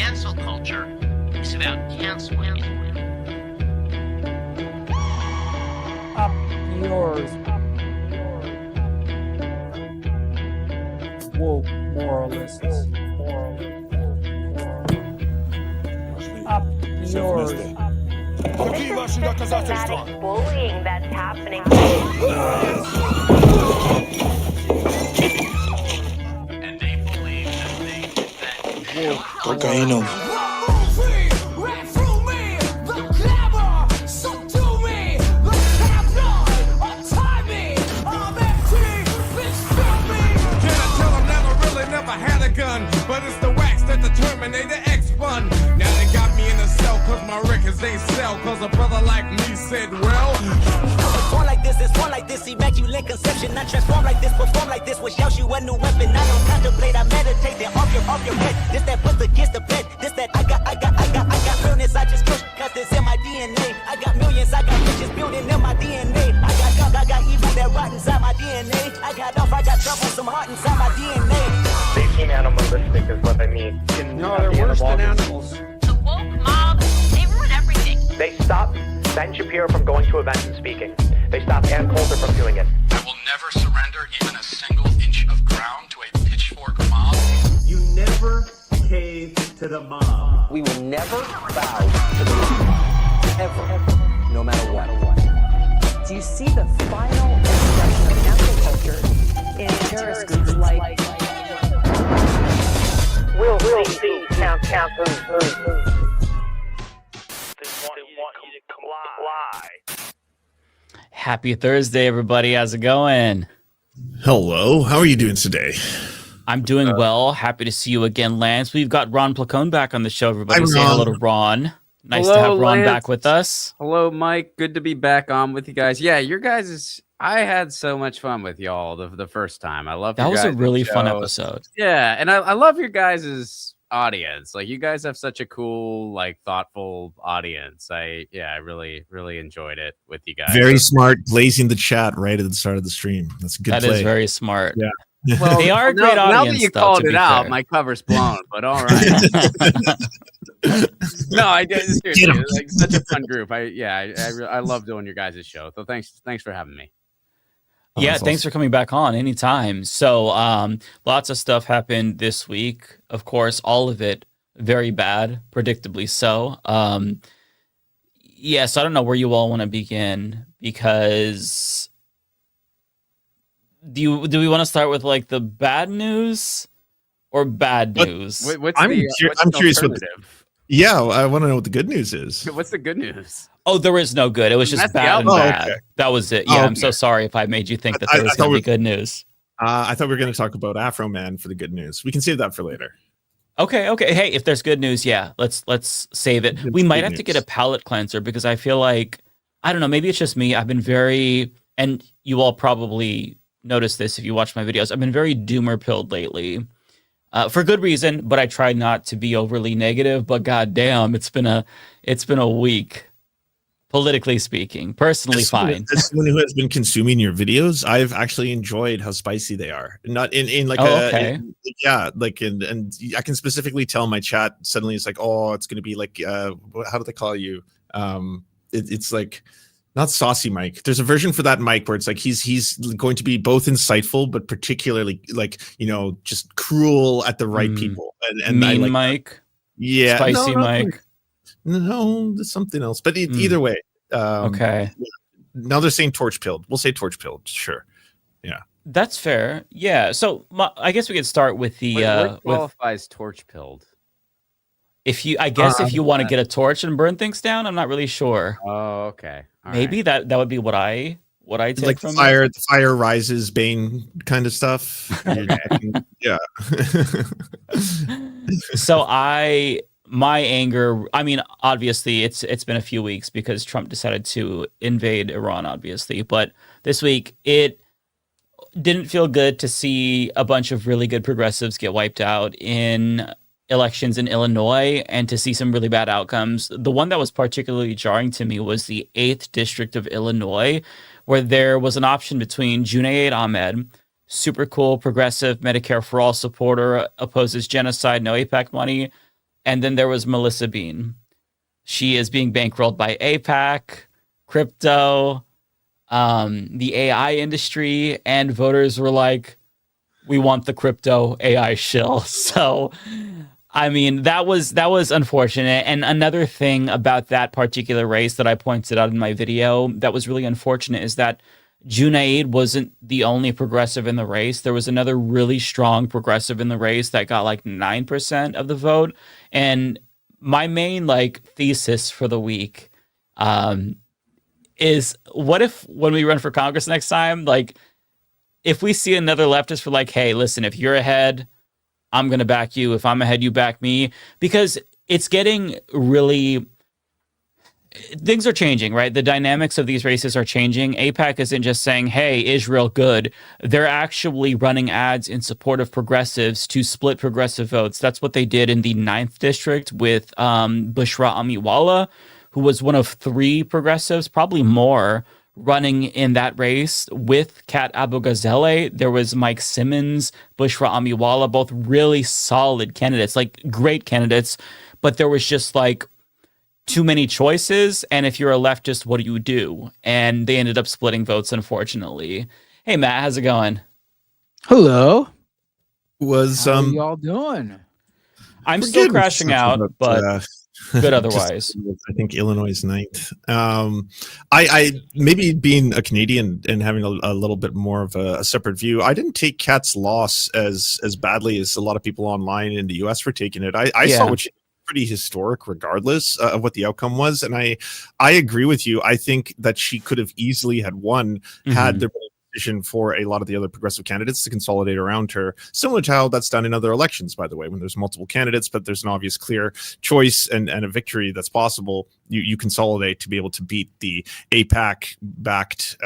cancel culture is about canceling it. Up yours. Woke moralists. Up yours. This is systematic bullying that's happening. And they believe that Cocaína. But it's the wax that the Terminator X spun. Now they got me in a cell cause my records ain't sell. Cause a brother like me said, well, it's born like this, immaculate conception. I transform like this, perform like this, which yells you a new weapon. I don't contemplate, I meditate, then off your head. This that puts against the bed. This that I got realness, I just push, cause it's in my DNA. I got millions, I got riches building in my DNA. I got gunk, I got evil that rot inside my DNA. I got off, I got trouble, some heart inside my DNA. They seem animalistic is what they mean. No, they're worse than animals. the woke mob, they ruin everything. They stop Ben Shapiro from going to events and speaking. They stop Ann Coulter from doing it. I will never surrender even a single inch of ground to a pitchfork mob. You never cave to the mob. We will never bow to the mob. Ever. No matter what. Do you see the final expression of cancel culture in terrorist groups like... We'll see. Count. They want you to comply. Happy Thursday, everybody. How's it going? Hello. How are you doing today? I'm doing well. Happy to see you again, Lance. We've got Ron Placone back on the show. Everybody Hi, say Ron. hello to Ron. Nice Hello, to have Ron Lance. back with us. Hello, Mike. Good to be back on with you guys. Yeah, your guys is. I had so much fun with y'all the first time. I love That your was a guys' really fun show. episode. Yeah, and I love your guys' audience. Like, you guys have such a cool, like, thoughtful audience. I really enjoyed it with you guys. Very smart, blazing the chat right at the start of the stream. That's a good That play. is very smart. Yeah. Well, They are a great now audience, that you though, called to it be out, fair. my cover's blown. But all right. No, I did. Seriously, it's like such a fun group. I love doing your guys' show. So thanks for having me. Yeah, that's thanks for coming back on anytime. So lots of stuff happened this week. Of course, all of it very bad, predictably so. Yes, I don't know where you all want to begin because do we want to start with like the bad news or bad news? I'm curious what alternative? Yeah, I want to know what the good news is. What's the good news? Oh, there is no good. It was just That's the bad and outcome. bad. Okay. That was it. Oh, Yeah, okay. I'm so sorry if I made you think that there was I thought going to we- be good news. I thought we were going to talk about Afroman for the good news. We can save that for later. Okay. Hey, if there's good news, yeah, let's save it. We might have to get a palate cleanser because I feel like, I don't know, maybe it's just me. I've been very, and you all probably noticed this if you watch my videos, I've been very doomer pilled lately. For good reason, but I try not to be overly negative. But goddamn, it's been a week, politically speaking. Personally, fine. As someone who has been consuming your videos, I've actually enjoyed how spicy they are. Not in like okay. And I can specifically tell my chat suddenly it's like, oh, it's going to be like, how do they call you? It's like. Not saucy Mike. There's a version for that Mike where it's like he's going to be both insightful but particularly like just cruel at the right people. And Mean I like Mike. that. Yeah, Spicy Mike. No, there's something else. But either way, Okay. Now they're saying torch pilled. We'll say torch pilled. Sure. Yeah. That's fair. Yeah. So I guess we could start with the What qualifies torch pilled? if you want to get a torch and burn things down. I'm not really sure. Oh, okay. All Maybe right. that would be what I take Like from the fire rises, Bane kind of stuff. Yeah. So my anger, I mean, obviously it's been a few weeks because Trump decided to invade Iran, obviously, but this week it didn't feel good to see a bunch of really good progressives get wiped out in elections in Illinois and to see some really bad outcomes. The one that was particularly jarring to me was the 8th district of Illinois, where there was an option between Junaid Ahmed, super cool, progressive, Medicare for all supporter, opposes genocide, no APAC money, And then there was Melissa Bean. She is being bankrolled by APAC, crypto, the AI industry, and voters were like, we want the crypto AI shill. So, I mean, that was unfortunate. And another thing about that particular race that I pointed out in my video that was really unfortunate is that Junaid wasn't the only progressive in the race. There was another really strong progressive in the race that got like 9% of the vote. And my main like thesis for the week is, what if when we run for Congress next time, like if we see another leftist for like, hey, listen, if you're ahead, I'm going to back you. If I'm ahead, you back me. Because it's getting really, things are changing, right? The dynamics of these races are changing. AIPAC isn't just saying, hey, Israel good. They're actually running ads in support of progressives to split progressive votes. That's what they did in the 9th district with Bushra Amiwala, who was one of 3 progressives, probably more, running in that race with Kat Abu-Ghazaleh. There was Mike Simmons, Bushra Amiwala, both really solid candidates, like great candidates, but there was just like too many choices. And if you're a leftist, what do you do? And they ended up splitting votes, unfortunately. Hey, Matt, how's it going? Hello. How y'all doing? I'm still crashing out, but good otherwise. I think Illinois is 9th. I maybe being a Canadian and having a little bit more of a separate view, I didn't take Kat's loss as badly as a lot of people online in the US were taking it. I saw what she did pretty historic regardless of what the outcome was, and I agree with you. I think that she could have easily had won had there been a decision for a lot of the other progressive candidates to consolidate around her, similar to how that's done in other elections, by the way. When there's multiple candidates but there's an obvious clear choice and a victory that's possible, you consolidate to be able to beat the APAC backed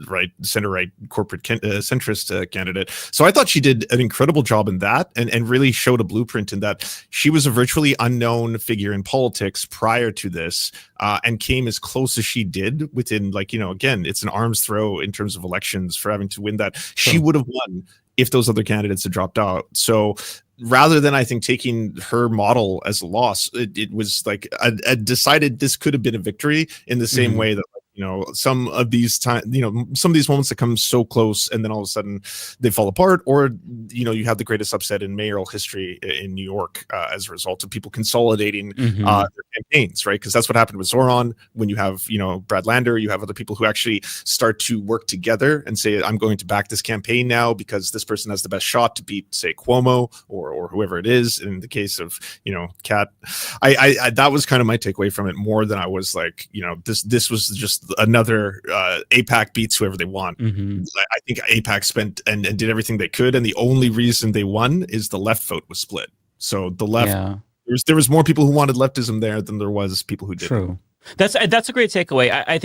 right center right corporate centrist candidate. So I thought she did an incredible job in that, and really showed a blueprint in that she was a virtually unknown figure in politics prior to this, and came as close as she did within, like, again, it's an arm's throw in terms of elections for having to win that. She would have won if those other candidates had dropped out. So rather than, I think, taking her model as a loss, it was like a decided this could have been a victory, in the same way that some of these some of these moments that come so close and then all of a sudden they fall apart, or you have the greatest upset in mayoral history in New York as a result of people consolidating their campaigns, right? Because that's what happened with Zoran. When you have Brad Lander, you have other people who actually start to work together and say, I'm going to back this campaign now because this person has the best shot to beat, say, Cuomo or whoever it is. In the case of Kat, I that was kind of my takeaway from it, more than I was like, this was just another AIPAC beats whoever they want. I think AIPAC spent and did everything they could, and the only reason they won is the left vote was split. So the left, there was more people who wanted leftism there than there was people who didn't. True. That's a great takeaway. I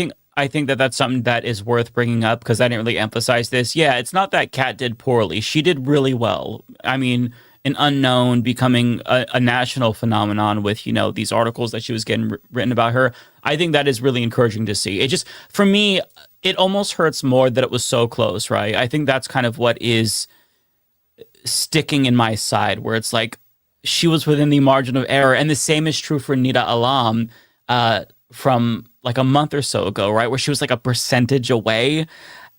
think that's something that is worth bringing up, because I didn't really emphasize this. Yeah, it's not that Kat did poorly. She did really well. I mean, an unknown becoming a national phenomenon with, these articles that she was getting written about her. I think that is really encouraging to see. It just, for me, it almost hurts more that it was so close, right? I think that's kind of what is sticking in my side, where it's like she was within the margin of error. And the same is true for Nida Alam from like a month or so ago, right? Where she was like a percentage away.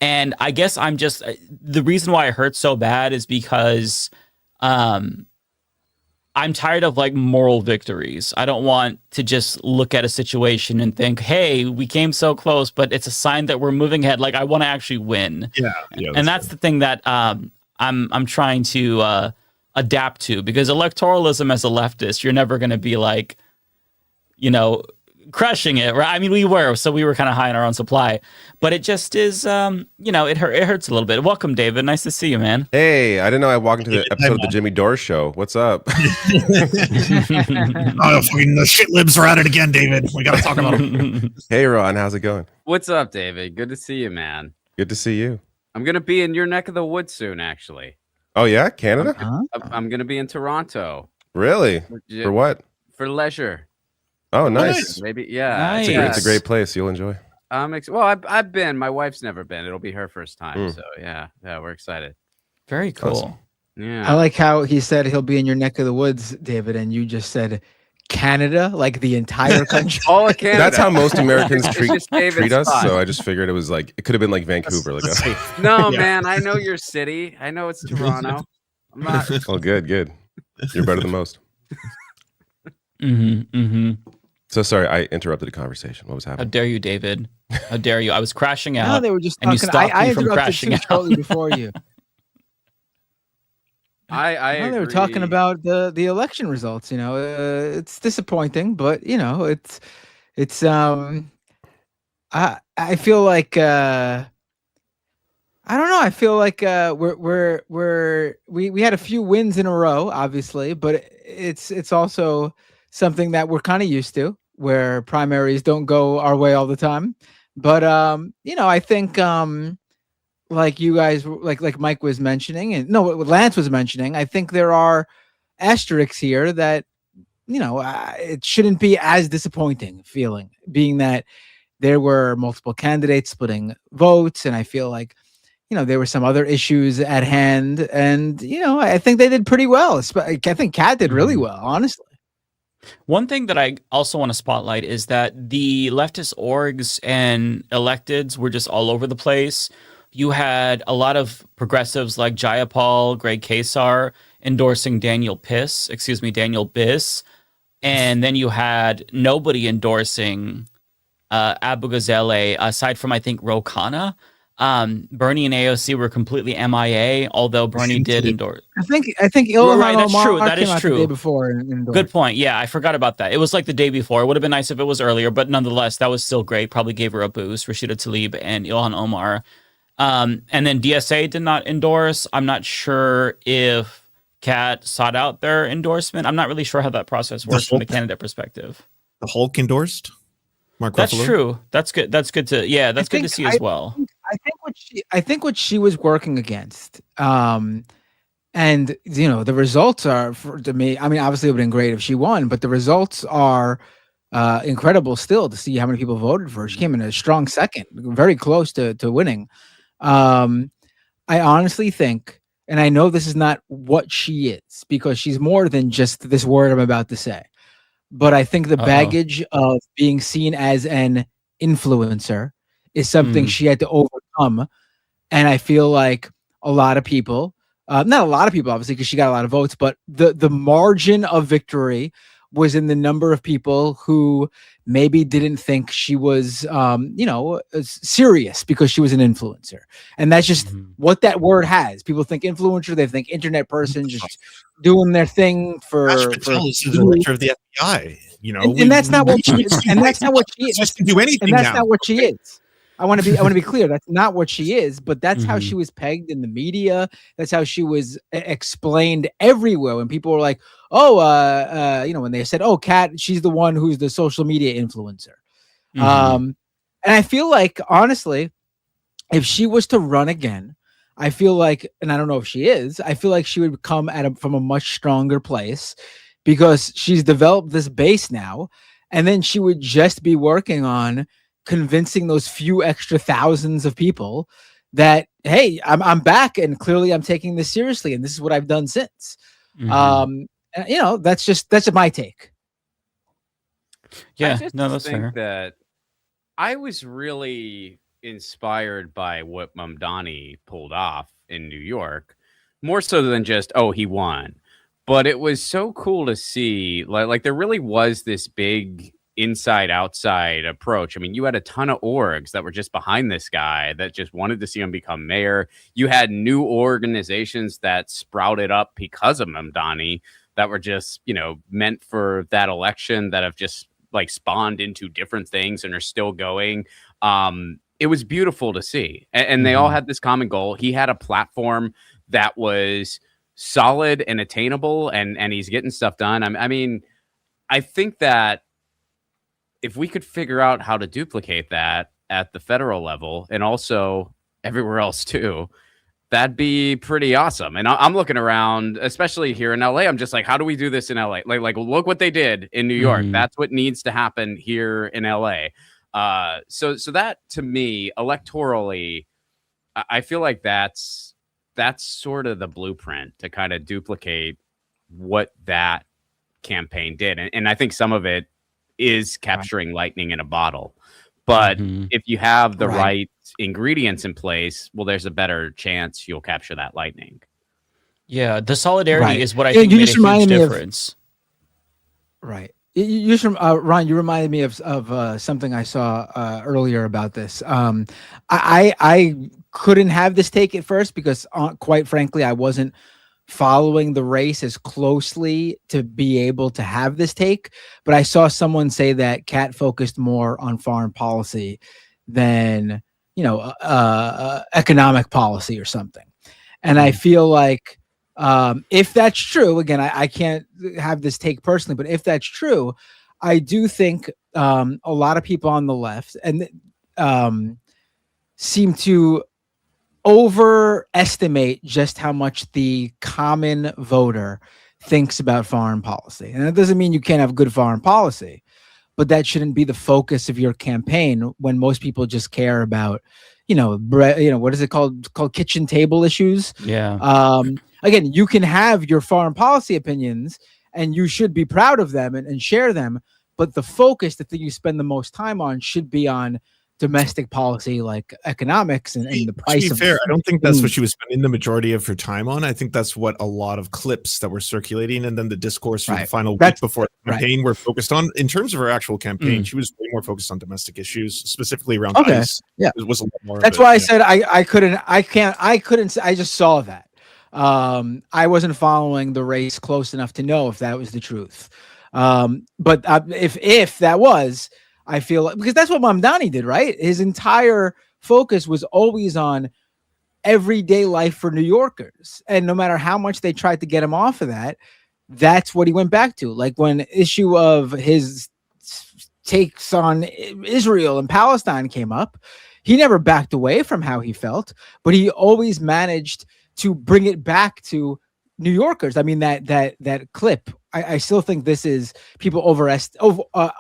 And I guess the reason why it hurts so bad is because I'm tired of like moral victories. I don't want to just look at a situation and think, hey, we came so close, but it's a sign that we're moving ahead. Like, I want to actually win. Yeah, and that's the thing that I'm trying to adapt to, because electoralism as a leftist, you're never going to be like, crushing it, right? I mean, we were kind of high in our own supply, but it just is, it hurts a little bit. Welcome, David. Nice to see you, man. Hey, I didn't know I walked into the episode of the Jimmy Dore Show. What's up? The shit libs are at it again, David. We got to talk about it. Hey, Ron, how's it going? What's up, David? Good to see you, man. Good to see you. I'm gonna be in your neck of the woods soon, actually. Oh yeah, Canada? I'm gonna be in Toronto. Really? For what? For leisure. Oh, nice. Maybe, yeah. Nice. It's a great place. You'll enjoy. Well, I've been. My wife's never been. It'll be her first time. So yeah, we're excited. Very cool. Awesome. Yeah. I like how he said he'll be in your neck of the woods, David, and you just said Canada, like the entire country. All of Canada. That's how most Americans It's treat just David's us. spot. So I just figured it was like it could have been like Vancouver. No, man, I know your city. I know it's Toronto. I'm not. Oh, good. You're better than most. So sorry, I interrupted the conversation. What was How happening? dare you, David? How dare you? I was crashing out. No, they were just and you talking. stopped I me from interrupted crashing too out. shortly before you. I They were talking agree. about the election results. It's disappointing, but it's I feel like I don't know. I feel like we had a few wins in a row, obviously, but it's also something that we're kind of used to, where primaries don't go our way all the time. But I think like you guys, like Mike was mentioning, and no, what Lance was mentioning, I think there are asterisks here that it shouldn't be as disappointing feeling, being that there were multiple candidates splitting votes, and I feel like there were some other issues at hand, and I think they did pretty well. I think Kat did really well, honestly. One thing that I also want to spotlight is that the leftist orgs and electeds were just all over the place. You had a lot of progressives like Jayapal, Greg Kasar endorsing Daniel Biss, and then you had nobody endorsing Abu Ghazaleh, aside from I think Ro Khanna. Bernie and AOC were completely MIA, although Bernie did endorse. I think Ilhan Right, that's Omar true. That came is out true. the day before. And endorsed. Good point. Yeah, I forgot about that. It was like the day before. It would have been nice if it was earlier, but nonetheless, that was still great. Probably gave her a boost. Rashida Tlaib and Ilhan Omar. And then DSA did not endorse. I'm not sure if Kat sought out their endorsement. I'm not really sure how that process works from the candidate perspective. The Hulk endorsed Mark That's Ruffalo? true. That's good. That's good to that's good to see as well. I think what she was working against, and the results are to me. I mean, obviously it would have been great if she won, but the results are incredible still to see how many people voted for her. She came in a strong second, very close to winning. I honestly think, and I know this is not what she is, because she's more than just this word I'm about to say, but I think the baggage of being seen as an influencer is something she had to overcome. And I feel like a lot of people, not a lot of people, obviously, because she got a lot of votes, but the margin of victory was in the number of people who maybe didn't think she was, serious because she was an influencer. And that's just what that word has. People think influencer, they think internet person just doing their thing for. Ash Patel is the director of the FBI. And that's not what she is. And that's not what she is. Just do anything And that's now. not what she is. I want to be clear. That's not what she is, but that's how she was pegged in the media. That's how she was explained everywhere. When people were like, when they said, "Oh, Kat, she's the one who's the social media influencer." And I feel like, honestly, if she was to run again, I feel like, and I don't know if she is, I feel like she would come from a much stronger place, because she's developed this base now, and then she would just be working on convincing those few extra thousands of people that, hey, I'm back, and clearly I'm taking this seriously, and this is what I've done since. That's my take. Yeah, that's fair. That I was really inspired by what Mamdani pulled off in New York, more so than just, he won. But it was so cool to see, like there really was this big inside outside approach. I mean, you had a ton of orgs that were just behind this guy that just wanted to see him become mayor. You had new organizations that sprouted up because of Mamdani that were just, meant for that election, that have just like spawned into different things and are still going. It was beautiful to see. And they all had this common goal. He had a platform that was solid and attainable, and he's getting stuff done. I mean, I think that if we could figure out how to duplicate that at the federal level and also everywhere else too, that'd be pretty awesome. And I'm looking around, especially here in LA. I'm just like, how do we do this in LA? Like look what they did in New York. That's what needs to happen here in LA. So that, to me, electorally, I feel like that's that's sort of the blueprint to kind of duplicate what that campaign did. And I think some of it is capturing lightning in a bottle. But if you have the right ingredients in place, well, there's a better chance you'll capture that lightning. Yeah, the solidarity Right. is what I You think made a just huge reminded me of- difference. Right. You should, Ron, you reminded me of something I saw earlier about this. I couldn't have this take at first because, quite frankly, I wasn't following the race as closely to be able to have this take. But I saw someone say that Kat focused more on foreign policy than, economic policy or something. And I feel like if that's true, again, I can't have this take personally, but if that's true, I do think a lot of people on the left and seem to overestimate just how much the common voter thinks about foreign policy. And that doesn't mean you can't have good foreign policy, but that shouldn't be the focus of your campaign when most people just care about, what is it called kitchen table issues. Yeah. Again, you can have your foreign policy opinions and you should be proud of them and share them. But the focus, the thing you spend the most time on, should be on domestic policy, like economics and the price to be of fair, I don't think that's what she was spending the majority of her time on. I think that's what a lot of clips that were circulating and then the discourse for the final week before the campaign were focused on. In terms of her actual campaign, she was way more focused on domestic issues, specifically around ICE. Yeah, it was a lot more. That's why I said I couldn't. I just saw that. I wasn't following the race close enough to know if that was the truth. But if that was, I feel like, because that's what Mamdani did, right? His entire focus was always on everyday life for New Yorkers. And no matter how much they tried to get him off of that, that's what he went back to. Like when issue of his takes on Israel and Palestine came up, he never backed away from how he felt, but he always managed to bring it back to New Yorkers. I mean, that clip, I still think this is people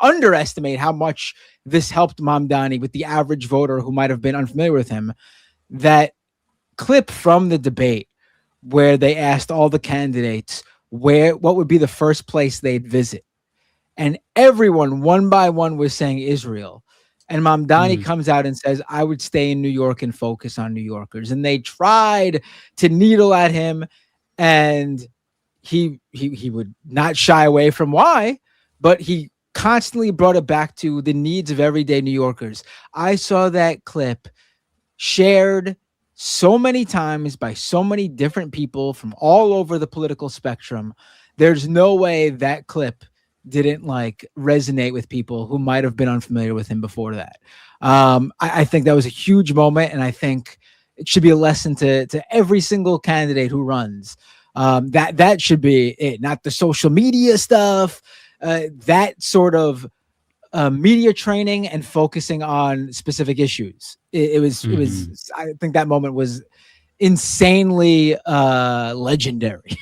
underestimate how much this helped Mamdani with the average voter who might have been unfamiliar with him. That clip from the debate where they asked all the candidates what would be the first place they'd visit, and everyone one by one was saying Israel. And Mamdani comes out and says, I would stay in New York and focus on New Yorkers. And they tried to needle at him, and he would not shy away from why, but he constantly brought it back to the needs of everyday New Yorkers. I saw that clip shared so many times by so many different people from all over the political spectrum. There's no way that clip didn't resonate with people who might have been unfamiliar with him before that. I think that was a huge moment, and I think it should be a lesson to every single candidate who runs. That should be it, not the social media stuff. That sort of media training and focusing on specific issues. It was. I think that moment was insanely legendary.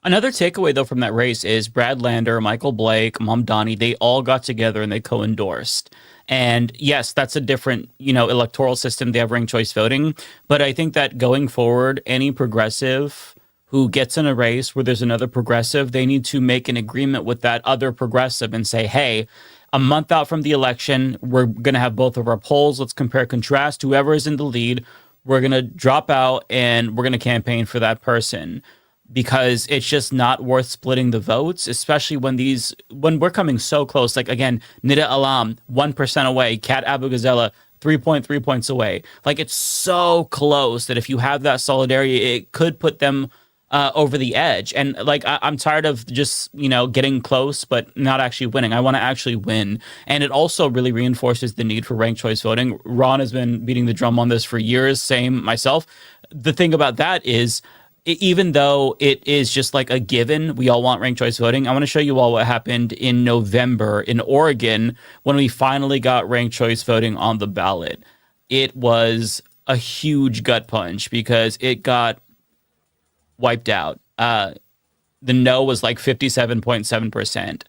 Another takeaway, though, from that race is Brad Lander, Michael Blake, Mamdani, they all got together and they co-endorsed. And yes, that's a different, electoral system. They have ranked choice voting. But I think that going forward, any progressive who gets in a race where there's another progressive, they need to make an agreement with that other progressive and say, hey, a month out from the election, we're going to have both of our polls. Let's compare contrast. Whoever is in the lead, we're going to drop out and we're going to campaign for that person. Because it's just not worth splitting the votes, especially when we're coming so close. Like, again, Nida Alam, 1% away. Kat Abu Ghazala, 3.3 points away. It's so close that if you have that solidarity, it could put them over the edge. And I'm tired of just, getting close, but not actually winning. I want to actually win. And it also really reinforces the need for ranked choice voting. Ron has been beating the drum on this for years, same myself. The thing about that is, even though it is just a given, we all want ranked choice voting. I want to show you all what happened in November in Oregon when we finally got ranked choice voting on the ballot. It was a huge gut punch because it got wiped out. The no was 57.7%.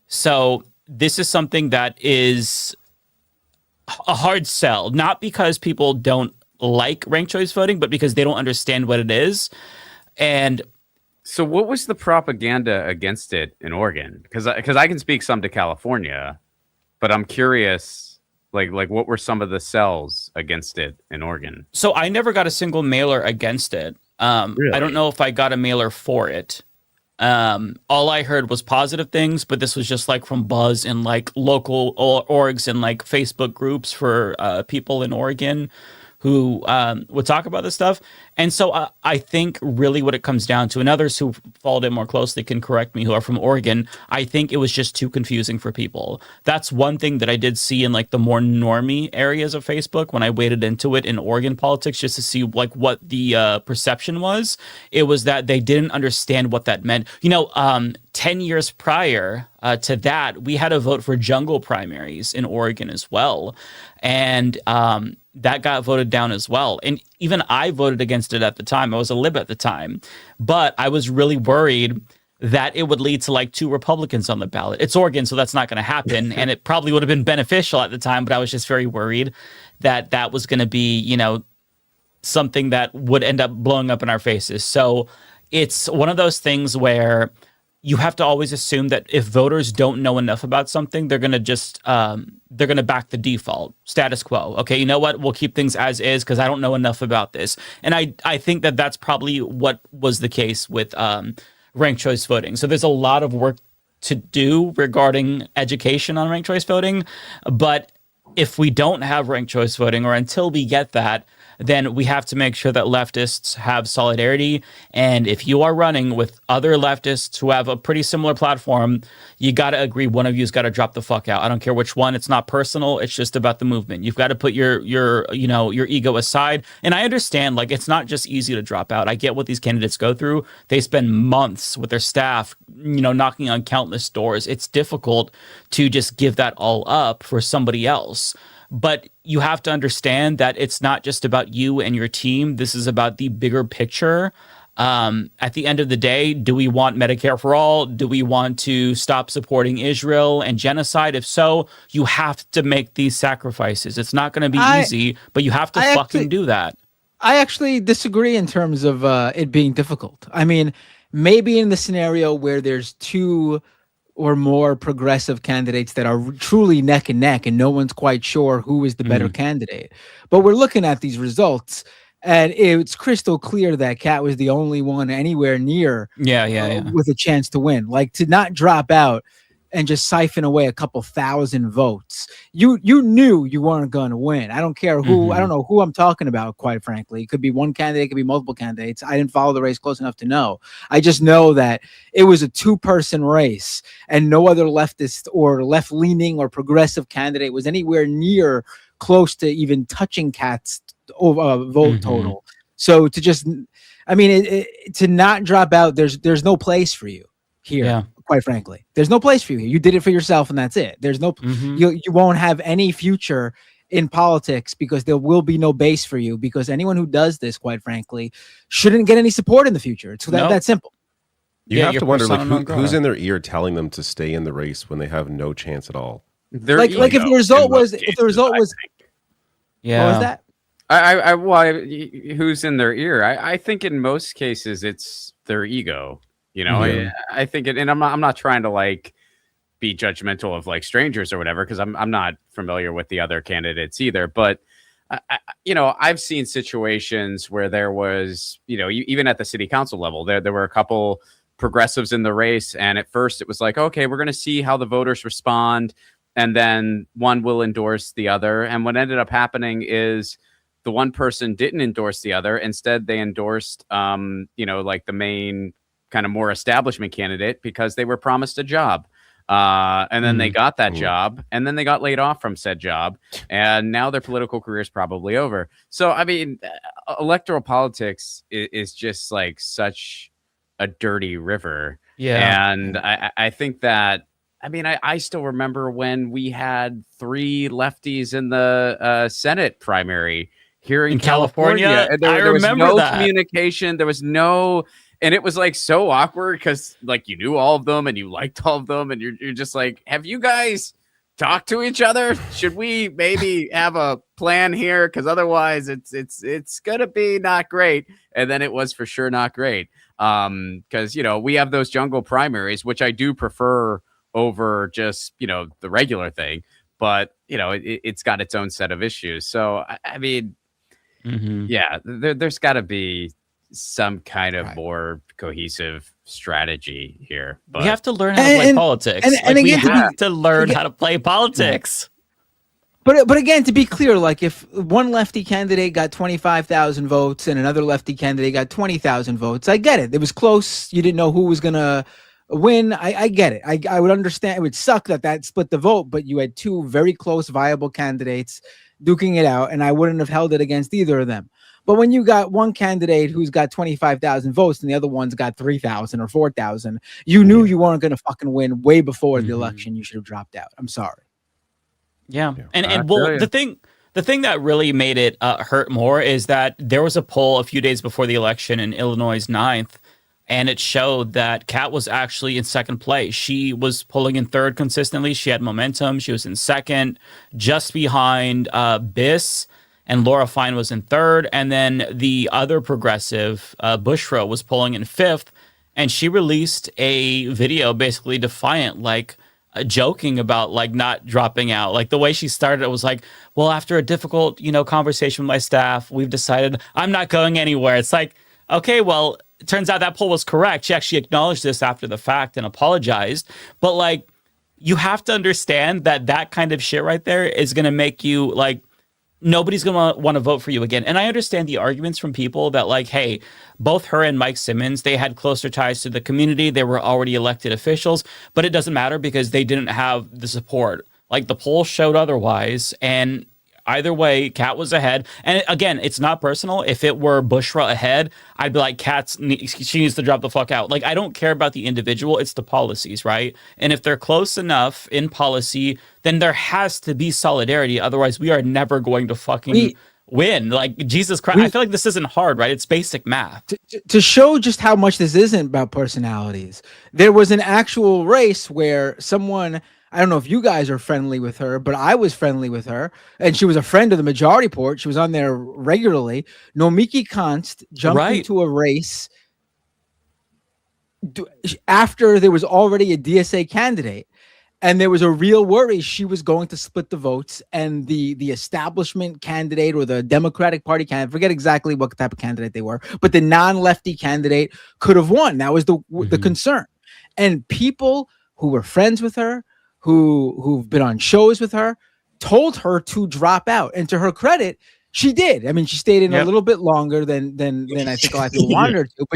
So this is something that is a hard sell, not because people don't like ranked choice voting, but because they don't understand what it is. And so what was the propaganda against it in Oregon? Because I can speak some to California, but I'm curious, like what were some of the sells against it in Oregon? So I never got a single mailer against it. Really? I don't know if I got a mailer for it. All I heard was positive things, but this was just like from buzz and like local orgs and like Facebook groups for people in Oregon who would talk about this stuff. And so I think really what it comes down to, and others who followed it more closely can correct me, who are from Oregon, I think it was just too confusing for people. That's one thing that I did see in like the more normie areas of Facebook when I waded into it in Oregon politics, just to see like what the perception was. It was that they didn't understand what that meant. 10 years prior to that, we had a vote for jungle primaries in Oregon as well. And that got voted down as well. And even I voted against it at the time. I was a lib at the time. But I was really worried that it would lead to like 2 Republicans on the ballot. It's Oregon, so that's not going to happen. And it probably would have been beneficial at the time, but I was just very worried that that was going to be, something that would end up blowing up in our faces. So it's one of those things where you have to always assume that if voters don't know enough about something, they're going to just they're going to back the default status quo. Okay, you know what? We'll keep things as is because I don't know enough about this. And I think that that's probably what was the case with ranked choice voting. So there's a lot of work to do regarding education on ranked choice voting. But if we don't have ranked choice voting, or until we get that, then we have to make sure that leftists have solidarity. And if you are running with other leftists who have a pretty similar platform, you got to agree one of you's got to drop the fuck out. I don't care which one. It's not personal. It's just about the movement. You've got to put your ego aside. And I understand, like, it's not just easy to drop out. I get what these candidates go through. They spend months with their staff, knocking on countless doors. It's difficult to just give that all up for somebody else. But you have to understand that it's not just about you and your team. This is about the bigger picture. At the end of the day, do we want Medicare for all? Do we want to stop supporting Israel and genocide? If so, you have to make these sacrifices. It's not going to be easy, but you have to do that. I actually disagree in terms of it being difficult. I mean, maybe in the scenario where there's 2 or more progressive candidates that are truly neck and neck and no one's quite sure who is the better candidate. But we're looking at these results and it's crystal clear that Kat was the only one anywhere near with a chance to win. Like, to not drop out and just siphon away a couple thousand votes. You knew you weren't going to win. I don't care who, I don't know who I'm talking about, quite frankly. It could be one candidate, it could be multiple candidates. I didn't follow the race close enough to know. I just know that it was a 2-person race and no other leftist or left-leaning or progressive candidate was anywhere near close to even touching Kat's vote total. So to just, to not drop out, there's no place for you here. Yeah. Quite frankly, there's no place for you. You did it for yourself and that's it. There's no, you won't have any future in politics because there will be no base for you, because anyone who does this, quite frankly, shouldn't get any support in the future. It's that simple. You have to wonder, like, who's in their ear telling them to stay in the race when they have no chance at all. If the result was, what was that? Who's in their ear? I think in most cases it's their ego. I think it, and I'm not trying to like be judgmental of like strangers or whatever, because I'm not familiar with the other candidates either. But I've seen situations where there was, even at the city council level, there were a couple progressives in the race, and at first it was like, okay, we're going to see how the voters respond, and then one will endorse the other. And what ended up happening is the one person didn't endorse the other. Instead, they endorsed, like the main kind of more establishment candidate because they were promised a job. And then they got that job, and then they got laid off from said job. And now their political career is probably over. So, electoral politics is just like such a dirty river. Yeah. And I think that, I still remember when we had 3 lefties in the Senate primary here in California. And there was no communication. There was no... And it was like so awkward because like you knew all of them and you liked all of them, and you're just like, have you guys talk to each other? Should we maybe have a plan here? Because otherwise it's gonna be not great. And then it was for sure not great. Because we have those jungle primaries, which I do prefer over just the regular thing, but it's got its own set of issues. So I mean, yeah, there's got to be some kind of more cohesive strategy here. But we have to learn how to play politics. And we again, have to learn how to play politics. But again, to be clear, like if one lefty candidate got 25,000 votes and another lefty candidate got 20,000 votes, I get it. It was close. You didn't know who was gonna win. I get it. I would understand. It would suck that split the vote, but you had two very close, viable candidates duking it out, and I wouldn't have held it against either of them. But when you got one candidate who's got 25,000 votes and the other one's got 3,000 or 4,000, you knew you weren't going to fucking win way before the election. You should have dropped out. I'm sorry. Yeah. And well, the thing that really made it hurt more is that there was a poll a few days before the election in Illinois' 9th, and it showed that Kat was actually in second place. She was polling in third consistently. She had momentum. She was in second, just behind Biss. And Laura Fine was in third. And then the other progressive, Bushra, was polling in fifth. And she released a video basically defiant, like joking about like not dropping out. Like the way she started it was like, well, after a difficult, conversation with my staff, we've decided I'm not going anywhere. It's like, okay, well, it turns out that poll was correct. She actually acknowledged this after the fact and apologized. But like, you have to understand that kind of shit right there is going to make you like, nobody's going to want to vote for you again. And I understand the arguments from people that like, hey, both her and Mike Simmons, they had closer ties to the community. They were already elected officials, but it doesn't matter because they didn't have the support. Like the poll showed otherwise. And either way, Kat was ahead. And again, it's not personal. If it were Bushra ahead, I'd be like, she needs to drop the fuck out. Like, I don't care about the individual. It's the policies, right? And if they're close enough in policy, then there has to be solidarity. Otherwise, we are never going to fucking win. Like, Jesus Christ. I feel like this isn't hard, right? It's basic math. To show just how much this isn't about personalities, there was an actual race where someone... I don't know if you guys are friendly with her, but I was friendly with her, and she was a friend of the Majority Port. She was on there regularly. Nomiki Konst jumped into a race after there was already a DSA candidate, and there was a real worry she was going to split the votes, and the establishment candidate or the Democratic Party candidate, forget exactly what type of candidate they were, but the non-lefty candidate could have won. That was the concern. And people who were friends with her, who've been on shows with her, told her to drop out. And to her credit, she did. I mean, she stayed in a little bit longer than I think a lot of people wanted her to.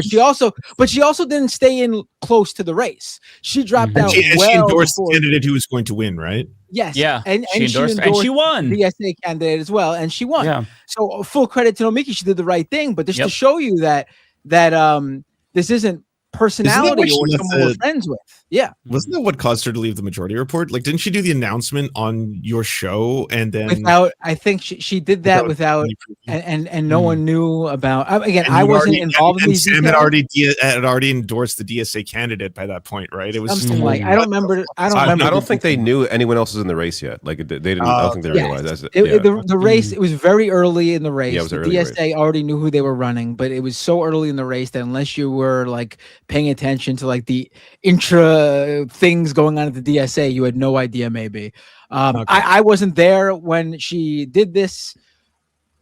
But she also didn't stay in close to the race. She dropped out. She endorsed the candidate who was going to win, right? Yes. Yeah. And she endorsed and she won. The DSA candidate as well, and she won. Yeah. So full credit to Nomiki. She did the right thing. But just to show you that this isn't personality or someone we're friends with. Yeah. Wasn't that what caused her to leave the Majority Report? Like, didn't she do the announcement on your show and then I think she did that without and no one knew about. Again, I wasn't involved in these. Sam had already endorsed the DSA candidate by that point, right? It was something like I don't remember. I don't think they knew anyone else was in the race yet. Like they didn't. I don't think they realized that. The race. It was very early in the race. Yeah, it was the early DSA already knew who they were running, but it was so early in the race that unless you were like paying attention to like the intra things going on at the DSA, you had no idea. Maybe I wasn't there when she did this.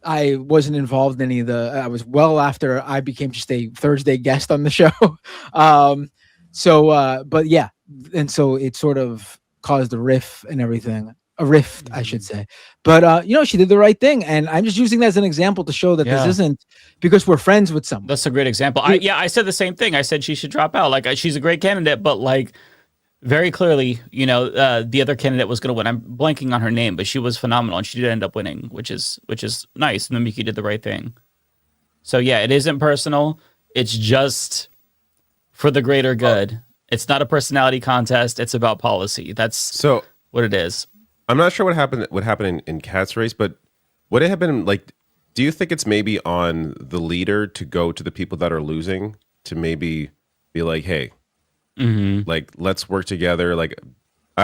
I wasn't involved in any of the. I was well after I became just a Thursday guest on the show. But yeah, and so it sort of caused a rift and everything. A rift, I should say. But she did the right thing, and I'm just using that as an example to show that this isn't because we're friends with someone. That's a great example. I said the same thing. I said she should drop out. Like she's a great candidate, but like very clearly, the other candidate was going to win. I'm blanking on her name, but she was phenomenal, and she did end up winning, which is nice. And then Miki did the right thing. So yeah, it isn't personal. It's just for the greater good. It's not a personality contest. It's about policy. That's what it is. I'm not sure what happened in Kat's race, but would it have been like? Do you think it's maybe on the leader to go to the people that are losing to maybe be like, hey, like let's work together? Like,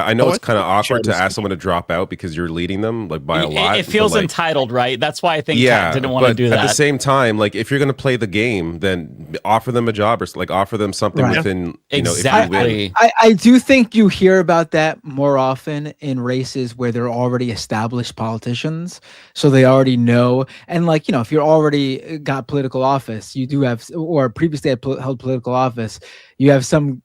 I know Oh, it's kind of awkward to Sharon- ask someone to drop out because you're leading them like by a lot. It feels but, like, entitled, right? That's why I think yeah, Kat didn't want to but do that. at the same time, like if you're going to play the game, then offer them a job or like offer them something Right. within. Exactly. If you win. I do think you hear about that more often in races where they're already established politicians, so they already know. And like, if you're already got political office, you do have, or previously held political office, you have some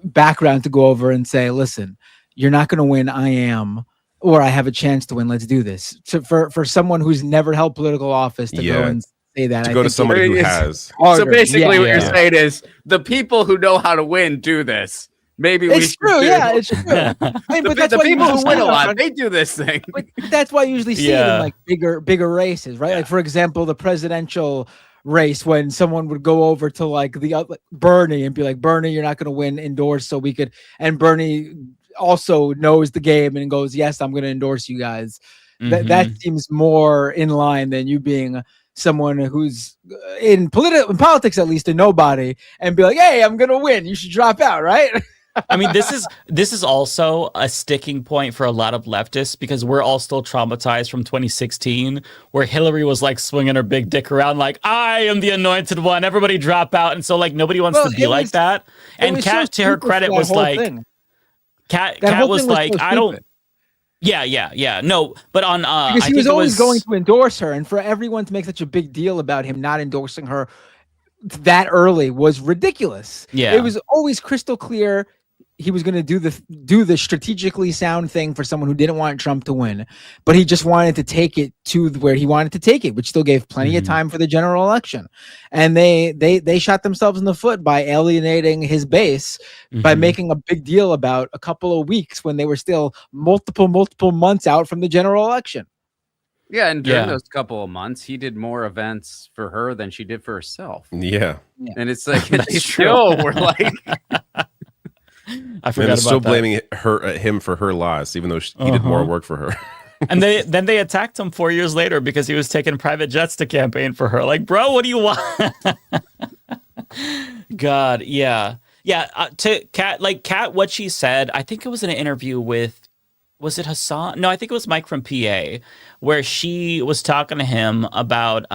background to go over and say, listen, you're not going to win. I am, or I have a chance to win. Let's do this. So for someone who's never held political office to go and say that, to I go to think somebody who It's has. So basically, what Yeah. you're saying is the people who know how to win do this. Maybe we It's should true. do- Yeah, it's true. I mean, The, but that's the why you people who usually win a see it lot, on- they do this thing. But that's why I usually see it Yeah. in like bigger races, right? Like for example, the presidential race, when someone would go over to like Bernie and be like, Bernie, you're not going to win, endorse so we could, and Bernie also knows the game and goes, yes, I'm going to endorse you guys. That seems more in line than you being someone who's in politics, at least a nobody, and be like, hey, I'm going to win. You should drop out, right? I mean, this is also a sticking point for a lot of leftists because we're all still traumatized from 2016, where Hillary was like swinging her big dick around, like I am the anointed one. Everybody drop out, and so like nobody wants to be like that. And Kat, to her credit, was like, Kat was like, I don't. Yeah. No, but on because he was always going to endorse her, and for everyone to make such a big deal about him not endorsing her that early was ridiculous. Yeah, it was always crystal clear he was going to do the strategically sound thing for someone who didn't want Trump to win, but he just wanted to take it to where he wanted to take it, which still gave plenty of time for the general election. And they shot themselves in the foot by alienating his base by making a big deal about a couple of weeks when they were still multiple months out from the general election. Yeah, and during those couple of months, he did more events for her than she did for herself. Yeah. And it's like That's they true. still were like, I forgot And about still that. blaming him for her loss, even though he did more work for her. And then they attacked him 4 years later because he was taking private jets to campaign for her. Like, bro, what do you want? God, yeah. To Kat, what she said, I think it was in an interview with, was it Hassan? No, I think it was Mike from PA, where she was talking to him about,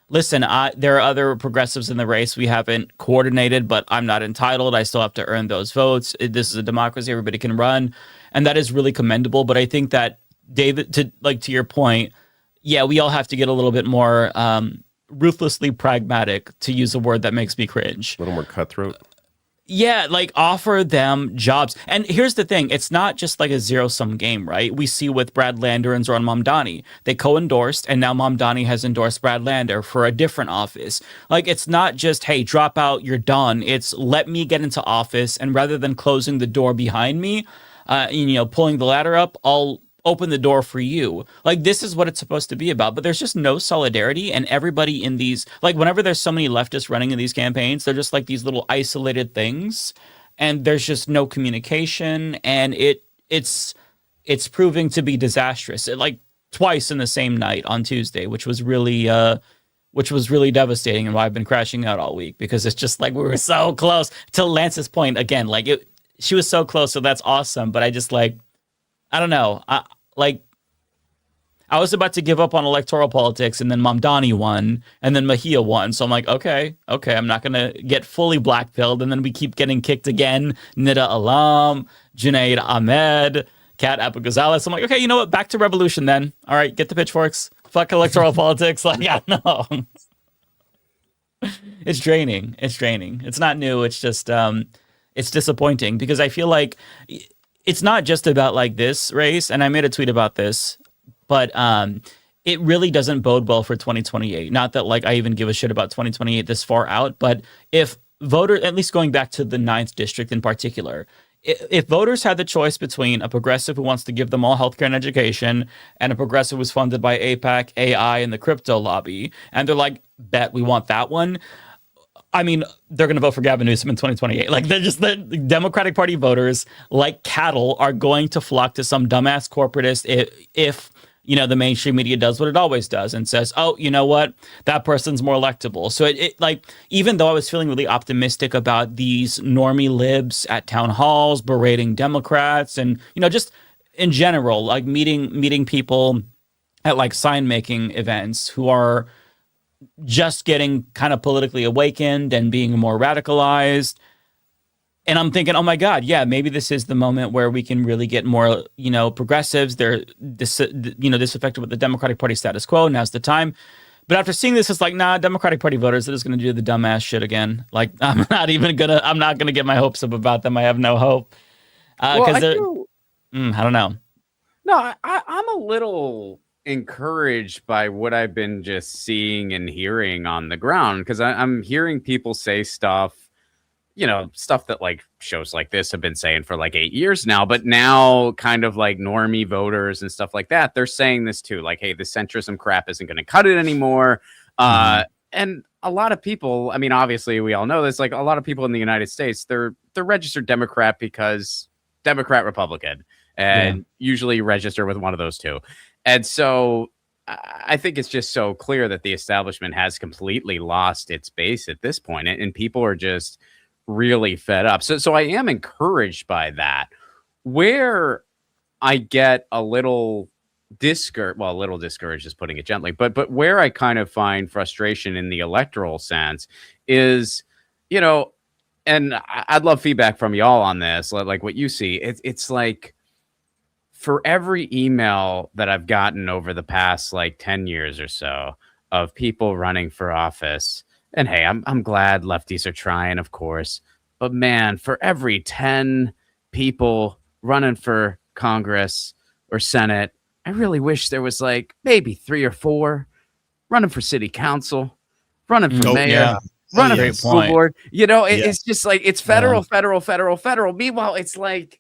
listen, there are other progressives in the race. We haven't coordinated, but I'm not entitled. I still have to earn those votes. This is a democracy. Everybody can run. And that is really commendable. But I think that, David, to your point, yeah, we all have to get a little bit more ruthlessly pragmatic, to use a word that makes me cringe. A little more cutthroat. Yeah, like offer them jobs. And here's the thing. It's not just like a zero-sum game, right? We see with Brad Lander and Zoran Mamdani. They co-endorsed, and now Mamdani has endorsed Brad Lander for a different office. Like, it's not just, hey, drop out, you're done. It's let me get into office, and rather than closing the door behind me, pulling the ladder up, I'll open the door for you. Like, this is what it's supposed to be about. But there's just no solidarity, and everybody in these, like, whenever there's so many leftists running in these campaigns, they're just like these little isolated things, and there's just no communication, and it's proving to be disastrous. Like twice in the same night on Tuesday, which was really devastating, and why I've been crashing out all week, because it's just like we were so close. To Lance's point again, like she was so close, so that's awesome. But I just I don't know. I was about to give up on electoral politics, and then Mamdani won, and then Mejia won. So I'm like, okay, I'm not going to get fully blackpilled. And then we keep getting kicked again. Nida Alam, Junaid Ahmed, Kat Abu-Ghazaleh. I'm like, okay, you know what? Back to revolution then. All right, get the pitchforks. Fuck electoral politics. Like, yeah, no. It's draining. It's not new. It's just, it's disappointing, because I feel like it's not just about like this race, and I made a tweet about this, but it really doesn't bode well for 2028. Not that like I even give a shit about 2028 this far out, but if voters, at least going back to the 9th district in particular, if voters had the choice between a progressive who wants to give them all healthcare and education and a progressive who's funded by AIPAC, AI, and the crypto lobby, and they're like, bet we want that one, I mean, they're going to vote for Gavin Newsom in 2028. Like, they're just, the Democratic Party voters, like cattle, are going to flock to some dumbass corporatist if the mainstream media does what it always does and says, oh, you know what, that person's more electable. So it like, even though I was feeling really optimistic about these normie libs at town halls berating Democrats and, just in general, like meeting people at like sign making events who are just getting kind of politically awakened and being more radicalized. And I'm thinking, oh my God, yeah, maybe this is the moment where we can really get more, progressives. They're disaffected with the Democratic Party status quo. Now's the time. But after seeing this, it's like, nah, Democratic Party voters are just going to do the dumbass shit again. Like, I'm not going to get my hopes up about them. I have no hope. Because I don't know. No, I'm a little encouraged by what I've been just seeing and hearing on the ground, because I'm hearing people say stuff, stuff that like shows like this have been saying for like 8 years now, but now kind of like normie voters and stuff like that, they're saying this too, like, hey, the centrism crap isn't going to cut it anymore. And a lot of people, I mean, obviously we all know this, like a lot of people in the United States, they're registered Democrat because Democrat, Republican, and usually register with one of those two. And so I think it's just so clear that the establishment has completely lost its base at this point, and people are just really fed up. So I am encouraged by that. Where I get a little discouraged is putting it gently, but where I kind of find frustration in the electoral sense is, and I'd love feedback from y'all on this, like what you see. It's like, for every email that I've gotten over the past like 10 years or so of people running for office, and hey, I'm glad lefties are trying, of course, but man, for every 10 people running for Congress or Senate, I really wish there was like maybe 3 or 4 running for city council, running for mayor, running for school board. It's just like, it's federal. Meanwhile, it's like,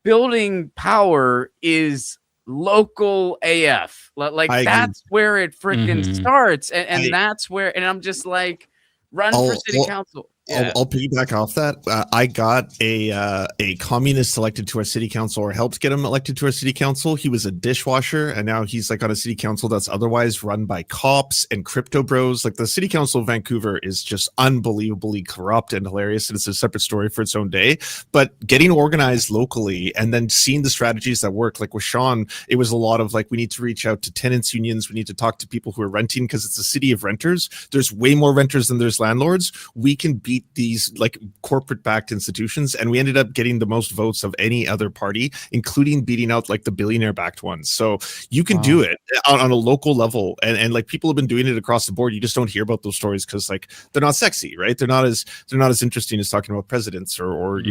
building power is local AF. Like that's where it freaking starts. And that's where, and I'm just like, run for city council. I'll piggyback off that. I got a communist elected to our city council, or helped get him elected to our city council. He was a dishwasher, and now he's like on a city council that's otherwise run by cops and crypto bros. Like the city council of Vancouver is just unbelievably corrupt and hilarious, and it's a separate story for its own day. But getting organized locally and then seeing the strategies that work, like with Sean, it was a lot of like, we need to reach out to tenants unions. We need to talk to people who are renting, because it's a city of renters. There's way more renters than there's landlords. We can beat these like corporate backed institutions, and we ended up getting the most votes of any other party, including beating out like the billionaire backed ones. So you can do it on a local level, and like people have been doing it across the board. You just don't hear about those stories because like they're not sexy, right? They're not as interesting as talking about presidents or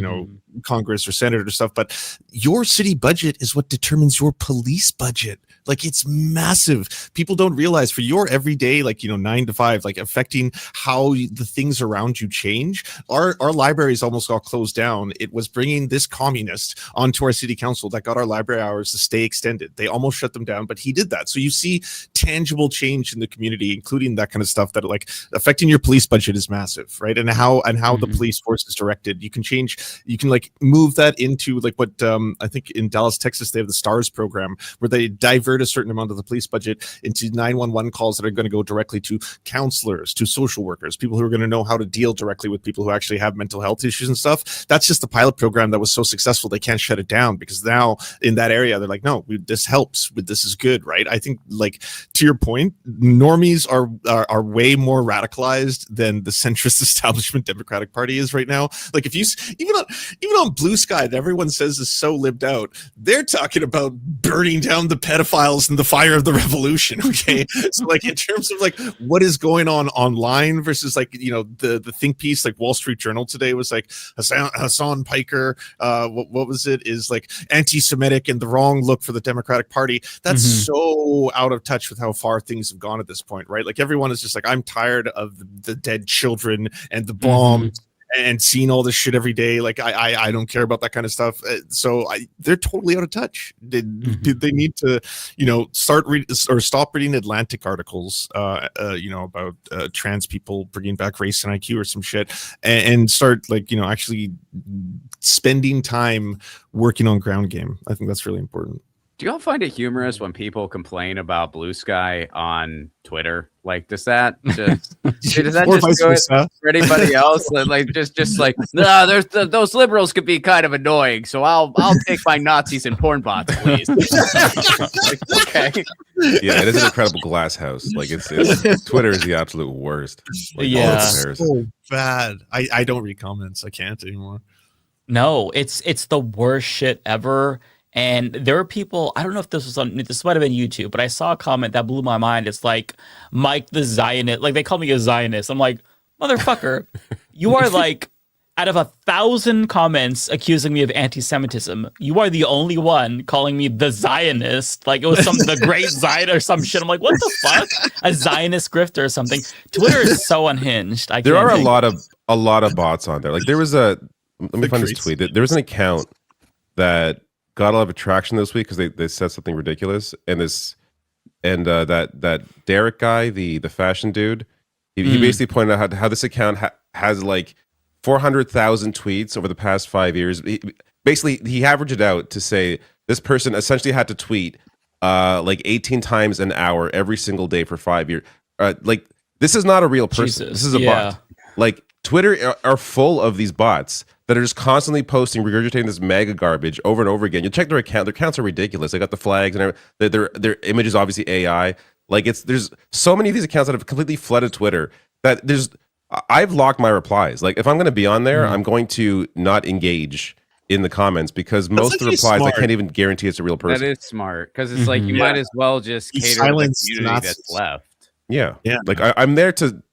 Congress or Senate or stuff. But your city budget is what determines your police budget. Like it's massive. People don't realize for your everyday, like, 9 to 5, like affecting how the things around you change. Our libraries almost got closed down. It was bringing this communist onto our city council that got our library hours to stay extended. They almost shut them down, but he did that. So you see tangible change in the community, including that kind of stuff that like affecting your police budget is massive, right? And how the police force is directed. You can like move that into like what I think in Dallas, Texas, they have the STARS program where they divert a certain amount of the police budget into 911 calls that are going to go directly to counselors, to social workers, people who are going to know how to deal directly with people who actually have mental health issues and stuff. That's just the pilot program that was so successful they can't shut it down, because now in that area they're like, no, this helps, this is good, right? I think, like, to your point, normies are way more radicalized than the centrist establishment Democratic Party is right now. Like, if you even on Blue Sky, that everyone says is so lived out, they're talking about burning down the pedophiles and the fire of the revolution. Okay, so like in terms of like what is going on online versus like the think piece, like Wall Street Journal today was like Hassan Piker, what was it, is like anti-Semitic and the wrong look for the Democratic Party. That's so out of touch with how far things have gone at this point, right? Like everyone is just like, I'm tired of the dead children and the bombs and seeing all this shit every day. Like I don't care about that kind of stuff. So they're totally out of touch. They need to stop reading Atlantic articles about trans people bringing back race and IQ or some shit, and start actually spending time working on ground game. I think that's really important. Do y'all find it humorous when people complain about Blue Sky on Twitter? Like, does that just does that Or just vice do it versa. for anybody else? Like, just like, no, those liberals could be kind of annoying, so I'll take my Nazis and porn bots, please. Like, okay. Yeah, it is an incredible glass house. Like it's Twitter is the absolute worst. Like, Yeah. It's so bad. I don't read comments. I can't anymore. No, it's the worst shit ever. And there are people, I don't know if this might have been YouTube, but I saw a comment that blew my mind. It's like, Mike the Zionist, like they call me a Zionist. I'm like, motherfucker, you are like, out of 1,000 comments accusing me of anti-Semitism, you are the only one calling me the Zionist. Like it was the great Zion or some shit. I'm like, what the fuck? A Zionist grifter or something. Twitter is so unhinged. There are a lot of bots on there. Like there was let me find this tweet. There was an account that got a lot of attraction this week because they said something ridiculous, and that Derek guy, the fashion dude, he basically pointed out how this account has like 400,000 tweets over the past 5 years. He averaged it out to say this person essentially had to tweet like 18 times an hour every single day for 5 years. Like this is not a real person. Jesus, this is a bot. Like Twitter are full of these bots that are just constantly posting, regurgitating this mega garbage over and over again. You check their account; their accounts are ridiculous. They got the flags and everything. Their image is obviously AI. Like there's so many of these accounts that have completely flooded Twitter that I've locked my replies. Like if I'm going to be on there, I'm going to not engage in the comments because most of the replies I can't even guarantee it's a real person. That is smart because it's like you might as well just cater to the community that's left. Yeah. Like I'm there to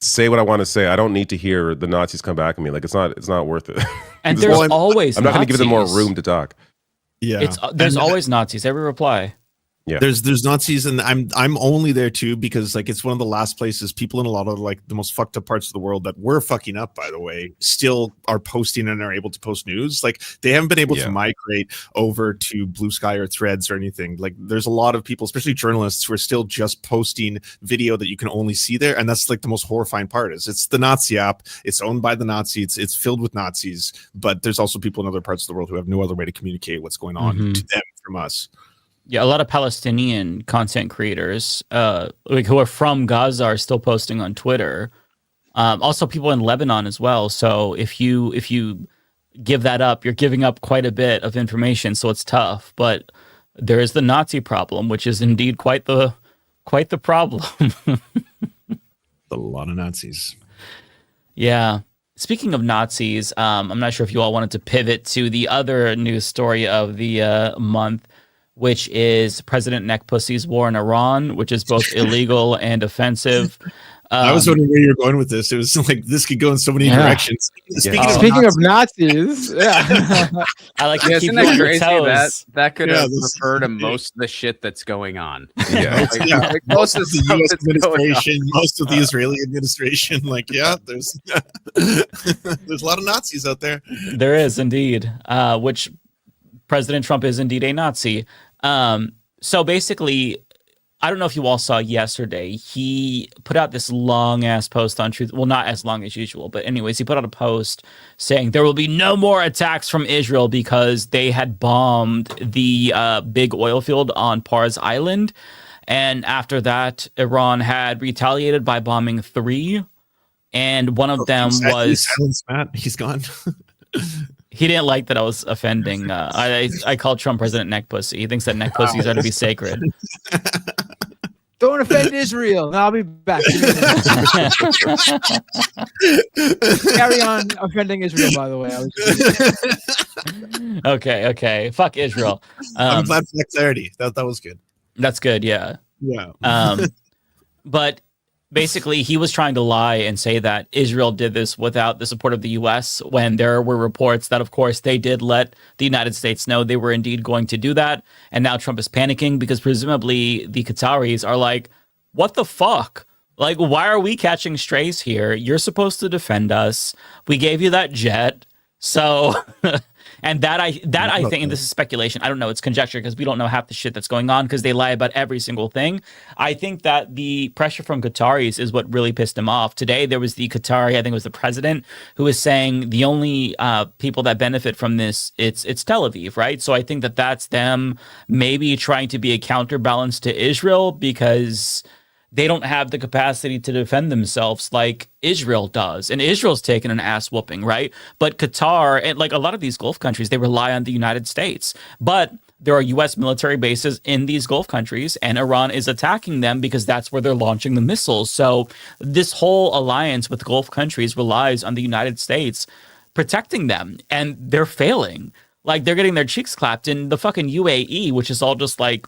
say what I want to say. I don't need to hear the Nazis come back at me. Like it's not worth it. And there's always I'm not going to give them more Nazis. room to talk. Yeah, there's always Nazis. Every reply. Yeah, there's Nazis, and I'm only there too because like it's one of the last places people in a lot of like the most fucked up parts of the world that we're fucking up, by the way, still are posting and are able to post news. Like they haven't been able to migrate over to Blue Sky or Threads or anything. Like there's a lot of people, especially journalists, who are still just posting video that you can only see there, and that's like the most horrifying part. Is it's the Nazi app, it's owned by the Nazis, it's filled with Nazis, but there's also people in other parts of the world who have no other way to communicate what's going on to them from us. Yeah, a lot of Palestinian content creators, like who are from Gaza, are still posting on Twitter. Also, people in Lebanon as well. So if you give that up, you're giving up quite a bit of information. So it's tough. But there is the Nazi problem, which is indeed quite the problem. A lot of Nazis. Yeah. Speaking of Nazis, I'm not sure if you all wanted to pivot to the other news story of the month, which is President Neckpussy's war in Iran, which is both illegal and offensive. I was wondering where you were going with this. It was like this could go in so many directions. Speaking of Nazis, I like to keep isn't that you on your crazy? toes. That could have referred to most of the shit that's going on. Yeah, like most of the U.S. administration, most of the Israeli administration. Like, yeah, there's there's a lot of Nazis out there. There is indeed, which President Trump is indeed a Nazi. So basically, I don't know if you all saw yesterday, he put out this long ass post on Truth. Well, not as long as usual, but anyways, he put out a post saying there will be no more attacks from Israel because they had bombed the big oil field on Pars Island. And after that, Iran had retaliated by bombing 3. And one of them was... Silence Matt. He's gone. He didn't like that I was offending. I called Trump President Neckpussy. He thinks that neckpussies are to be sacred. Don't offend Israel. No, I'll be back. Carry on offending Israel, by the way. Okay. Fuck Israel. I'm glad for that clarity. That was good. That's good, yeah. Yeah. But basically, he was trying to lie and say that Israel did this without the support of the U.S. when there were reports that, of course, they did let the United States know they were indeed going to do that. And now Trump is panicking because presumably the Qataris are like, what the fuck? Like, why are we catching strays here? You're supposed to defend us. We gave you that jet. So, and that I think, and this is speculation, I don't know, it's conjecture because we don't know half the shit that's going on because they lie about every single thing. I think that the pressure from Qataris is what really pissed him off. Today, there was the Qatari, I think it was the president, who was saying the only people that benefit from this, it's Tel Aviv, right? So I think that that's them maybe trying to be a counterbalance to Israel because they don't have the capacity to defend themselves like Israel does. And Israel's taken an ass whooping, right? But Qatar and like a lot of these Gulf countries, they rely on the United States. But there are U.S. military bases in these Gulf countries, and Iran is attacking them because that's where they're launching the missiles. So this whole alliance with Gulf countries relies on the United States protecting them, and they're failing. Like, they're getting their cheeks clapped in the fucking UAE, which is all just like,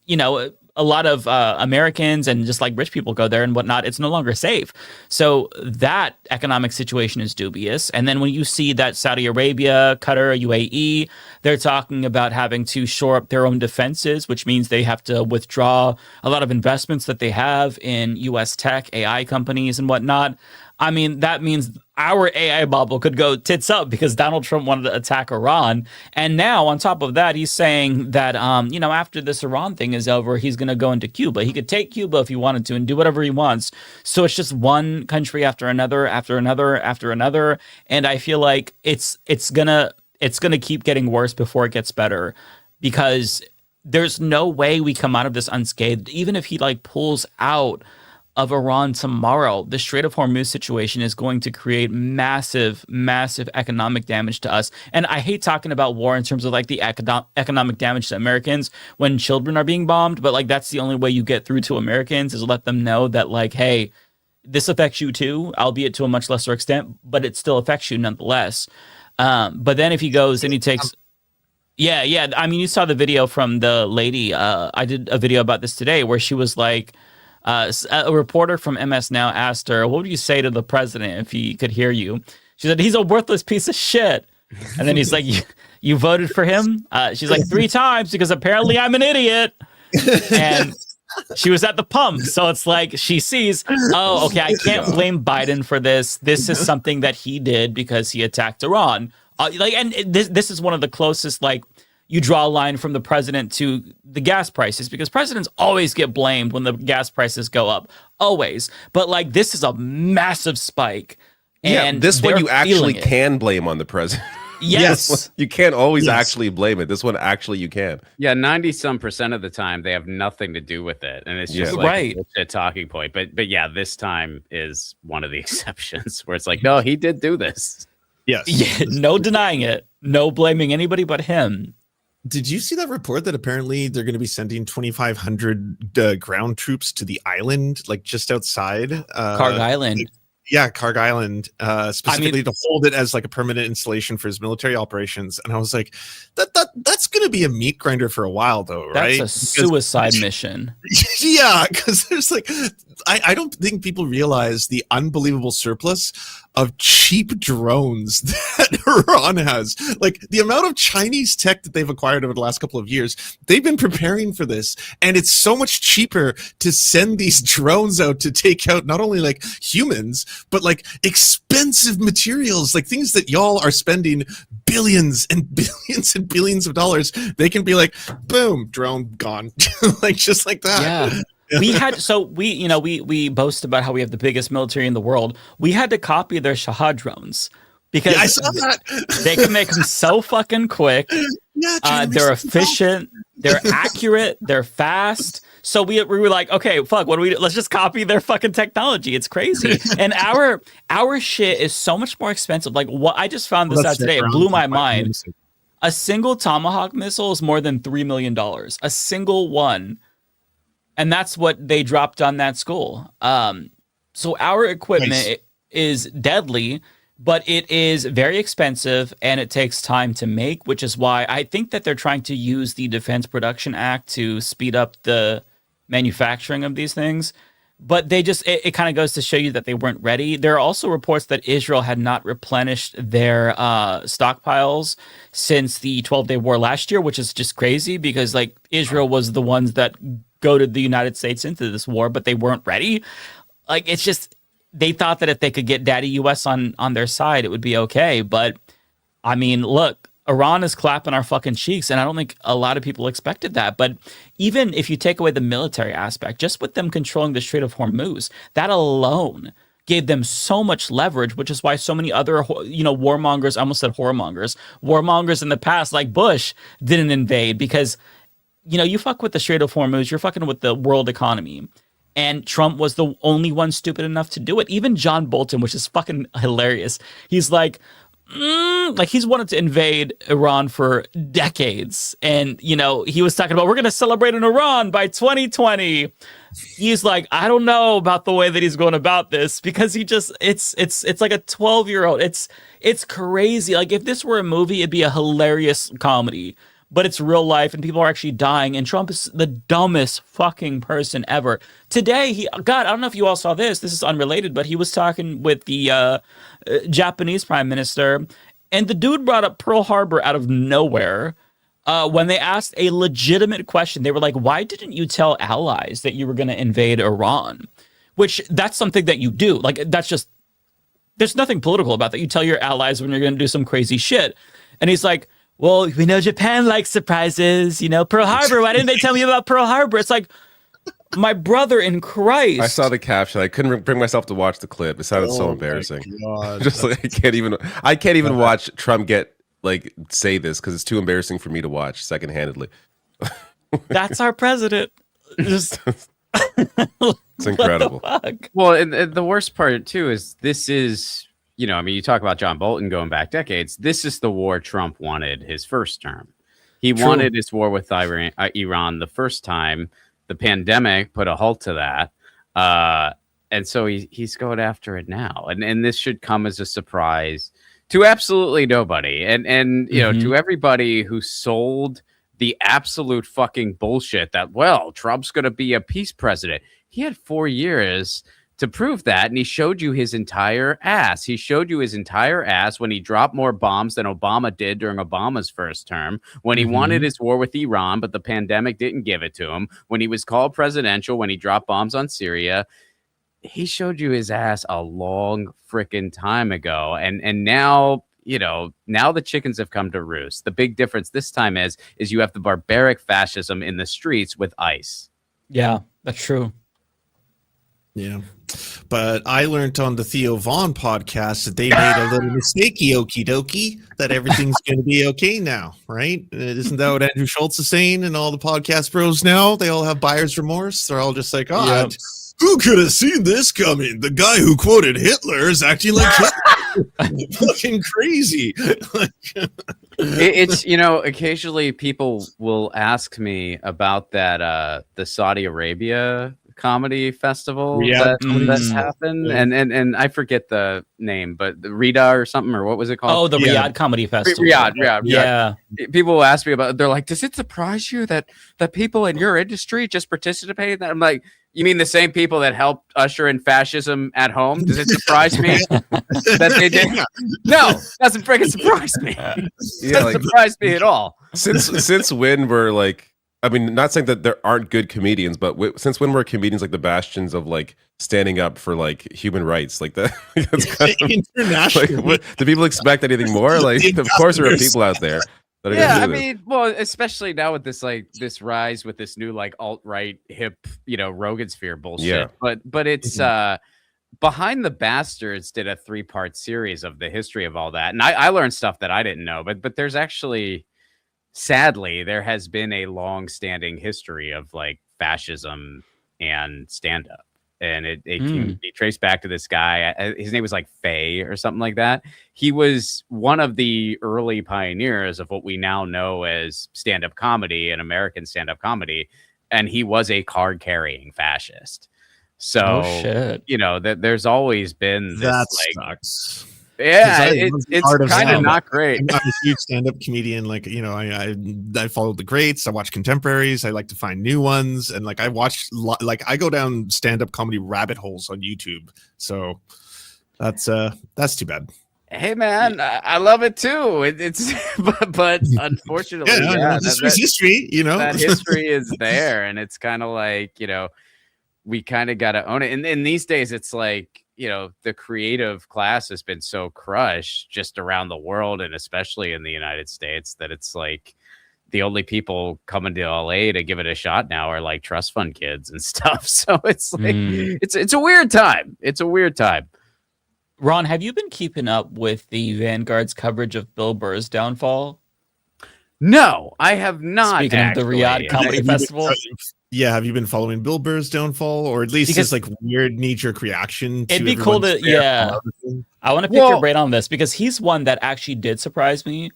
you know, a lot of Americans and just like rich people go there and whatnot. It's no longer safe. So that economic situation is dubious. And then when you see that Saudi Arabia, Qatar, UAE, they're talking about having to shore up their own defenses, which means they have to withdraw a lot of investments that they have in US tech, AI companies and whatnot. I mean, that means our AI bubble could go tits up because Donald Trump wanted to attack Iran. And now, on top of that, he's saying that, you know, after this Iran thing is over, he's going to go into Cuba. He could take Cuba if he wanted to and do whatever he wants. So it's just one country after another, after another, after another. And I feel like it's gonna keep getting worse before it gets better because there's no way we come out of this unscathed. Even if he like pulls out of Iran tomorrow, the Strait of Hormuz situation is going to create massive, massive economic damage to us. And I hate talking about war in terms of like the economic damage to Americans when children are being bombed, but like that's the only way you get through to Americans is let them know that like, hey, this affects you too, albeit to a much lesser extent, but it still affects you nonetheless. But then if he goes and he takes... Yeah. I mean, you saw the video from the lady. I did a video about this today where she was like, a reporter from MS Now asked her, what would you say to the president if he could hear you? She said, he's a worthless piece of shit. And then he's like, you voted for him? She's like, 3 times because apparently I'm an idiot. And she was at the pump. So it's like she sees, oh, okay, I can't blame Biden for this. This is something that he did because he attacked Iran. And this is one of the closest, like, you draw a line from the president to the gas prices because presidents always get blamed when the gas prices go up, always. But like this is a massive spike. And this one you actually can blame on the president. Yes. You can't always actually blame it. This one actually you can. Yeah, 90% of the time they have nothing to do with it, and it's just like a talking point. But yeah, this time is one of the exceptions where it's like, no, he did do this. Yes. Yeah, no denying it. No blaming anybody but him. Did you see that report that apparently they're going to be sending 2,500 ground troops to the island, like just outside Karg Island? Yeah, Karg Island, specifically to hold it as like a permanent installation for his military operations. And I was like, that's going to be a meat grinder for a while, though, right? That's a suicide mission. Yeah, because there's like, I don't think people realize the unbelievable surplus of cheap drones that Iran has. Like the amount of Chinese tech that they've acquired over the last couple of years, they've been preparing for this. And it's so much cheaper to send these drones out to take out not only like humans, but like expensive materials, like things that y'all are spending billions and billions and billions of dollars. They can be like, boom, drone gone. Like just like that. Yeah. We boast about how we have the biggest military in the world. We had to copy their Shahad drones because I saw that. They can make them so fucking quick. Yeah, they're efficient, they're accurate, they're fast. So we were like, okay, fuck, what do we do? Let's just copy their fucking technology. It's crazy. And our shit is so much more expensive. Like what I just found this out today, it blew my mind. A single Tomahawk missile is more than $3 million. A single one. And that's what they dropped on that school. So our equipment is deadly, but it is very expensive and it takes time to make, which is why I think that they're trying to use the Defense Production Act to speed up the manufacturing of these things. But they just, it kind of goes to show you that they weren't ready. There are also reports that Israel had not replenished their stockpiles since the 12-day war last year, which is just crazy because like Israel was the ones that goaded the United States into this war, but they weren't ready. Like it's just, they thought that if they could get Daddy US on their side, it would be okay. But I mean, look, Iran is clapping our fucking cheeks, and I don't think a lot of people expected that. But even if you take away the military aspect, just with them controlling the Strait of Hormuz, that alone gave them so much leverage, which is why so many other, warmongers, I almost said whoremongers, warmongers in the past, like Bush, didn't invade because, you fuck with the Strait of Hormuz, you're fucking with the world economy. And Trump was the only one stupid enough to do it. Even John Bolton, which is fucking hilarious. He's like he's wanted to invade Iran for decades. And, he was talking about, we're going to celebrate in Iran by 2020. He's like, I don't know about the way that he's going about this because he just, it's like a 12-year-old. It's crazy. Like if this were a movie, it'd be a hilarious comedy. But it's real life and people are actually dying. And Trump is the dumbest fucking person ever. Today, I don't know if you all saw this. This is unrelated, but he was talking with the Japanese prime minister. And the dude brought up Pearl Harbor out of nowhere. When they asked a legitimate question, they were like, why didn't you tell allies that you were going to invade Iran? Which that's something that you do. Like, that's just, there's nothing political about that. You tell your allies when you're going to do some crazy shit. And he's like, well, we know Japan likes surprises, Pearl Harbor. Why didn't they tell me about Pearl Harbor? It's like, my brother in Christ. I saw the caption. I couldn't bring myself to watch the clip. It sounded so embarrassing. Just like I can't even watch Trump say this because it's too embarrassing for me to watch secondhandedly. That's our president. Just it's incredible. Well, and the worst part too is this is. You talk about John Bolton going back decades. This is the war Trump wanted his first term. He wanted his war with Iran the first time. The pandemic put a halt to that. And so he's going after it now. And this should come as a surprise to absolutely nobody. And to everybody who sold the absolute fucking bullshit that, Trump's going to be a peace president. He had 4 years to prove that, and he showed you his entire ass. He showed you his entire ass when he dropped more bombs than Obama did during Obama's first term, when he wanted his war with Iran, but the pandemic didn't give it to him, when he was called presidential, when he dropped bombs on Syria. He showed you his ass a long freaking time ago, and now, now the chickens have come to roost. The big difference this time is you have the barbaric fascism in the streets with ICE. Yeah, that's true. Yeah. But I learned on the Theo Vaughn podcast that they made a little mistakey okie dokie that everything's going to be okay now, right? Isn't that what Andrew Schultz is saying? And all the podcast bros now, they all have buyer's remorse. They're all just like, who could have seen this coming? The guy who quoted Hitler is acting like Hitler. Fucking crazy. It's occasionally people will ask me about that the Saudi Arabia comedy festival that happened, and I forget the name, but the Riyadh or something, or what was it called? Oh, the Riyadh Comedy Festival. Riyadh. Yeah. People will ask me about it. They're like, does it surprise you that people in your industry just participated in that? I'm like, you mean the same people that helped usher in fascism at home? Does it surprise me that they did? No, doesn't freaking surprise me. Doesn't surprise me at all. Since when we're not saying that there aren't good comedians, but since when were comedians the bastions of standing up for human rights that? International. Do people expect anything more? Of course there are people out there. Yeah, I mean, especially now with this this rise with this new alt-right hip, Rogan sphere bullshit. Yeah. But it's Behind the Bastards did a 3-part series of the history of all that, and I learned stuff that I didn't know. But there's actually. Sadly, there has been a long-standing history of fascism and stand-up, and it can be traced back to this guy. His name was Fay or something like that. He was one of the early pioneers of what we now know as stand-up comedy and American stand-up comedy, and he was a card-carrying fascist. So, there's always been this. That sucks. Yeah, it's kind of not great. I'm a huge stand-up comedian. I follow the greats. I watch contemporaries. I like to find new ones, and I watch I go down stand-up comedy rabbit holes on YouTube. So that's too bad. Hey man, I love it too. It's but unfortunately, that's history. That history is there, and it's kind of we kind of got to own it. And these days, it's the creative class has been so crushed just around the world, and especially in the United States, that it's like the only people coming to LA to give it a shot now are like trust fund kids and stuff. So it's like it's a weird time. It's a weird time. Ron, have you been keeping up with the Vanguard's coverage of Bill Burr's downfall? No, I have not. Speaking of the Riyadh Comedy Festival. Have you been following Bill Burr's downfall, or at least his like weird knee-jerk reaction? It'd be cool to, I want to pick your brain on this because he's one that actually did surprise me.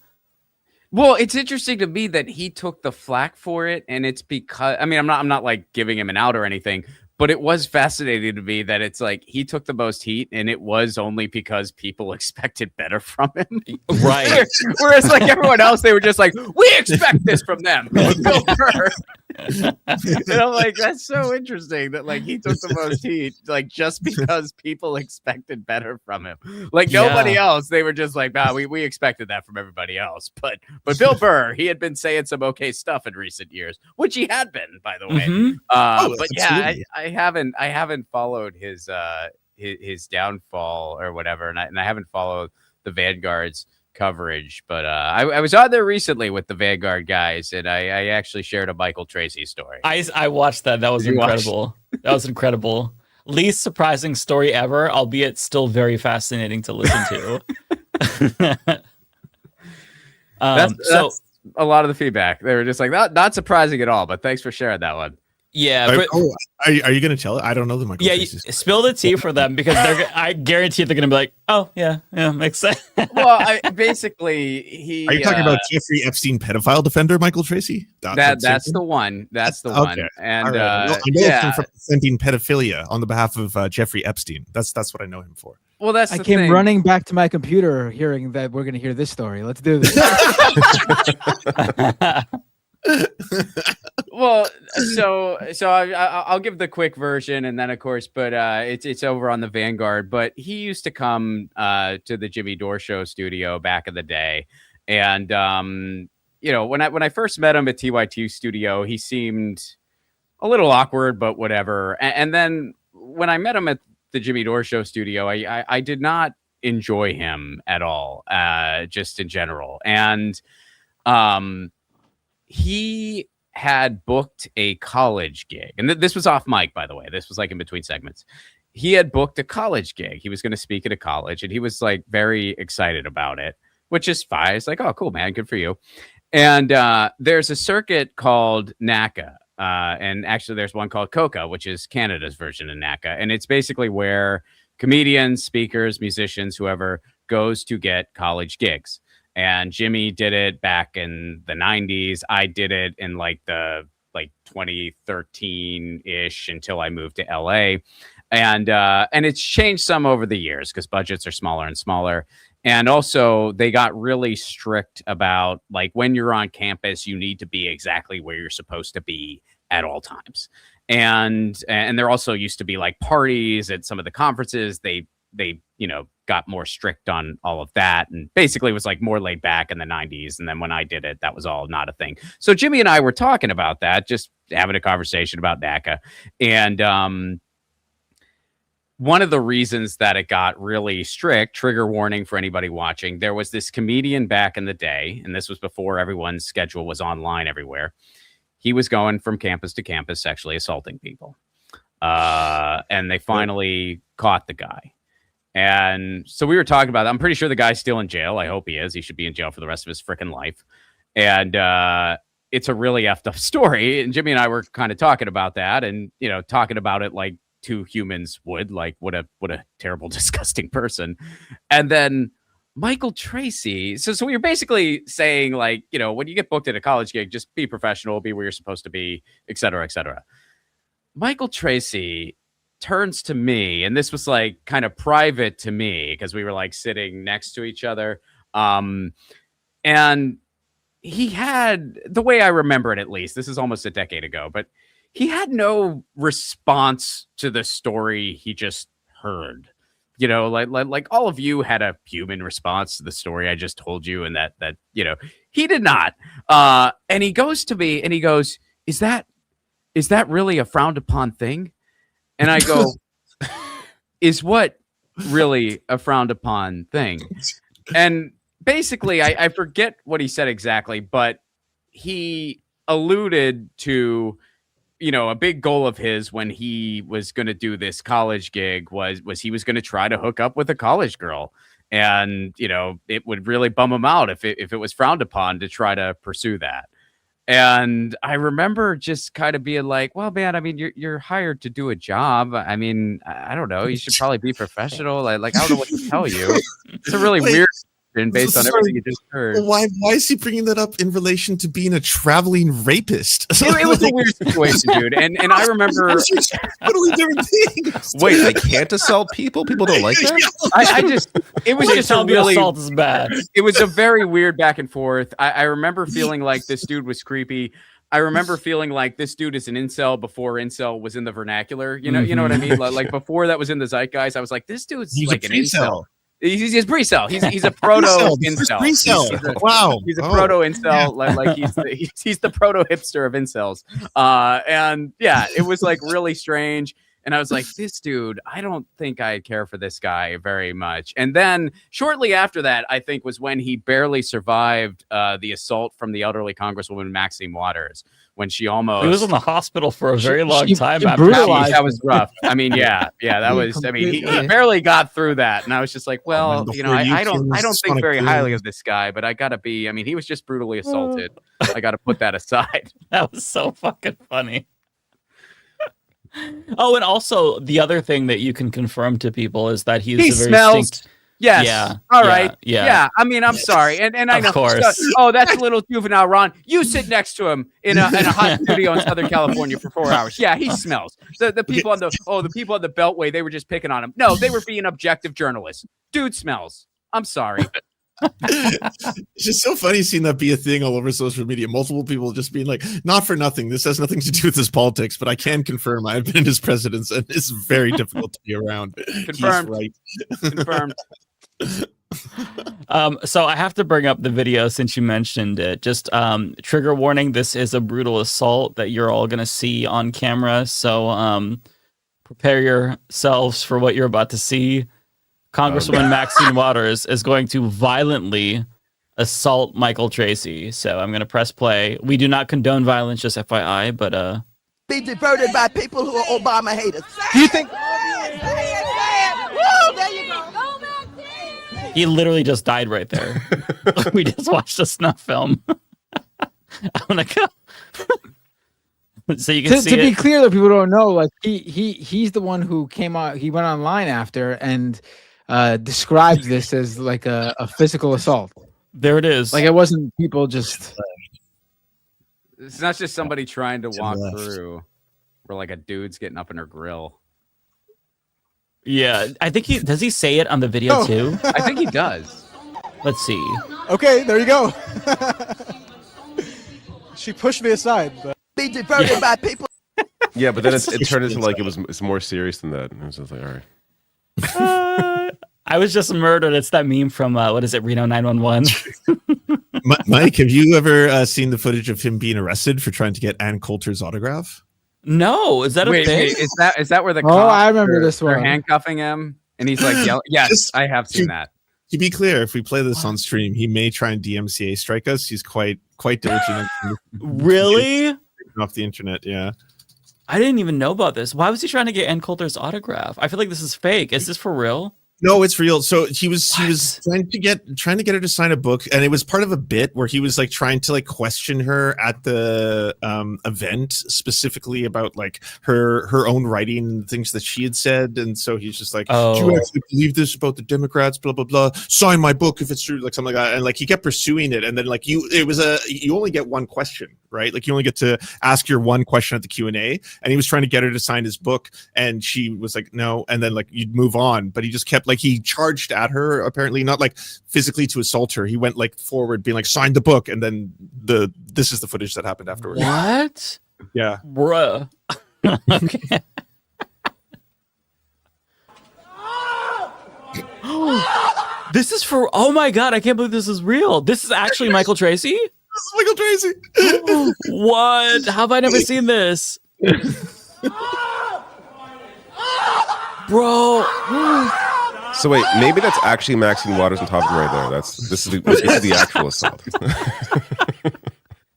Well, it's interesting to me that he took the flack for it, and it's because I'm not like giving him an out or anything, but it was fascinating to me that it's like he took the most heat, and it was only because people expected better from him. Right. Whereas like everyone else, they were just like, we expect this from them. Bill Burr. And I'm like, that's so interesting that like he took the most heat, like just because people expected better from him. Like nobody else, they were just like, nah, we expected that from everybody else. But Bill Burr, he had been saying some okay stuff in recent years, which he had been, by the way. But yeah, I haven't followed his downfall or whatever, and I haven't followed the Vanguard's coverage, but I was on there recently with the Vanguard guys, and I actually shared a Michael Tracy story. I watched that. That was incredible. That was incredible. Least surprising story ever, albeit still very fascinating to listen to. That's a lot of the feedback. They were just like, not surprising at all, but thanks for sharing that one. Yeah. Are you going to tell it? I don't know the Michael Tracy story. Spill the tea for them because I guarantee they're going to be like, oh, yeah, makes sense. Well, basically, Are you talking about Jeffrey Epstein pedophile defender Michael Tracy? That's the one. That's the one. And I know him from defending pedophilia on the behalf of Jeffrey Epstein. That's what I know him for. Well, that's I came running back to my computer hearing that we're going to hear this story. Let's do this. Well, so I'll give the quick version, and then of course, but it's over on the Vanguard. But he used to come to the Jimmy Dore Show studio back in the day, and when I first met him at TY2 studio, he seemed a little awkward, but whatever. And then when I met him at the Jimmy Dore Show studio, I did not enjoy him at all, just in general, and he had booked a college gig, and this was off mic, by the way. This was like in between segments. He had booked a college gig. He was going to speak at a college, and he was like very excited about it, which is fine. It's like, oh, cool, man, good for you. And there's a circuit called NACA, and actually there's one called COCA, which is Canada's version of NACA, and it's basically where comedians, speakers, musicians, whoever goes to get college gigs. And Jimmy did it back in the 90s. I did it in like 2013-ish until I moved to LA. And it's changed some over the years because budgets are smaller and smaller. And also they got really strict about like when you're on campus, you need to be exactly where you're supposed to be at all times. And there also used to be like parties at some of the conferences. They got more strict on all of that, and basically was like more laid back in the 90s. And then when I did it, that was all not a thing. So Jimmy and I were talking about that, just having a conversation about NACA. And one of the reasons that it got really strict, trigger warning for anybody watching, there was this comedian back in the day, and this was before everyone's schedule was online everywhere. He was going from campus to campus sexually assaulting people. And they finally caught the guy. And so we were talking about that. I'm pretty sure the guy's still in jail. I hope he is. He should be in jail for the rest of his freaking life. And it's a really effed up story. And Jimmy and I were kind of talking about that, and talking about it like two humans would, like what a terrible, disgusting person. And then Michael Tracy. So we were basically saying like, when you get booked at a college gig, just be professional, be where you're supposed to be, et cetera, et cetera. Michael Tracy turns to me, and this was like kind of private to me because we were like sitting next to each other. And he had, the way I remember it, at least, this is almost a decade ago, but he had no response to the story he just heard. Like all of you had a human response to the story I just told you, and that he did not. And he goes to me and he goes, is that really a frowned upon thing? And I go, is what really a frowned upon thing. And basically, I forget what he said exactly, but he alluded to, you know, a big goal of his when he was going to do this college gig was he was going to try to hook up with a college girl. And, you know, it would really bum him out if it was frowned upon to try to pursue that. And I remember just kind of being like, well, man, I mean, you're hired to do a job. I mean, I don't know. You should probably be professional. Like I don't know what to tell you. It's a really weird question based on everything you just heard. Why is he bringing that up in relation to being a traveling rapist? It was a weird situation, dude. And I remember totally different things. Wait, they can't assault people? People don't like that? I just, it was just a really, assault is bad. It was a very weird back and forth. I remember feeling like this dude was creepy. I remember feeling like this dude is an incel before incel was in the vernacular. You know what I mean? Like before that was in the zeitgeist, I was like, this dude's like an incel. He's a pre-cell. He's a proto incel. Wow, he's a proto incel. Like he's the proto hipster of incels. And yeah, it was like really strange. And I was like, this dude, I don't think I care for this guy very much. And then shortly after that, I think was when he barely survived the assault from the elderly Congresswoman Maxine Waters, when she almost... He was in the hospital for a very long time after that was rough. I mean, that was... I mean, he barely got through that. And I was just like, well, I don't think very highly of this guy, but I gotta be... I mean, he was just brutally assaulted. I gotta put that aside. That was so fucking funny. Oh, and also the other thing that you can confirm to people is that he smells. Yes. Yeah. All right. Yeah. I mean, I'm sorry, and I know. Of course. Oh, that's a little juvenile, Ron. You sit next to him in a hot studio in Southern California for 4 hours. Yeah, he smells. The people on the people on the Beltway, they were just picking on him. No, they were being objective journalists. Dude smells. I'm sorry. It's just so funny seeing that be a thing all over social media. Multiple people just being like, not for nothing, this has nothing to do with his politics, but I can confirm I've been in his presidents and it's very difficult to be around. Confirmed. He's right. Confirmed. So I have to bring up the video since you mentioned it. Just trigger warning, this is a brutal assault that you're all going to see on camera. So prepare yourselves for what you're about to see. Congresswoman Maxine Waters is going to violently assault Michael Tracy. So I'm going to press play. We do not condone violence, just FYI, but be diverted by people who are Obama haters. Do you think he literally just died right there? We just watched a snuff film. I want to go. So you can see to be clear, that people don't know, like he's the one who came out. He went online after and described this as like a physical assault. There it is. Like it wasn't people just. It's not just somebody trying to walk through, where like a dude's getting up in her grill. Yeah, I think does he say it on the video too? I think he does. Let's see. Okay, there you go. She pushed me aside. But... Be diverted by people. Yeah, but then it turned into like it's more serious than that. And it was just like, all right. I was just murdered. It's that meme from what is it, Reno 911? Mike, have you ever seen the footage of him being arrested for trying to get Ann Coulter's autograph? No, is that a thing? Wait, is that where the I remember this one. They're handcuffing him and he's like yelling? Yes, I have seen that. To be clear, if we play this on stream, he may try and DMCA strike us. He's quite diligent. Really? Off the internet, yeah. I didn't even know about this. Why was he trying to get Ann Coulter's autograph? I feel like this is fake. Is this for real? No, it's real. So he was trying to get her to sign a book, and it was part of a bit where he was like trying to like question her at the event, specifically about like her own writing and things that she had said. And so he's just like, do you actually believe this about the Democrats? Blah blah blah. Sign my book if it's true, like something like that. And like he kept pursuing it, and then like you only get one question, right? Like you only get to ask your one question at the Q&A, and he was trying to get her to sign his book, and she was like, no, and then like you'd move on, but he just kept like he charged at her, apparently not like physically to assault her. He went like forward being like, sign the book, and then this is the footage that happened afterwards. What? Yeah. Bruh. Okay. This is for, oh my God, I can't believe this is real. This is actually Michael Tracy? This is Michael Tracy. What? How have I never seen this? Bro. So wait, maybe that's actually Maxine Waters on top of him right there. This is the actual assault.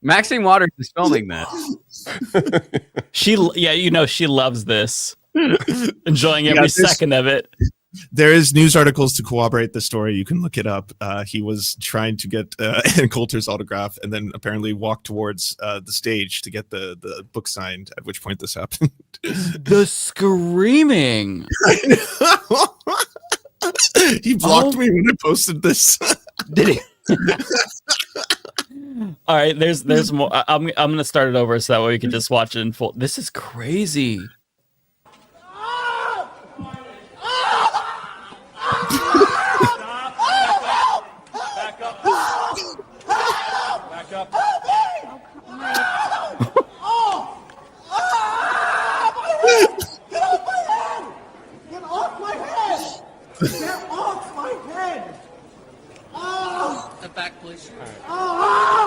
Maxine Waters is filming that. She loves this. Enjoying every second of it. There is news articles to corroborate the story. You can look it up. He was trying to get Ann Coulter's autograph and then apparently walked towards the stage to get the book signed, at which point this happened. The screaming. He blocked me when I posted this. Did he? All right, there's more. I'm gonna start it over so that way we can just watch it in full. This is crazy.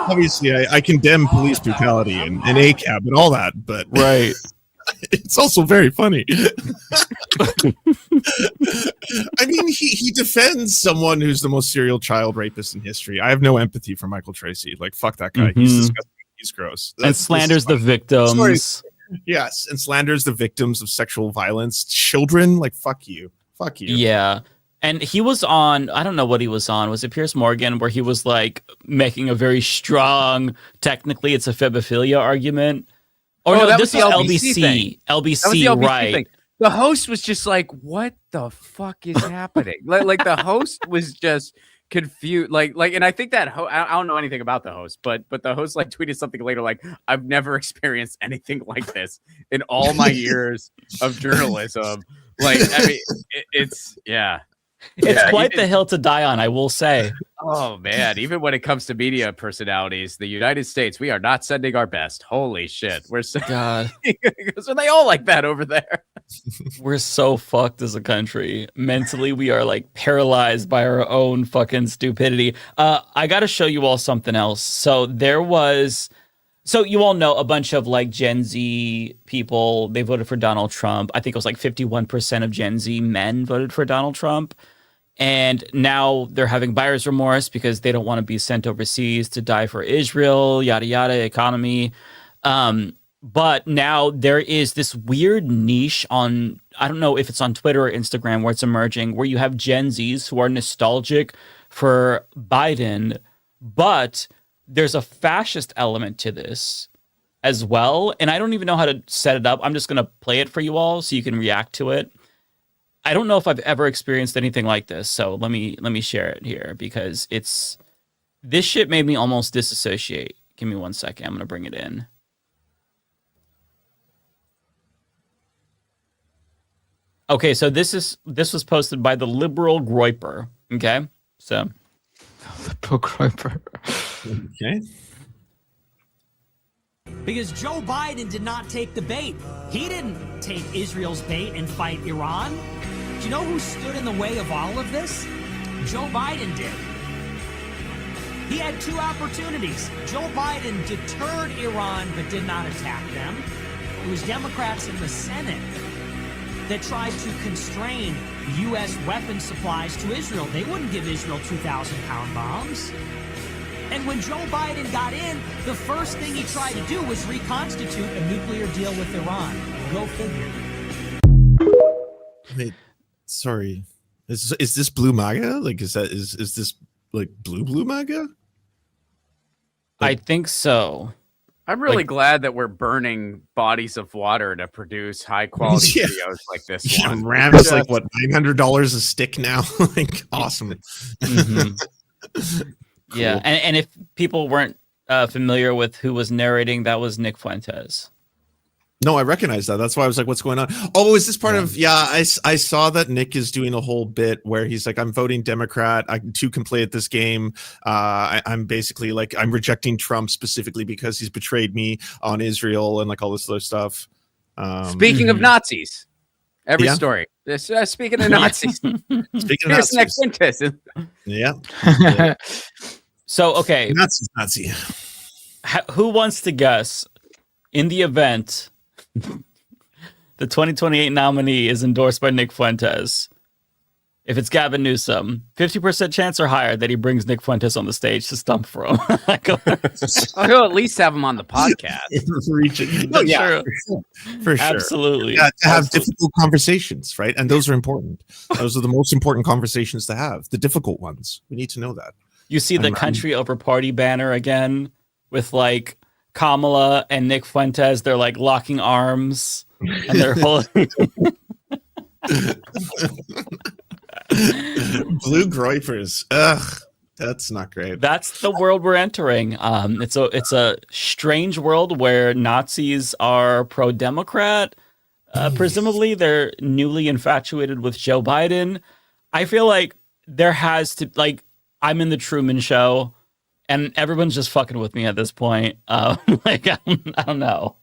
Obviously, I condemn police brutality and ACAB and all that, but right, it's also very funny. I mean, he defends someone who's the most serial child rapist in history. I have no empathy for Michael Tracy. Like, fuck that guy. He's disgusting. He's gross. And slanders the victims. Sorry. Yes, and slanders the victims of sexual violence. Children, like, fuck you. Fuck you. Yeah. And he was on, I don't know what he was on. Was it Piers Morgan, where he was like making a very strong, technically it's a febophilia argument? Or no, that this was was the LBC. thing. LBC, That was the LBC right. thing. The host was just like, what the fuck is happening? like the host was just confused. Like, and I think that I don't know anything about the host, but the host like tweeted something later like, I've never experienced anything like this in all my years of journalism. Like, I mean, it's It's quite the hill to die on, I will say. Oh man, even when it comes to media personalities, the United States, we are not sending our best. Holy shit. We're so God. So they all like that over there. We're so fucked as a country. Mentally, we are like paralyzed by our own fucking stupidity. I got to show you all something else. So you all know a bunch of like Gen Z people, they voted for Donald Trump. I think it was like 51% of Gen Z men voted for Donald Trump. And now they're having buyer's remorse because they don't want to be sent overseas to die for Israel, yada, yada, economy. But now there is this weird niche on, I don't know if it's on Twitter or Instagram where it's emerging, where you have Gen Zs who are nostalgic for Biden, but there's a fascist element to this as well. And I don't even know how to set it up. I'm just going to play it for you all so you can react to it. I don't know if I've ever experienced anything like this. So let me share it here because this shit made me almost disassociate. Give me 1 second. I'm going to bring it in. Okay, so this was posted by the liberal Groyper. Okay, so liberal Groyper. Okay. Because Joe Biden did not take the bait. He didn't take Israel's bait and fight Iran. Do you know who stood in the way of all of this? Joe Biden did. He had two opportunities. Joe Biden deterred Iran but did not attack them. It was Democrats in the Senate that tried to constrain U.S. weapon supplies to Israel. They wouldn't give Israel 2,000-pound bombs. And when Joe Biden got in, the first thing he tried to do was reconstitute a nuclear deal with Iran. Go figure. Wait, sorry. Is this blue MAGA? Like, is this like blue MAGA? I think so. I'm really glad that we're burning bodies of water to produce high quality videos like this one. RAM is like what, $900 a stick now? Like, awesome. Mm-hmm. Yeah, and if people weren't familiar with who was narrating, that was Nick Fuentes. No, I recognize that. That's why I was like, what's going on? Oh, is this part of, I saw that Nick is doing a whole bit where he's like, I'm voting Democrat. I too can play at this game. I'm basically like, I'm rejecting Trump specifically because he's betrayed me on Israel and like all this other stuff. Speaking of Nazis, every story. Speaking of Nazis, speaking of here's Nazis. Nick Fuentes. Yeah. So, okay. Nazi. Who wants to guess in the event the 2028 nominee is endorsed by Nick Fuentes? If it's Gavin Newsom, 50% chance or higher that he brings Nick Fuentes on the stage to stump for him. He'll at least have him on the podcast. For sure. Absolutely. Yeah, to have difficult conversations, right? And those are important. Those are the most important conversations to have. The difficult ones. We need to know that. You see the country over party banner again with like Kamala and Nick Fuentes. They're like locking arms and they're holding. Blue groypers. Ugh, that's not great. That's the world we're entering. It's a strange world where Nazis are pro-Democrat. Presumably, they're newly infatuated with Joe Biden. I feel like there has to I'm in the Truman Show, and everyone's just fucking with me at this point. I don't know.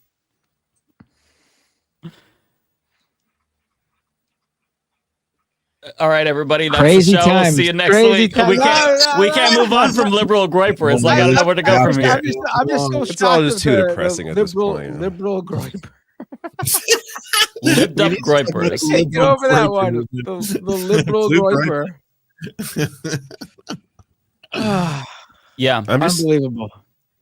All right, everybody. That's Crazy the show. times. We'll see you next Crazy week. times. We can't move on from liberal groypers. I gotta know where to go from here. I'm just so It's all shocked just at too the depressing at this liberal, point. Liberal groyper. Lipped up groypers. Get over that one. The liberal groyper. Yeah, I'm just unbelievable.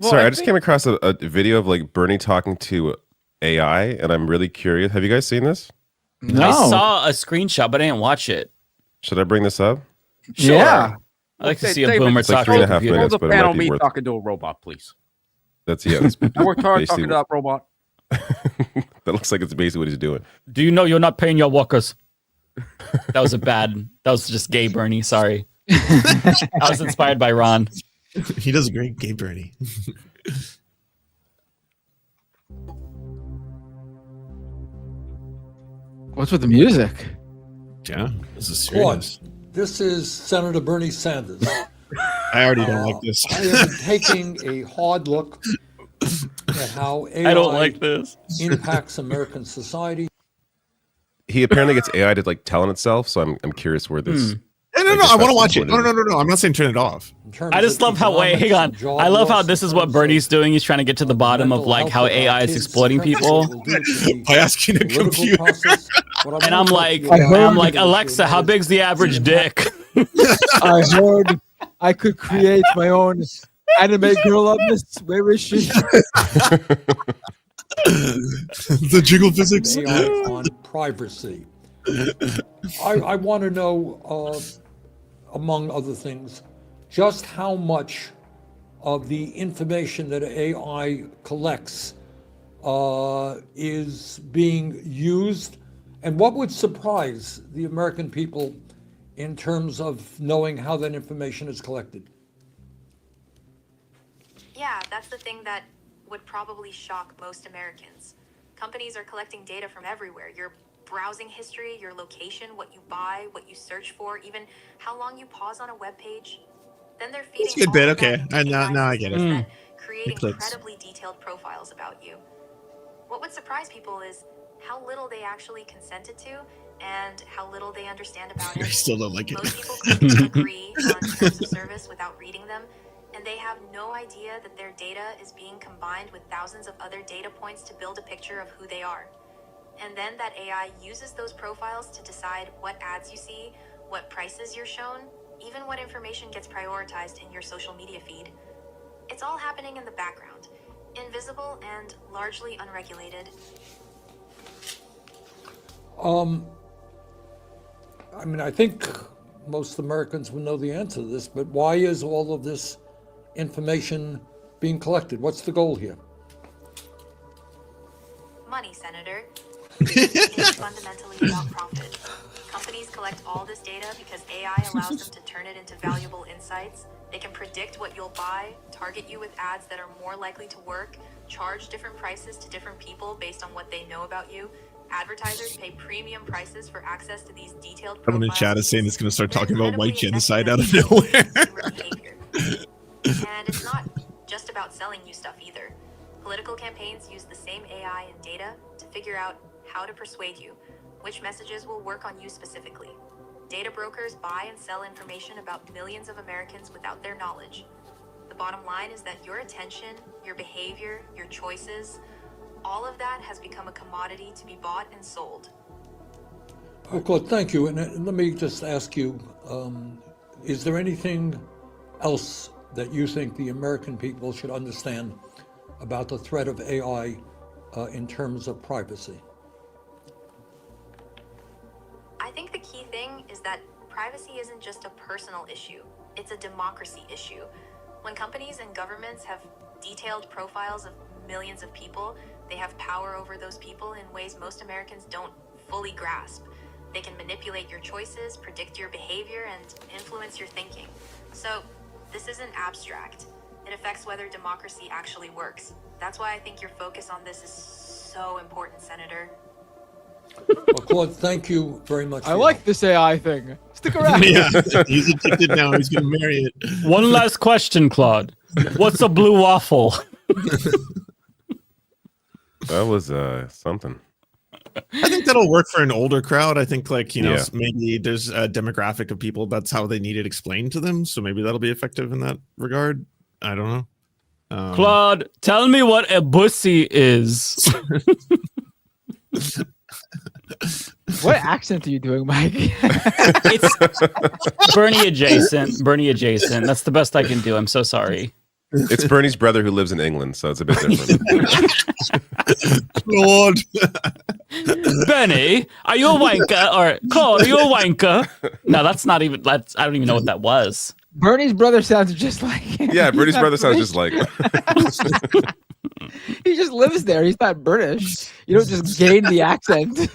Sorry, I just came across a video of like Bernie talking to AI, and I'm really curious. Have you guys seen this? I saw a screenshot, but I didn't watch it. Should I bring this up? Sure. Yeah. I like to Hey, see a David, boomer it's like talk to 3.5 a computer. minutes, Hold the but it might panel be me worth. talking to a robot, please. That's That's I worked hard basically talking to that robot. that looks like it's basically what he's doing. Do you know you're not paying your workers? That was just gay Bernie. Sorry. I was inspired by Ron. He does a great gay Bernie. What's with the music? Yeah, this is What? serious. This is Senator Bernie Sanders. I already don't like this. I am taking a hard look at how AI I don't like this. impacts American society. He apparently gets AI to like tell on itself, so I'm curious where this. No, I want to watch it. No. I'm not saying turn it off. I just love how hang on. I love how this is what Bernie's doing. He's trying to get to the bottom of like how AI is exploiting people by asking a computer. And I'm like, Alexa, how big's the average dick? I heard I could create my own anime girl of this. Where is she? The jiggle physics. AI on privacy. I want to know, among other things, just how much of the information that AI collects is being used, and what would surprise the American people in terms of knowing how that information is collected? Yeah, that's the thing that would probably shock most Americans. Companies are collecting data from everywhere. Your browsing history, your location, what you buy, what you search for, even how long you pause on a web page. Then they're feeding That's a good all bit. of that Okay, now I get it. that create It clicks. incredibly detailed profiles about you. What would surprise people is how little they actually consented to and how little they understand about I it. still don't like it. Most people click to agree on terms of service without reading them, and they have no idea that their data is being combined with thousands of other data points to build a picture of who they are. And then that AI uses those profiles to decide what ads you see, what prices you're shown, even what information gets prioritized in your social media feed. It's all happening in the background, invisible and largely unregulated. I mean, I think most Americans will know the answer to this, but why is all of this information being collected? What's the goal here? Money, Senator. It's fundamentally about profit. Companies collect all this data because AI allows them to turn it into valuable insights. They can predict what you'll buy, target you with ads that are more likely to work, charge different prices to different people based on what they know about you. Advertisers pay premium prices for access to these detailed Someone in profiles. chat is saying it's going to start talking about white genocide out of nowhere. And it's not just about selling you stuff either. Political campaigns use the same AI and data to figure out how to persuade you, which messages will work on you specifically. Data brokers buy and sell information about millions of Americans without their knowledge. The bottom line is that your attention, your behavior, your choices, all of that has become a commodity to be bought and sold. Claude, thank you. And let me just ask you, is there anything else that you think the American people should understand about the threat of AI in terms of privacy? I think the key thing is that privacy isn't just a personal issue, it's a democracy issue. When companies and governments have detailed profiles of millions of people, they have power over those people in ways most Americans don't fully grasp. They can manipulate your choices, predict your behavior, and influence your thinking. So this isn't abstract. It affects whether democracy actually works. That's why I think your focus on this is so important, Senator. Well, Claude, thank you very much. I like this AI thing. Stick around. Yeah, he's addicted now. He's gonna marry it. One last question, Claude. What's a blue waffle? That was something. I think that'll work for an older crowd. I think, like, you know, Yeah. maybe there's a demographic of people that's how they need it explained to them. So maybe that'll be effective in that regard. I don't know. Claude, tell me what a bussy is. What accent are you doing, Mike? It's Bernie adjacent. Bernie adjacent. That's the best I can do. I'm so sorry. It's Bernie's brother who lives in England, so it's a bit different. Lord. Benny, are you a wanker? Or Claude, are you a wanker? No, that's not even. I don't even know what that was. Bernie's brother sounds just like him. Yeah, Bernie's He's brother not sounds British. just like. He just lives there. He's not British. You don't just gain the accent.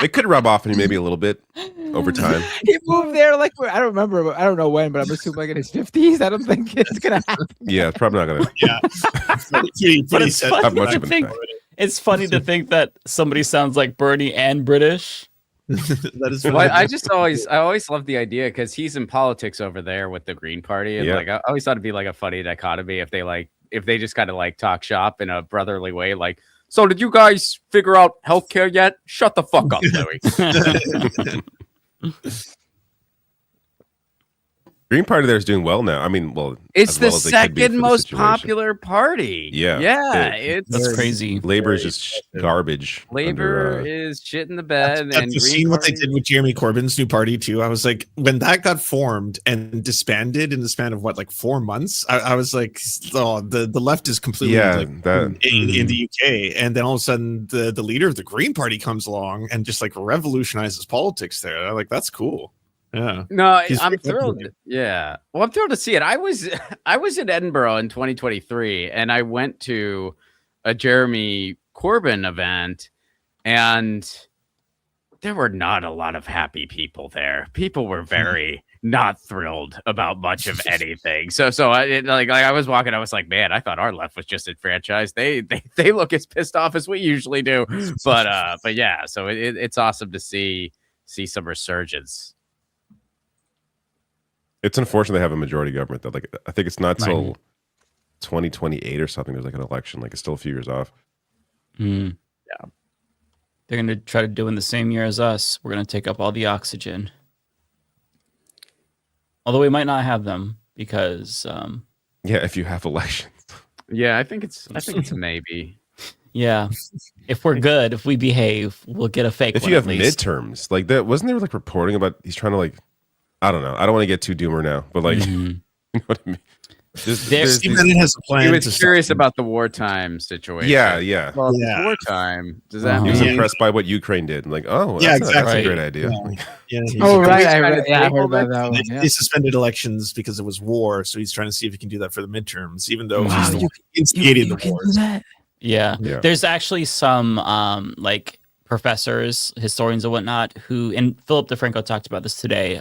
It could rub off on you maybe a little bit over time. He moved there like I don't remember. But I don't know when, but I'm assuming like in his 50s. I don't think it's gonna happen. Yeah, it's probably not gonna. Yeah, But it's funny, Have much to of an think, effect. it's funny to think that somebody sounds like Bernie and British. That is Well, funny. I always love the idea because he's in politics over there with the Green Party, and Yeah. like I always thought it'd be like a funny dichotomy if they just kind of like talk shop in a brotherly way, like, so did you guys figure out healthcare yet? Shut the fuck up, Louis. Green Party there is doing well now. I mean, well, It's as the well as they could be second for the most situation. popular party. Yeah, it's That's crazy. Labor is just garbage. Labor under, is shit in the bed, Have and you Green seen what they Party- did with Jeremy Corbyn's new party too? I was like, when that got formed and disbanded in the span of what, like 4 months, I was like, oh, the left is completely Yeah, like, that- in the UK, and then all of a sudden the leader of the Green Party comes along and just like revolutionizes politics there. I'm like, that's cool. Yeah. No, He's I'm very thrilled. popular. Yeah. Well, I'm thrilled to see it. I was in Edinburgh in 2023 and I went to a Jeremy Corbyn event and there were not a lot of happy people there. People were very not thrilled about much of anything. So I was walking, I was like, man, I thought our left was just enfranchised. They look as pissed off as we usually do. But yeah, so it's awesome to see some resurgence. It's unfortunate they have a majority government though. Like I think it's not till Right. 2028 or something. There's like an election. Like it's still a few years off. Mm. Yeah. They're going to try to do in the same year as us. We're going to take up all the oxygen. Although we might not have them because, Yeah, if you have elections. Yeah, I think it's a maybe. yeah, if we're good, if we behave, we'll get a fake If one you at have least. midterms, like that, wasn't there like reporting about he's trying to like, I don't know. I don't want to get too doomer now, but like, you know what I mean? Steve Bannon has a plan. He to was stop curious him. about the wartime situation. Yeah, yeah. Well, Yeah. it's wartime. Does that He was mean impressed by what Ukraine did. Like, oh, Yeah, that's a exactly. great idea. Yeah, he's Oh like, right, he's I trying heard, to yeah, I table heard about that? that one. They Yeah. suspended elections because it was war, so he's trying to see if he can do that for the midterms, even though Wow, he's the you- one instigating you the can war. do that? Yeah. Yeah. There's actually some like professors, historians and whatnot who, and Philip DeFranco talked about this today.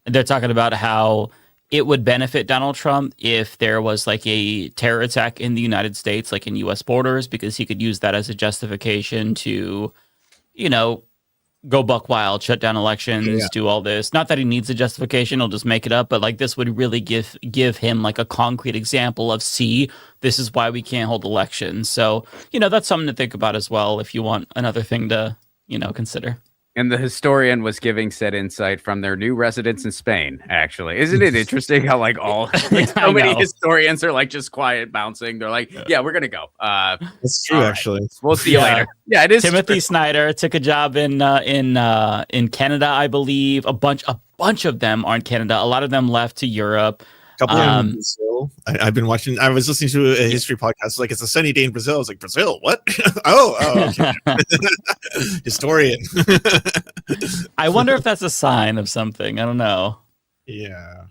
They're talking about how it would benefit Donald Trump if there was like a terror attack in the United States, like in US borders, because he could use that as a justification to, you know, go buck wild, shut down elections, do all this. Not that he needs a justification, he'll just make it up, but like this would really give him like a concrete example of, see, this is why we can't hold elections. So, you know, that's something to think about as well if you want another thing to, you know, consider. And the historian was giving said insight from their new residence in Spain, actually. Isn't it interesting how like so many historians are like just quiet bouncing? They're like, yeah, we're gonna go. That's true, actually. We'll see you later. Yeah, it is. Timothy true. Snyder took a job in Canada, I believe. A bunch of them are in Canada. A lot of them left to Europe. Couple of in Brazil. I've been watching. I was listening to a history podcast. Like, it's a sunny day in Brazil. I was like, Brazil? What? oh, okay. Historian. I wonder if that's a sign of something. I don't know. Yeah,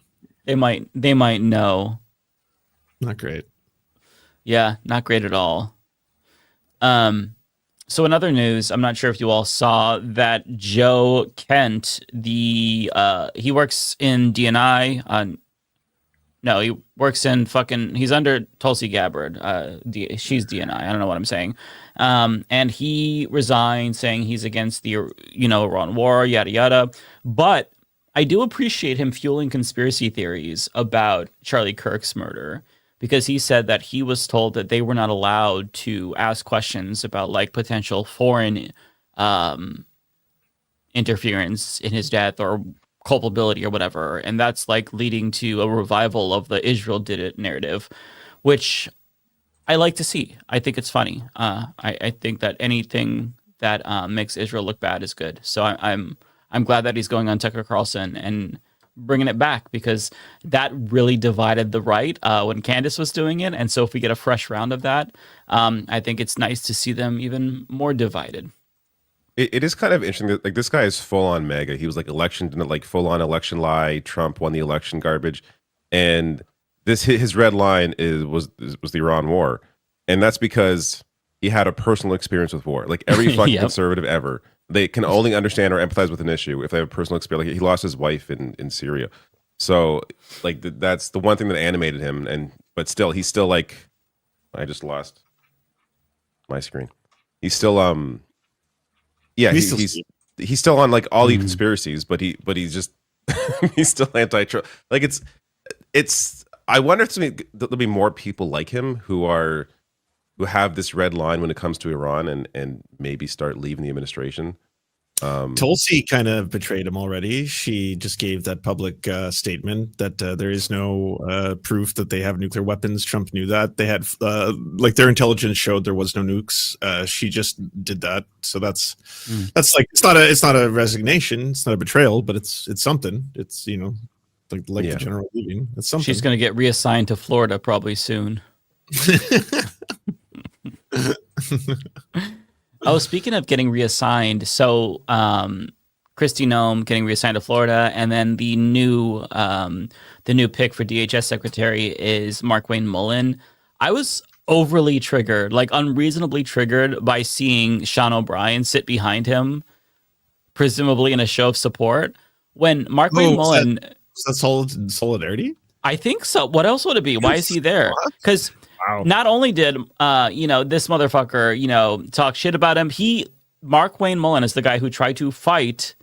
they might know. Not great. Yeah, not great at all. So in other news, I'm not sure if you all saw that Joe Kent, he works in DNI. No, he works in he's under Tulsi Gabbard. She's DNI. I don't know what I'm saying. And he resigned saying he's against the, Iran war, yada, yada. But I do appreciate him fueling conspiracy theories about Charlie Kirk's murder, because he said that he was told that they were not allowed to ask questions about like potential foreign interference in his death or culpability or whatever, and that's like leading to a revival of the Israel did it narrative, which I like to see. I think it's funny. I think that anything that makes Israel look bad is good. So I'm glad that he's going on Tucker Carlson and bringing it back, because that really divided the right when Candace was doing it, and so if we get a fresh round of that, I think it's nice to see them even more divided. It is kind of interesting that like this guy is full on MAGA. He was like full on election lie. Trump won the election garbage, and his red line was the Iran war, and that's because he had a personal experience with war. Like every fucking conservative ever, they can only understand or empathize with an issue if they have a personal experience. Like he lost his wife in Syria, so like that's the one thing that animated him. But still, he's still like, I just lost my screen. He's still yeah, he's still on like all the conspiracies, but he's just he's still anti-Trump. Like it's I wonder if there'll be more people like him who have this red line when it comes to Iran and maybe start leaving the administration. Tulsi kind of betrayed him already. She just gave that public statement that there is no proof that they have nuclear weapons. Trump knew that. They had like their intelligence showed there was no nukes. She just did that. So that's like it's not a resignation. It's not a betrayal, but it's something. It's like the general leaving. It's something. She's going to get reassigned to Florida probably soon. Oh, speaking of getting reassigned, so Kristi Noem getting reassigned to Florida, and then the new pick for DHS secretary is Markwayne Mullin. I was overly triggered, like unreasonably triggered, by seeing Sean O'Brien sit behind him, presumably in a show of support. When Markwayne Mullin, is that solidarity? I think so. What else would it be? Why is he there? Because not only did this motherfucker talk shit about him, Markwayne Mullin is the guy who tried to fight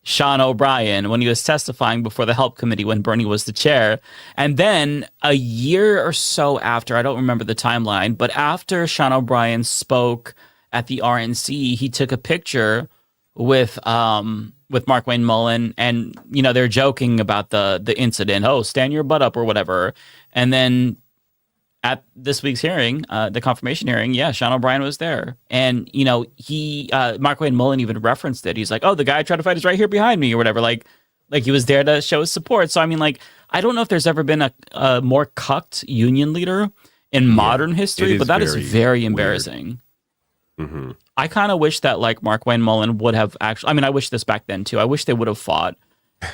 Sean O'Brien when he was testifying before the Help Committee when Bernie was the chair. And then a year or so after, I don't remember the timeline, but after Sean O'Brien spoke at the RNC, he took a picture with Markwayne Mullin, and they're joking about the incident. Oh, stand your butt up or whatever. And then at this week's hearing, the confirmation hearing, Sean O'Brien was there. And, Markwayne Mullin even referenced it. He's like, oh, the guy I tried to fight is right here behind me or whatever. Like he was there to show his support. So, I mean, like, I don't know if there's ever been a more cucked union leader in modern history, but that is very embarrassing. Mm-hmm. I kind of wish that, like, Markwayne Mullin would have actually, I mean, I wish this back then too. I wish they would have fought.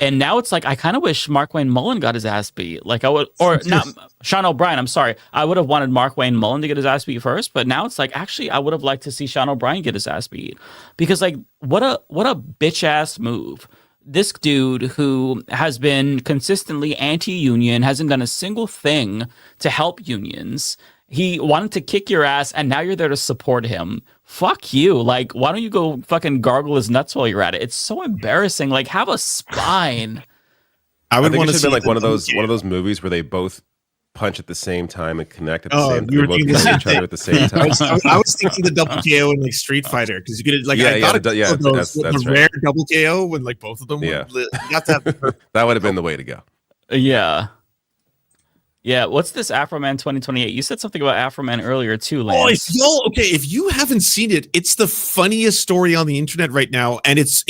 And now it's like, I kind of wish Markwayne Mullin got his ass beat. Like I would, or not Sean O'Brien. I'm sorry. I would have wanted Markwayne Mullin to get his ass beat first, but now it's like, actually, I would have liked to see Sean O'Brien get his ass beat, because like, what a bitch ass move. This dude who has been consistently anti-union, hasn't done a single thing to help unions. He wanted to kick your ass, and now you're there to support him. Fuck you. Like, why don't you go fucking gargle his nuts while you're at it? It's so embarrassing. Like, have a spine. I think it should have been like one of those movies where they both punch at the same time and connect at the Oh, same time. you were Both thinking punch each other at the same time. I was thinking the double KO in like Street Fighter because you get it like I got that's the right. rare double KO when like both of them. Yeah. You got to have the perfect. That would have been the way to go. Yeah. Yeah, what's this Afroman 2028? You said something about Afroman earlier too, Lance. If you haven't seen it, it's the funniest story on the internet right now, and it's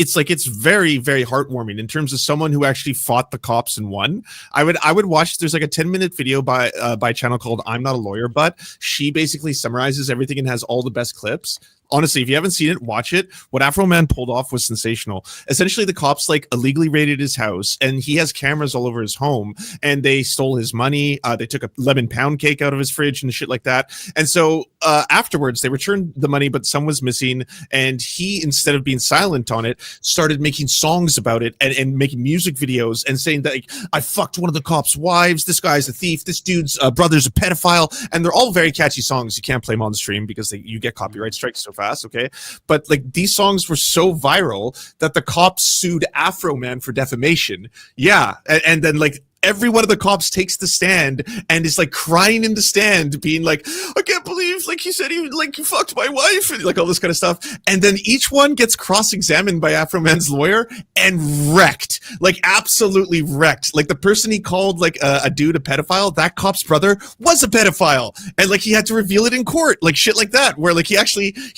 very, very heartwarming in terms of someone who actually fought the cops and won. I would watch. There's like a 10-minute video by a channel called I'm Not a Lawyer, but she basically summarizes everything and has all the best clips. Honestly, if you haven't seen it, watch it. What Afroman pulled off was sensational. Essentially, the cops like illegally raided his house, and he has cameras all over his home, and they stole his money. They took a lemon pound cake out of his fridge and shit like that. And so afterwards, they returned the money, but some was missing. And he, instead of being silent on it, started making songs about it and making music videos and saying that like, I fucked one of the cops' wives. This guy's a thief. This dude's brother's a pedophile. And they're all very catchy songs. You can't play them on the stream because you get copyright strikes so fast, okay? But like these songs were so viral that the cops sued Afroman for defamation. Yeah, and then like every one of the cops takes the stand and is like crying in the stand, being like, I can't believe like he said he fucked my wife and like all this kind of stuff. And then each one gets cross-examined by Afroman's lawyer and wrecked, like absolutely wrecked. Like the person he called like a dude a pedophile, that cop's brother was a pedophile, and like he had to reveal it in court, like shit like that, where like he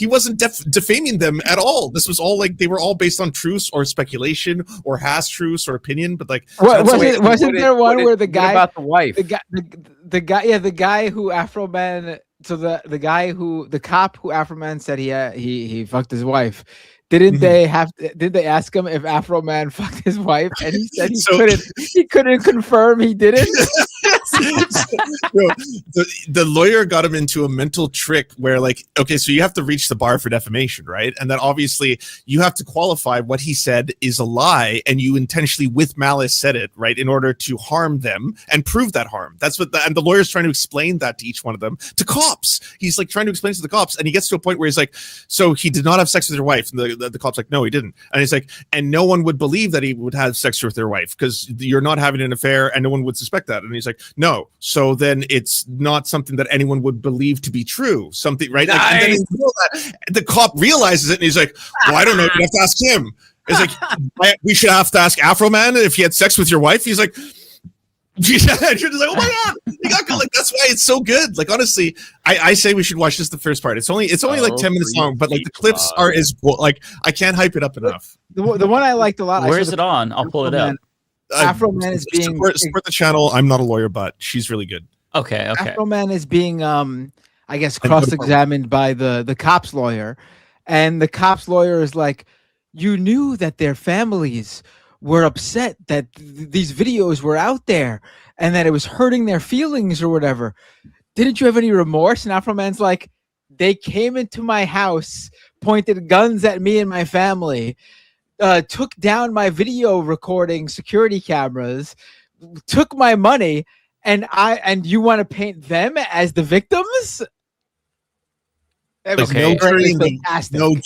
wasn't defaming them at all. This was all like they were all based on truths or speculation or half-truths or opinion, but like wasn't there one where the guy about the wife, the guy who Afroman, so the cop who Afroman said he fucked his wife. Did they ask him if Afroman fucked his wife, and he said he couldn't confirm he didn't. The lawyer got him into a mental trick where like, okay, so you have to reach the bar for defamation, right? And then obviously you have to qualify what he said is a lie, and you intentionally with malice said it, right, in order to harm them and prove that harm. That's what and the lawyer's trying to explain that to each one of them, to cops. He's like trying to explain it to the cops, and he gets to a point where he's like, so he did not have sex with your wife, and the cop's like, no, he didn't. And he's like, and no one would believe that he would have sex with their wife because you're not having an affair, and no one would suspect that. And he's like, no, so then it's not something that anyone would believe to be true. Something, right? Like, and then the cop realizes it, and he's like, well, I don't know, you have to ask him. It's like, we should have to ask Afroman if he had sex with your wife. He's like, yeah, and you're just like, oh my god, you got good. Like that's why it's so good. Like honestly, I say we should watch just the first part. It's only like 10 minutes long, but like the clips are as like I can't hype it up enough. The one I liked a lot. Where is it on? I'll pull it up. Afroman is being support the channel. I'm Not a Lawyer, but she's really good. Okay. Afroman is being I guess cross-examined by the cop's lawyer, and the cop's lawyer is like, you knew that their families were upset that these videos were out there and that it was hurting their feelings or whatever. Didn't you have any remorse? And Afroman's like, they came into my house, pointed guns at me and my family, took down my video recording security cameras, took my money, and you want to paint them as the victims? Like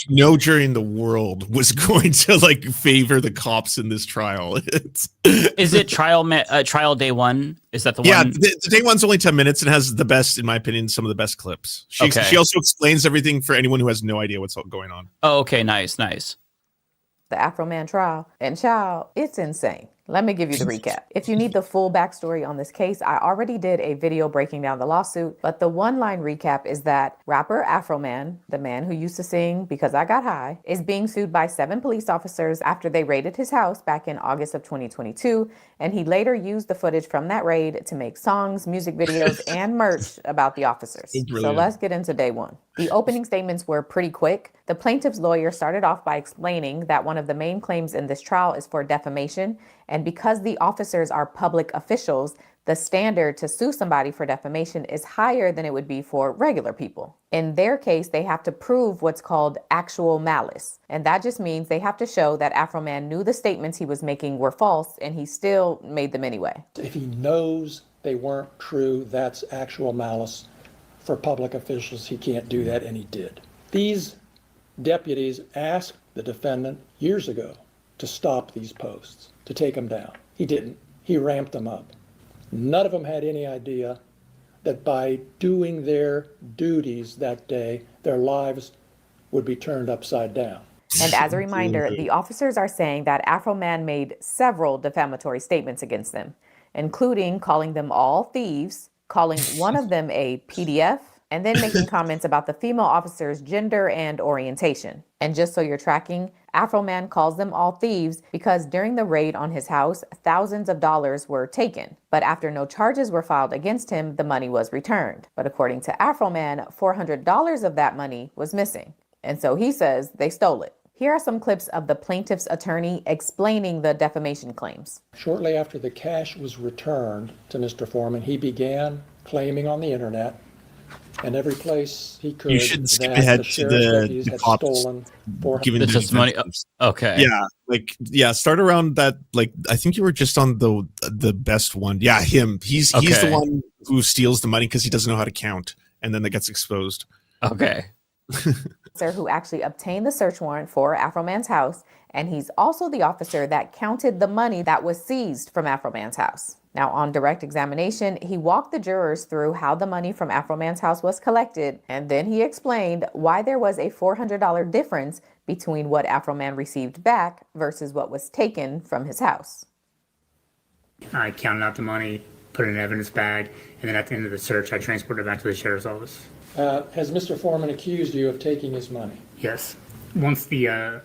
no jury in the world was going to like favor the cops in this trial. Is it trial day one? Is that the one? Yeah, the day one's only 10 minutes and has the best, in my opinion, some of the best clips. She also explains everything for anyone who has no idea what's going on. Oh, okay, nice. The Afroman trial, and child, it's insane. Let me give you the recap. If you need the full backstory on this case, I already did a video breaking down the lawsuit, but the one-line recap is that rapper Afroman, the man who used to sing Because I Got High, is being sued by 7 police officers after they raided his house back in August of 2022, and he later used the footage from that raid to make songs, music videos, and merch about the officers. So let's get into day one. The opening statements were pretty quick. The plaintiff's lawyer started off by explaining that one of the main claims in this trial is for defamation, and because the officers are public officials, the standard to sue somebody for defamation is higher than it would be for regular people. In their case, they have to prove what's called actual malice. And that just means they have to show that Afroman knew the statements he was making were false, and he still made them anyway. If he knows they weren't true, that's actual malice. For public officials, he can't do that, and he did. These deputies asked the defendant years ago to stop these posts, to take them down. He didn't. He ramped them up. None of them had any idea that by doing their duties that day, their lives would be turned upside down. And as a reminder, the officers are saying that Afroman made several defamatory statements against them, including calling them all thieves, calling one of them a PDF, and then making comments about the female officer's gender and orientation. And just so you're tracking, Afroman calls them all thieves because during the raid on his house, thousands of dollars were taken. But after no charges were filed against him, the money was returned. But according to Afroman, $400 of that money was missing. And so he says they stole it. Here are some clips of the plaintiff's attorney explaining the defamation claims. Shortly after the cash was returned to Mr. Foreman, he began claiming on the internet and every place he could You should skip that ahead the to sheriff's the deputies had cops stolen giving This the is money. defense. Okay. Yeah, start around that. Like, I think you were just on the best one. Yeah, him. He's the Okay. one who steals the money because he doesn't know how to count, and then that gets exposed. Okay. Officer who actually obtained the search warrant for Afroman's house, and he's also the officer that counted the money that was seized from Afroman's house. Now, on direct examination, he walked the jurors through how the money from Afroman's house was collected, and then he explained why there was a $400 difference between what Afroman received back versus what was taken from his house. I counted out the money, put it in an evidence bag, and then at the end of the search, I transported it back to the sheriff's office. Has Mr. Foreman accused you of taking his money? Yes. Once the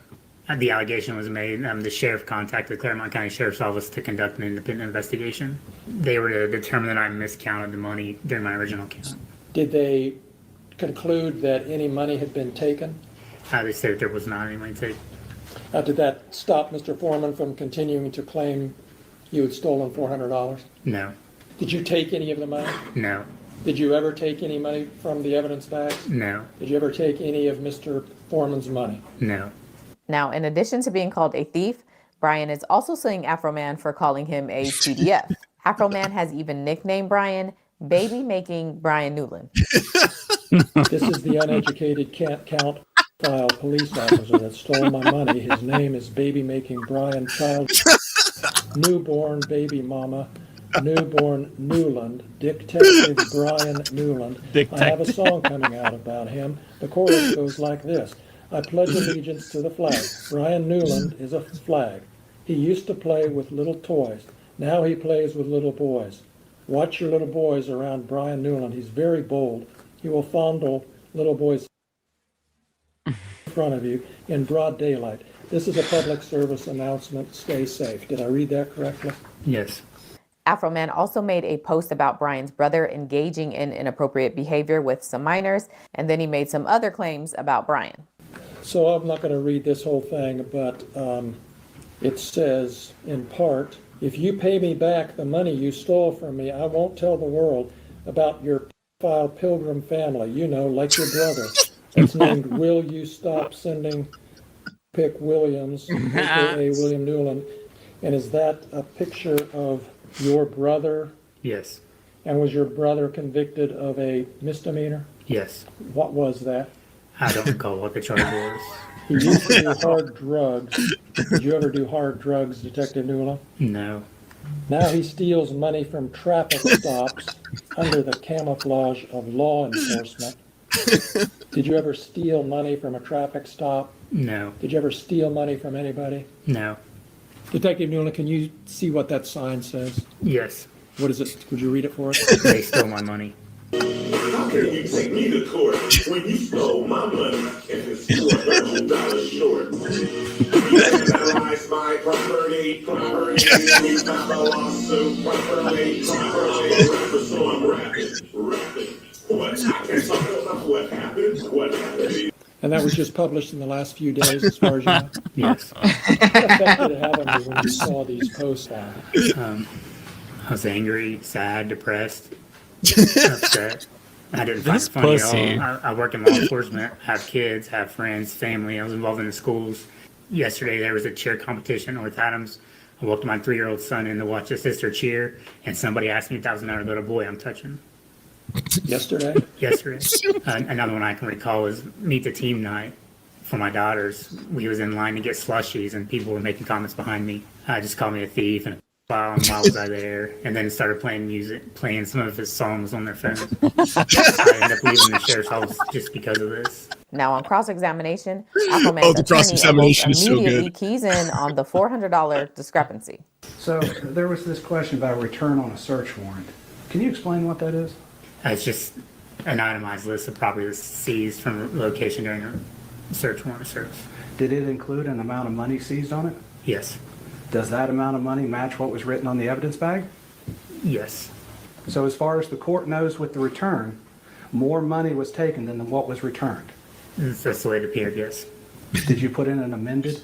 allegation was made, the sheriff contacted the Claremont County Sheriff's Office to conduct an independent investigation. They were to determine that I miscounted the money during my original count. Did they conclude that any money had been taken? They said that there was not any money taken. Did that stop Mr. Foreman from continuing to claim you had stolen $400? No. Did you take any of the money? No. Did you ever take any money from the evidence bags? No. Did you ever take any of Mr. Foreman's money? No. Now, in addition to being called a thief, Brian is also suing Afroman for calling him a PDF. Afroman has even nicknamed Brian Baby Making Brian Newland. This is the uneducated can't count file police officer that stole my money. His name is Baby Making Brian Child. Newborn baby mama. Newborn Newland, Detective Brian Newland. I have a song coming out about him. The chorus goes like this. I pledge allegiance to the flag. Brian Newland is a flag. He used to play with little toys. Now he plays with little boys. Watch your little boys around Brian Newland. He's very bold. He will fondle little boys in front of you in broad daylight. This is a public service announcement. Stay safe. Did I read that correctly? Yes. Afroman also made a post about Brian's brother engaging in inappropriate behavior with some minors, and then he made some other claims about Brian. So I'm not going to read this whole thing, but it says, in part, if you pay me back the money you stole from me, I won't tell the world about your pedophile pilgrim family, you know, like your brother. It's named Will You Stop Sending Pick Williams, a.k.a. William Newland. And is that a picture of your brother? Yes. And was your brother convicted of a misdemeanor? Yes. What was that? I don't recall what the charge was. He used to do hard drugs. Did you ever do hard drugs, Detective Newland? No. Now he steals money from traffic stops under the camouflage of law enforcement. Did you ever steal money from a traffic stop? No. Did you ever steal money from anybody? No. Detective Newland, can you see what that sign says? Yes. What is it? Would you read it for us? They stole my money. How can you take me to court when you stole my money and it's $400 short? You vandalized my property, you filed a lawsuit, property, so I'm rapping. What? I can't talk about what happened. And that was just published in the last few days, as far as you know? Yes. What effect did it have on you when you saw these posts? I was angry, sad, depressed, upset. I didn't find it funny at all. I work in law enforcement, have kids, have friends, family. I was involved in the schools. Yesterday there was a cheer competition in North Adams. I walked my 3-year-old son in to watch his sister cheer, and somebody asked me if that was another little boy I'm touching. Yesterday? Yesterday. Another one I can recall was meet the team night for my daughters. We was in line to get slushies, and people were making comments behind me. Just called me a thief. And while was I there, and then started playing some of his songs on their phones. I ended up leaving the sheriff's office just because of this. Now, on cross-examination, Afroman's the attorney cross-examination almost is so immediately good. keys in on the $400 discrepancy. So there was this question about a return on a search warrant. Can you explain what that is? It's just an itemized list of property that's seized from the location during a search warrant search. Did it include an amount of money seized on it? Yes. Does that amount of money match what was written on the evidence bag? Yes. So as far as the court knows with the return, more money was taken than what was returned. That's the way it appeared, yes. Did you put in an amended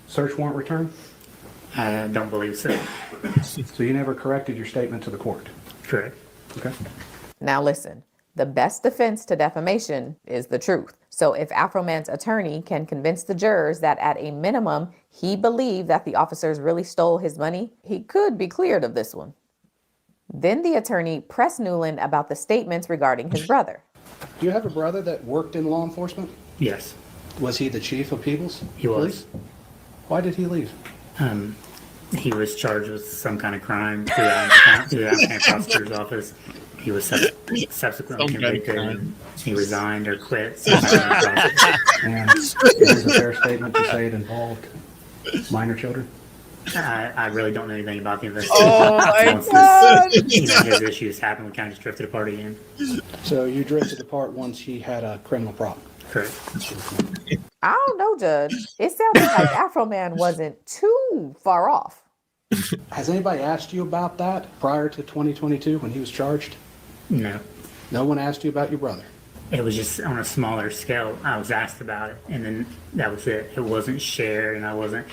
search warrant return? I don't believe so. So you never corrected your statement to the court? Correct. Okay. Now listen, the best defense to defamation is the truth. So if Afroman's attorney can convince the jurors that at a minimum, he believed that the officers really stole his money, he could be cleared of this one. Then the attorney pressed Newland about the statements regarding his brother. Do you have a brother that worked in law enforcement? Yes. Was he the chief of Peoples? He was. Why did he leave? He was charged with some kind of crime through the Afghan prosecutor's office. He was subsequently convicted. He resigned or quit. And is it a fair statement to say it involved minor children? I really don't know anything about the investigation. Oh my Once God! his issues happened, we kind of just drifted apart again. So you drifted apart once he had a criminal problem? Correct. I don't know, Judge. It sounded like Afroman wasn't too far off. Has anybody asked you about that prior to 2022 when he was charged? No. No one asked you about your brother? It was just on a smaller scale. I was asked about it, and then that was it. It wasn't shared, and I wasn't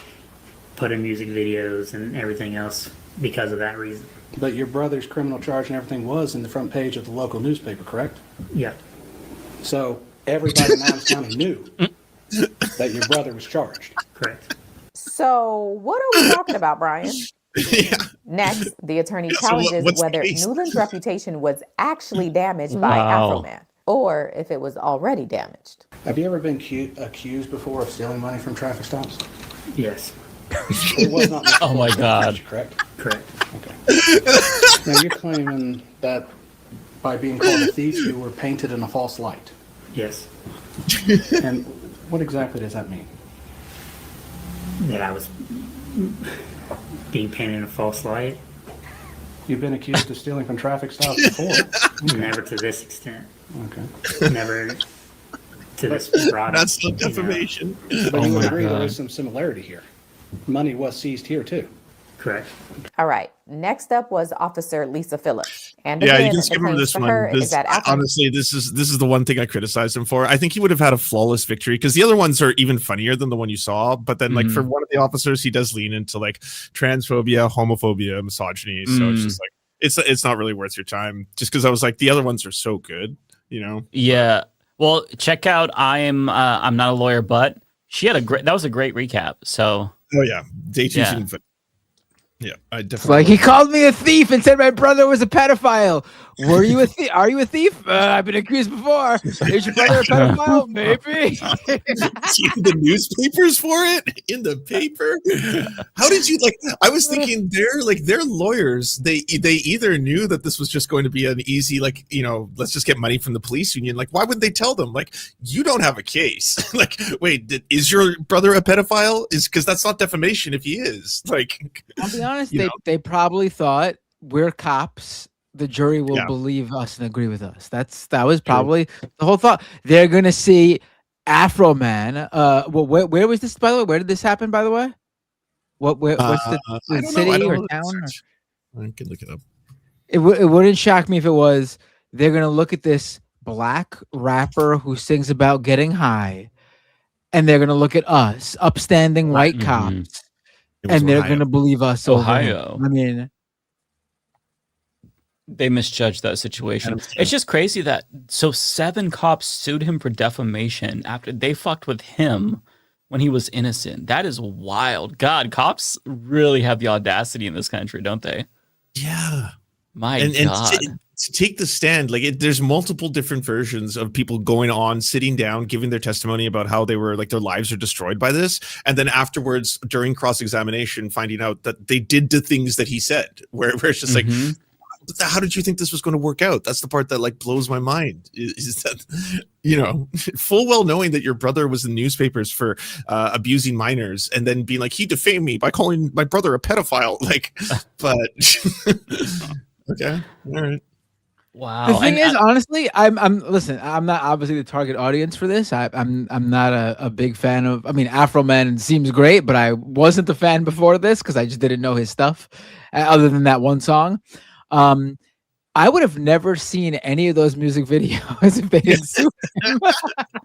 put in music videos and everything else because of that reason. But your brother's criminal charge and everything was in the front page of the local newspaper, correct? Yeah. So everybody in Adams County knew that your brother was charged. Correct. So what are we talking about, Brian? Next, the attorney challenges what's the whether case? Newland's reputation was actually damaged by Wow. Afroman, or if it was already damaged. Have you ever been accused before of stealing money from traffic stops? Yes. It was not. Oh my God. Correct? Correct. Okay. Now you're claiming that by being called a thief, you were painted in a false light. Yes. And what exactly does that mean? That I was being painted in a false light. You've been accused of stealing from traffic stops before. Never to this extent. Okay. Never to this broad. That's still defamation. But you would agree God. there is some similarity here. Money was seized here too. Correct. All right. Next up was Officer Lisa Phillips. And Yeah, again, you can the skip over claims this for one. her This- is that Afroman honestly, this is the one thing I criticized him for. I think he would have had a flawless victory because the other ones are even funnier than the one you saw. But then, like for one of the officers, he does lean into like transphobia, homophobia, misogyny. So it's just like it's not really worth your time. Just because I was like the other ones are so good, you know. Yeah. Well, check out I'm not a lawyer, but she had that was a great recap. So Oh yeah, day two Yeah. season fin- Yeah, I It's definitely. like he called me a thief and said my brother was a pedophile. Were you a thief? Are you a thief? I've been accused before. Is your brother a pedophile? Maybe. the newspapers for it in the paper. How did you like? I was thinking they're lawyers. They either knew that this was just going to be an easy let's just get money from the police union. Like, why would they tell them like you don't have a case? Like, wait, is your brother a pedophile? Is because that's not defamation if he is. Like, I'll be honest, you they probably thought we're cops. The jury will Yeah. believe us and agree with us. That was probably the whole thought. They're gonna see Afroman. Well, where was this, by the way? Where did this happen, by the way? What's I the don't know. city I don't or know the town? research. I can look it up. It wouldn't shock me if it was. They're gonna look at this black rapper who sings about getting high, and they're gonna look at us, upstanding white cops, It was and they're Ohio. gonna believe us. over him. Ohio. I mean, they misjudged that situation. It's just crazy that 7 cops sued him for defamation after they fucked with him when he was innocent. That is wild. God, cops really have the audacity in this country, don't they? Yeah. My And God. to take the stand, like there's multiple different versions of people going on, sitting down, giving their testimony about how they were like their lives are destroyed by this, and then afterwards during cross-examination finding out that they did the things that he said, where it's just like, how did you think this was going to work out? That's the part that like blows my mind, is that, you know, full well knowing that your brother was in newspapers for abusing minors, and then being like, he defamed me by calling my brother a pedophile, like, but okay, all right. Wow. The thing is, honestly, I'm listen. I'm not obviously the target audience for this. I'm not a big fan of. I mean, Afroman seems great, but I wasn't a fan before this because I just didn't know his stuff, other than that one song. I would have never seen any of those music videos if they didn't sue him.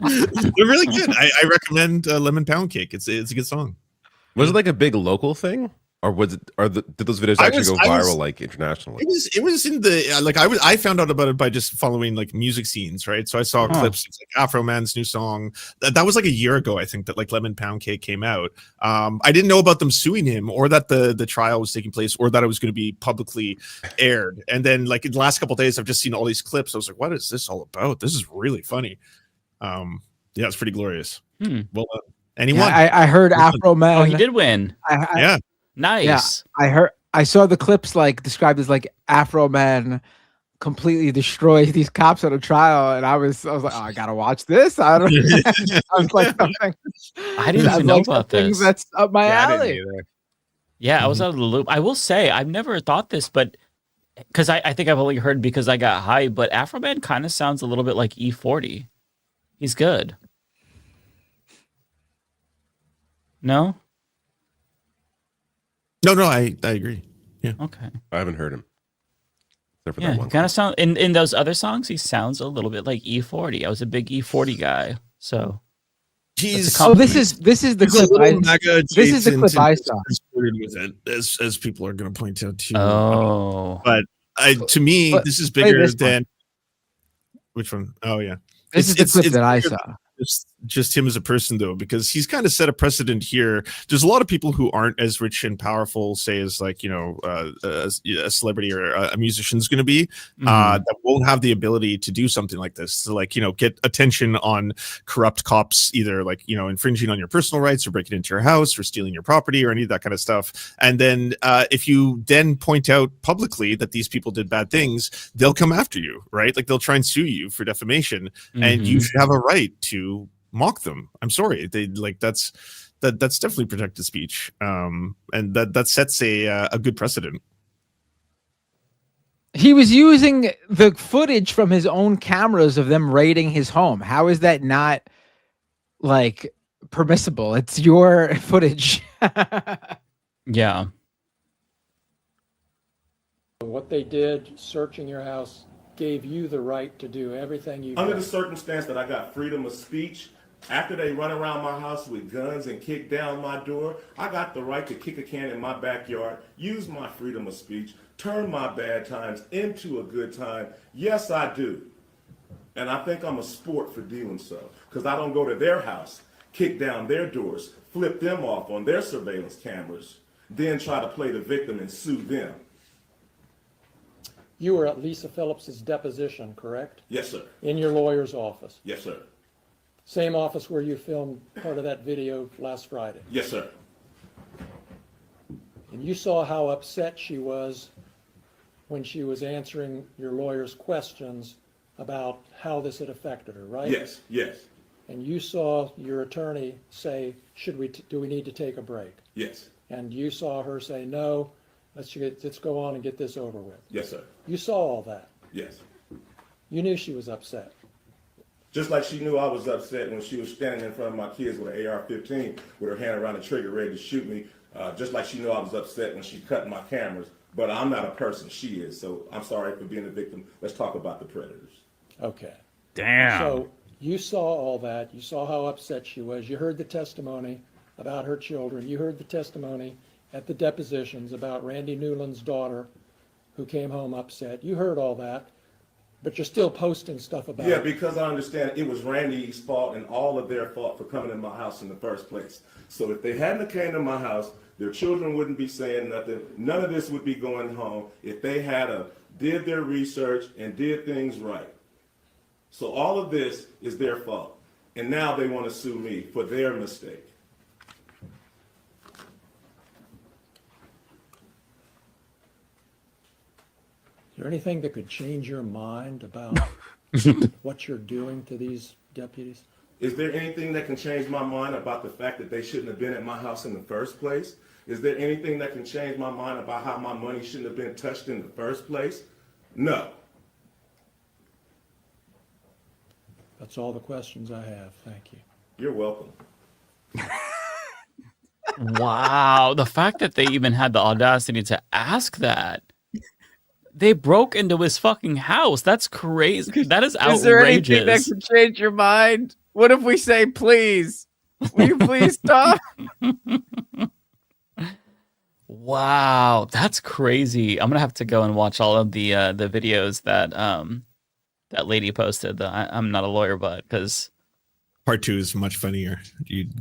They're really good. I recommend Lemon Pound Cake. It's a good song. Was it like a big local thing? Or was it? Did those videos actually go viral, like internationally? It was in the like I found out about it by just following like music scenes, right? So I saw clips of like Afroman's new song. That was like a year ago, I think, that like Lemon Pound Cake came out. I didn't know about them suing him, or that the trial was taking place, or that it was going to be publicly aired. And then like in the last couple of days, I've just seen all these clips. I was like, what is this all about? This is really funny. Yeah, it's pretty glorious. Well, anyone? Yeah, I heard Afroman. Oh, he did win. Yeah. Nice. Yeah, I saw the clips like described as like Afroman completely destroyed these cops at a trial, and I was like, oh, I gotta watch this. I don't. I was like, something. I didn't even know about this. That's up my alley. Yeah, I was out of the loop. I will say I've never thought this, but because I think I've only heard because I got high. But Afroman kind of sounds a little bit like E40. He's good. No. No, I agree. Yeah. Okay. I haven't heard him. Except for Yeah, that one. kind of sound in those other songs. He sounds a little bit like E40. I was a big E40 guy, so. He's this is the clip. This is the clip I saw. With it, as people are going to point out too. Oh, but to me, this is bigger than. Which one? Oh yeah, this is the clip that I saw. Just him as a person, though, because he's kind of set a precedent here. There's a lot of people who aren't as rich and powerful, say, as like, you know, a celebrity or a musician is going to be, that won't have the ability to do something like this, to like, you know, get attention on corrupt cops, either like, you know, infringing on your personal rights or breaking into your house or stealing your property or any of that kind of stuff. And then if you then point out publicly that these people did bad things, they'll come after you, right? Like they'll try and sue you for defamation, and you should have a right to mock them. I'm sorry, they like that's definitely protected speech, and that sets a good precedent. He was using the footage from his own cameras of them raiding his home. How is that not like permissible? It's your footage. Yeah. What they did, searching your house, gave you the right to do everything you Under did. the circumstance that I got freedom of speech, after they run around my house with guns and kick down my door, I got the right to kick a can in my backyard, use my freedom of speech, turn my bad times into a good time. Yes, I do. And I think I'm a sport for doing so, because I don't go to their house, kick down their doors, flip them off on their surveillance cameras, then try to play the victim and sue them. You were at Lisa Phillips's deposition, correct? Yes, sir. In your lawyer's office. Yes, sir. Same office where you filmed part of that video last Friday. Yes, sir. And you saw how upset she was when she was answering your lawyer's questions about how this had affected her, right? Yes, yes, And you saw your attorney say, do we need to take a break? yes, And you saw her say, no, let's go on and get this over with. yes, sir. You saw all that. Yes. You knew she was upset. Just like she knew I was upset when she was standing in front of my kids with an AR-15 with her hand around the trigger ready to shoot me. Just like she knew I was upset when she cut my cameras. But I'm not a person, she is. So I'm sorry for being a victim. Let's talk about the predators. Okay. Damn. So you saw all that. You saw how upset she was. You heard the testimony about her children. You heard the testimony at the depositions about Randy Newland's daughter who came home upset. You heard all that. But you're still posting stuff about Yeah, it. because I understand it was Randy's fault and all of their fault for coming in my house in the first place. So if they hadn't came to my house, their children wouldn't be saying nothing. None of this would be going home. If they had did their research, and did things right. So all of this is their fault. And now they want to sue me for their mistake. Is there anything that could change your mind about what you're doing to these deputies? Is there anything that can change my mind about the fact that they shouldn't have been at my house in the first place? Is there anything that can change my mind about how my money shouldn't have been touched in the first place? No. That's all the questions I have. Thank you. You're welcome. Wow. The fact that they even had the audacity to ask that. They broke into his fucking house. That's crazy. That is outrageous. Is there anything that can change your mind? What if we say, please? Will you please stop? Wow, that's crazy. I'm gonna have to go and watch all of the videos that that lady posted. I'm not a lawyer, but because Part 2 is much funnier.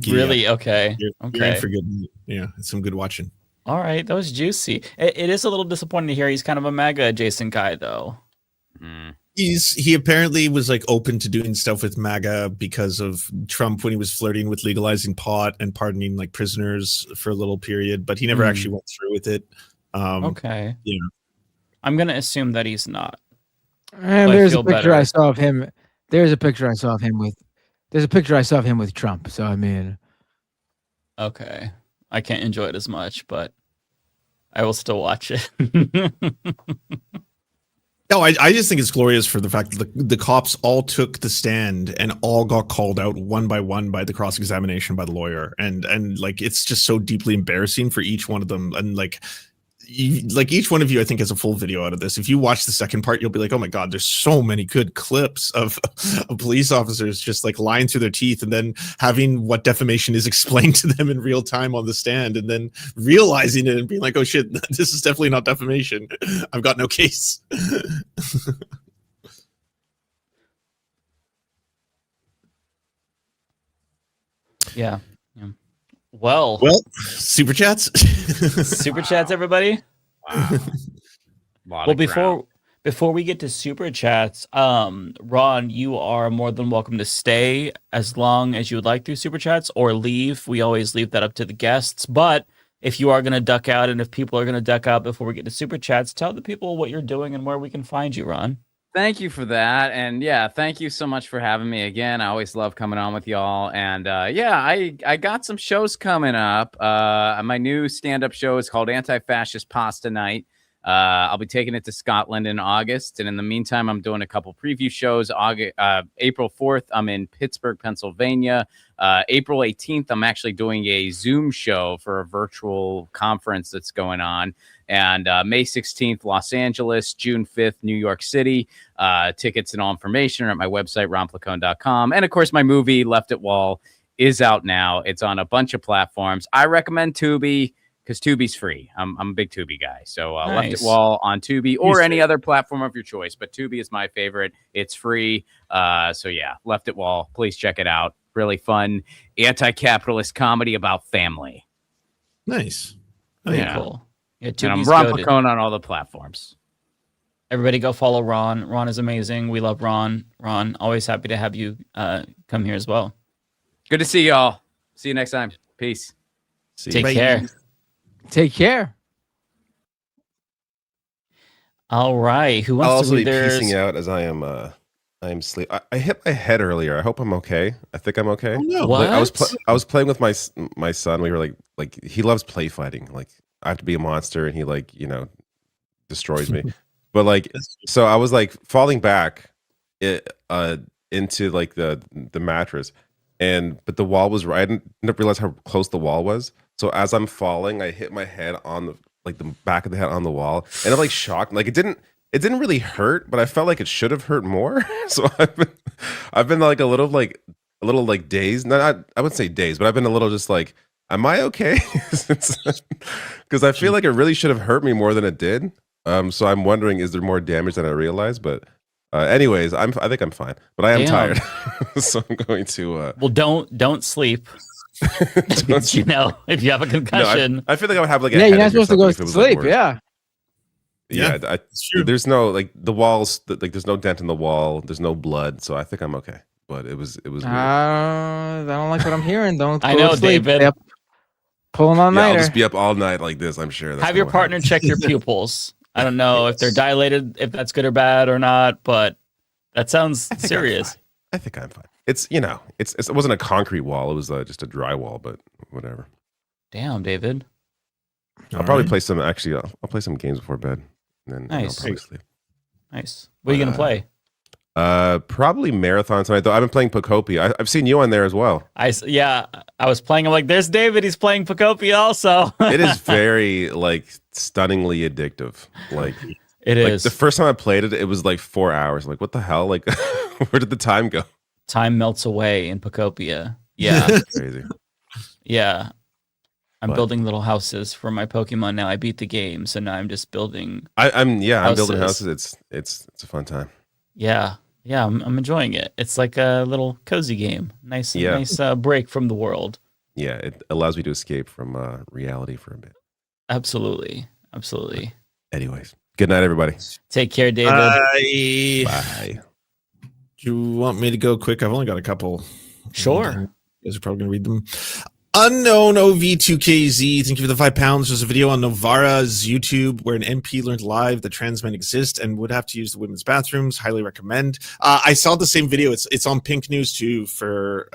Really? Okay. You're Okay. in for good. Yeah, it's some good watching. All right, that was juicy. It is a little disappointing to hear he's kind of a MAGA adjacent guy, though. He apparently was like open to doing stuff with MAGA because of Trump when he was flirting with legalizing pot and pardoning like prisoners for a little period, but he never actually went through with it. Okay. Yeah. I'm gonna assume that he's not. And But I there's a feel picture better. I saw of him. There's a picture I saw of him with. There's a picture I saw of him with Trump. So I mean, Okay. I can't enjoy it as much, but I will still watch it. No, I just think it's glorious for the fact that the cops all took the stand and all got called out one by one by the cross-examination by the lawyer. And like, it's just so deeply embarrassing for each one of them. And like each one of you, I think, has a full video out of this. If you watch the second part, you'll be like, oh my God, there's so many good clips of police officers just like lying through their teeth and then having what defamation is explained to them in real time on the stand and then realizing it and being like, oh shit, this is definitely not defamation. I've got no case. Yeah. Well, super chats. Super chats, everybody. Well, before we get to super chats, Ron, you are more than welcome to stay as long as you would like through super chats or leave. We always leave that up to the guests. But if you are going to duck out and if people are going to duck out before we get to super chats, tell the people what you're doing and where we can find you, Ron. Thank you for that. And yeah, thank you so much for having me again. I always love coming on with y'all. And yeah, I got some shows coming up. My new stand-up show is called Anti-Fascist Pasta Night. I'll be taking it to Scotland in August. And in the meantime, I'm doing a couple preview shows. April 4th, I'm in Pittsburgh, Pennsylvania. April 18th, I'm actually doing a Zoom show for a virtual conference that's going on. And May 16th, Los Angeles, June 5th, New York City. Tickets and all information are at my website, ronplacone.com. And of course, my movie, Left It Wall, is out now. It's on a bunch of platforms. I recommend Tubi because Tubi's free. I'm a big Tubi guy. So Left It Wall on Tubi or any other platform of your choice. But Tubi is my favorite. It's free. So yeah, Left It Wall. Please check it out. Really fun anti-capitalist comedy about family. Nice. Yeah. Cool. Yeah, and I'm Tubi's Ron goated. Placone on all the platforms. Everybody go follow Ron. Ron is amazing. We love Ron. Ron, always happy to have you come here as well. Good to see y'all. See you next time. Peace. Take care. Take care. All right. Who wants I'll to also be be there? piecing out as I am sleep. I hit my head earlier. I hope I'm okay. I think I'm okay. Oh, no. Like, What? I was playing with my son. We were like he loves play fighting. Like I have to be a monster, and he destroys me. But like, so I was like falling back, into like the mattress, but the wall was right. I didn't realize how close the wall was. So as I'm falling, I hit my head on the back of the head on the wall, and I'm like shocked. Like it didn't really hurt, but I felt like it should have hurt more. So I've been like a little dazed. I wouldn't say dazed, but I've been a little just like, am I okay? Because I feel like it really should have hurt me more than it did. So I'm wondering, is there more damage than I realized? But anyways, I think I'm fine, but I am tired. So I'm going to Well, don't sleep. You know, if you have a concussion. No, I feel like I would have like a Yeah, you're not headache or supposed to go something if it to was, like, sleep. worse. Yeah. Yeah, there's no like the walls. Like there's no dent in the wall. There's no blood, so I think I'm okay. But it was weird. I don't like what I'm hearing. Don't I go know, to sleep. David. Yep. Pulling all Yeah, I'll nighter. just be up all night like this. I'm sure. That's Have your what partner happens. check your pupils. I don't know if they're dilated, if that's good or bad or not, but that sounds serious. I think I'm fine. It's it wasn't a concrete wall. It was just a dry wall, but whatever. Damn, David. I'll probably play some. Actually, I'll play some games before bed, and then I'll probably sleep. Nice. What are you gonna play? Probably marathon tonight. Though I've been playing Pocopia. I've seen you on there as well. I was playing. I'm like, there's David. He's playing Pocopia also. It is very like stunningly addictive. Like it is. The first time I played it, it was like 4 hours. Like what the hell? Like where did the time go? Time melts away in Pocopia. Yeah. Crazy. Yeah. I'm building little houses for my Pokemon now. I beat the game, so now I'm just building. I'm building houses. It's a fun time. Yeah, I'm enjoying it. It's like a little cozy game. Nice break from the world. Yeah, it allows me to escape from reality for a bit. Absolutely. Anyways, good night, everybody. Take care, David. Bye. Do you want me to go quick? I've only got a couple. Sure. You guys are probably going to read them. Unknown OV2KZ, thank you for the £5. There's a video on Novara's YouTube where an MP learned live that trans men exist and would have to use the women's bathrooms. Highly recommend. I saw the same video. It's on Pink News too for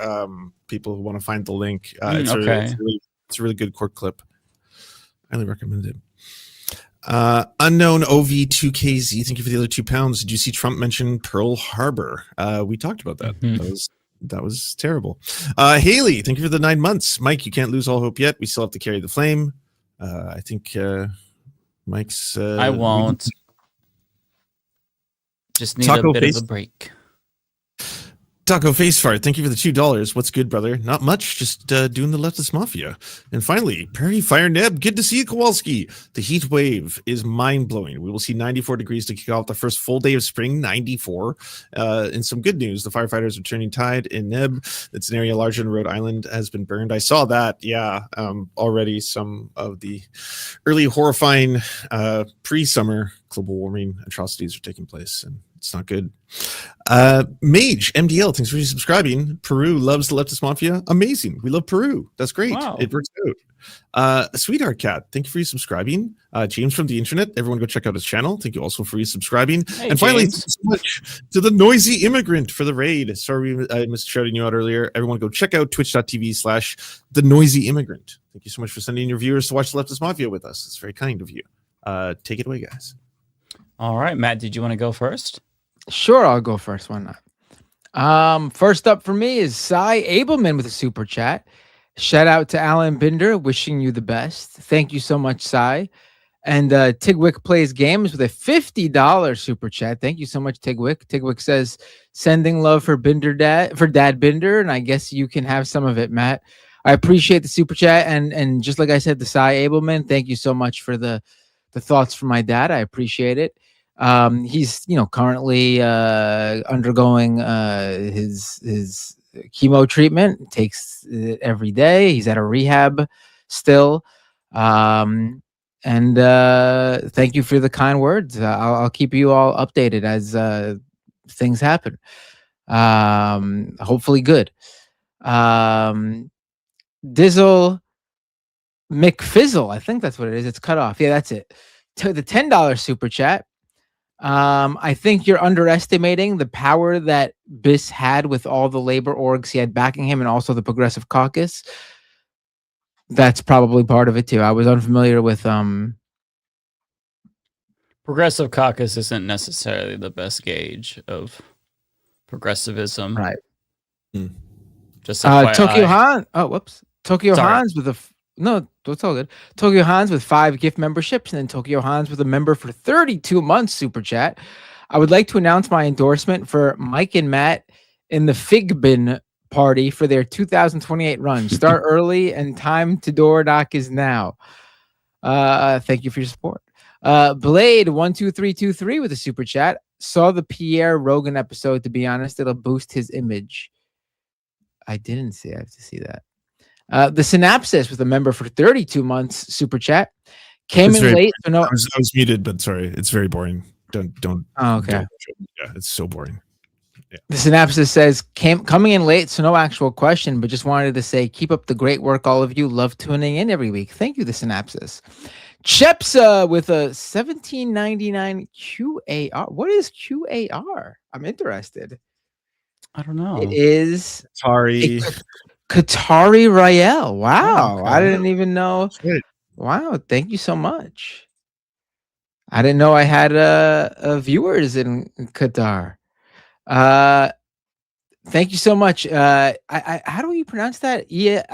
people who want to find the link. It's a really good court clip. Highly recommend it. Unknown OV2KZ, thank you for the other £2. Did you see Trump mention Pearl Harbor? We talked about that. That was terrible. Haley, thank you for the 9 months. Mike, you can't lose all hope yet. We still have to carry the flame. I think Mike's. I won't. Just need a bit of a break. Taco Face Fart, thank you for the $2. What's good, brother? Not much, just doing the Leftist Mafia. And finally, Perry Fire Neb, good to see you, Kowalski. The heat wave is mind-blowing. We will see 94 degrees to kick off the first full day of spring, 94. And some good news, the firefighters are turning tide in Neb. It's an area larger than Rhode Island has been burned. I saw that, already some of the early horrifying pre-summer global warming atrocities are taking place, and it's not good. Mage MDL, thanks for subscribing. Peru loves the Leftist Mafia. Amazing. We love Peru. That's great. Wow. It works out. Sweetheart Cat, thank you for subscribing. James from the internet, everyone go check out his channel. Thank you also for subscribing. Hey, and finally, James. thanks so much to the Noisy Immigrant for the raid. Sorry, I missed shouting you out earlier. Everyone go check out twitch.tv/the Noisy Immigrant. Thank you so much for sending your viewers to watch the Leftist Mafia with us. It's very kind of you. Take it away, guys. All right, Matt, did you want to go first? Sure, I'll go first. Why not? First up for me is Cy Abelman with a super chat. Shout out to Alan Binder, wishing you the best. Thank you so much, Cy. And Tigwick Plays Games with a $50 super chat. Thank you so much, Tigwick. Tigwick says, sending love for Dad Binder, and I guess you can have some of it, Matt. I appreciate the super chat, and just like I said to Cy Abelman, thank you so much for the thoughts from my dad. I appreciate it. He's currently undergoing his chemo treatment. Takes it every day. He's at a rehab still. And thank you for the kind words. I'll keep you all updated as things happen. Hopefully good. Dizzle McFizzle, I think that's what it is. It's cut off. Yeah, that's it. To the $10 super chat. I think you're underestimating the power that Biss had with all the labor orgs he had backing him, and also the Progressive Caucus. That's probably part of it too. I was unfamiliar with Progressive Caucus isn't necessarily the best gauge of progressivism. Right. Just FYI. Tokyo Han. Oh, whoops. Tokyo Sorry. Hans with no, it's all good. Tokyo Hans with 5 gift memberships, and then Tokyo Hans with a member for 32 months super chat. I would like to announce my endorsement for Mike and Matt in the Fig Bin party for their 2028 run. Start early and time to door knock is now. Thank you for your support. Blade 12323 with a super chat. Saw the Pierre Rogan episode. To be honest, it'll boost his image. I didn't see. I have to see that. The Synapsis with a member for 32 months super chat. Came It's in very late, so no. I was muted, but sorry, it's very boring. Don't. Oh, okay. Yeah, it's so boring. The synopsis says, coming in late, so no actual question, but just wanted to say, keep up the great work, all of you. Love tuning in every week. Thank you, the synopsis. Chepsa with a $17.99 QAR. What is QAR? I'm interested. I don't know. It is Qatari Qatari Riel. Wow. Oh, okay. I didn't even know. Wow. Thank you so much. I didn't know I had viewers in Qatar. Thank you so much. How do you pronounce that? Eid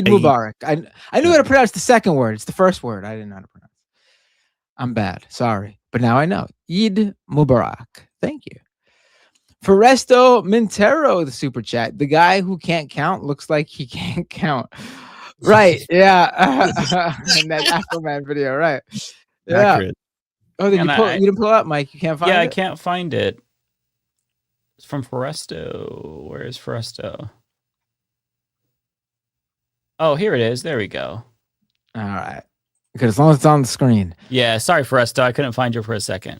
Mubarak. I knew how to pronounce the second word. It's the first word. I didn't know how to pronounce. I'm bad. Sorry. But now I know. Eid Mubarak. Thank you. Foresto Mintero, the super chat. The guy who can't count looks like he can't count. Right. Yeah. In that Afroman video, right. Yeah. Accurate. Oh, you didn't pull it up, Mike? You can't find it? Yeah, I can't find it. It's from Foresto. Where is Foresto? Oh, here it is. There we go. All right. Because as long as it's on the screen. Yeah, sorry, Foresto. I couldn't find you for a second.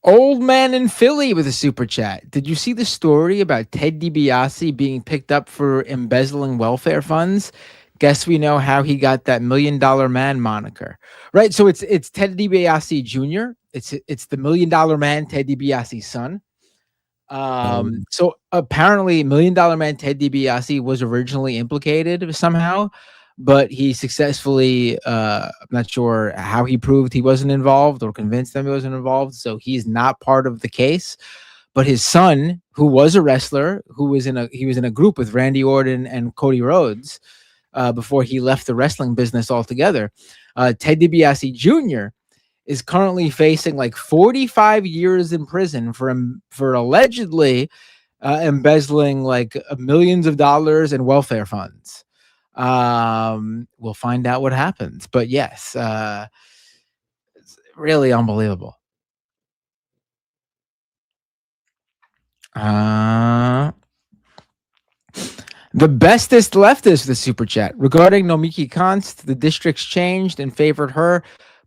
Old man in Philly with a super chat. Did you see the story about Ted DiBiase being picked up for embezzling welfare funds? Guess we know how he got that $1 Million Man moniker, right? So it's Ted DiBiase Jr. It's the $1 Million Man, Ted DiBiase's son. So apparently $1 Million Man Ted DiBiase was originally implicated somehow, but he successfully, I'm not sure how he proved he wasn't involved or convinced them he wasn't involved. So he's not part of the case. But his son, who was a wrestler, he was in a group with Randy Orton and Cody Rhodes before he left the wrestling business altogether. Ted DiBiase Jr. is currently facing like 45 years in prison for allegedly embezzling like millions of dollars in welfare funds. We'll find out what happens, but yes, it's really unbelievable. The bestest leftist, the super chat regarding Nomiki Konst, the districts changed and favored her,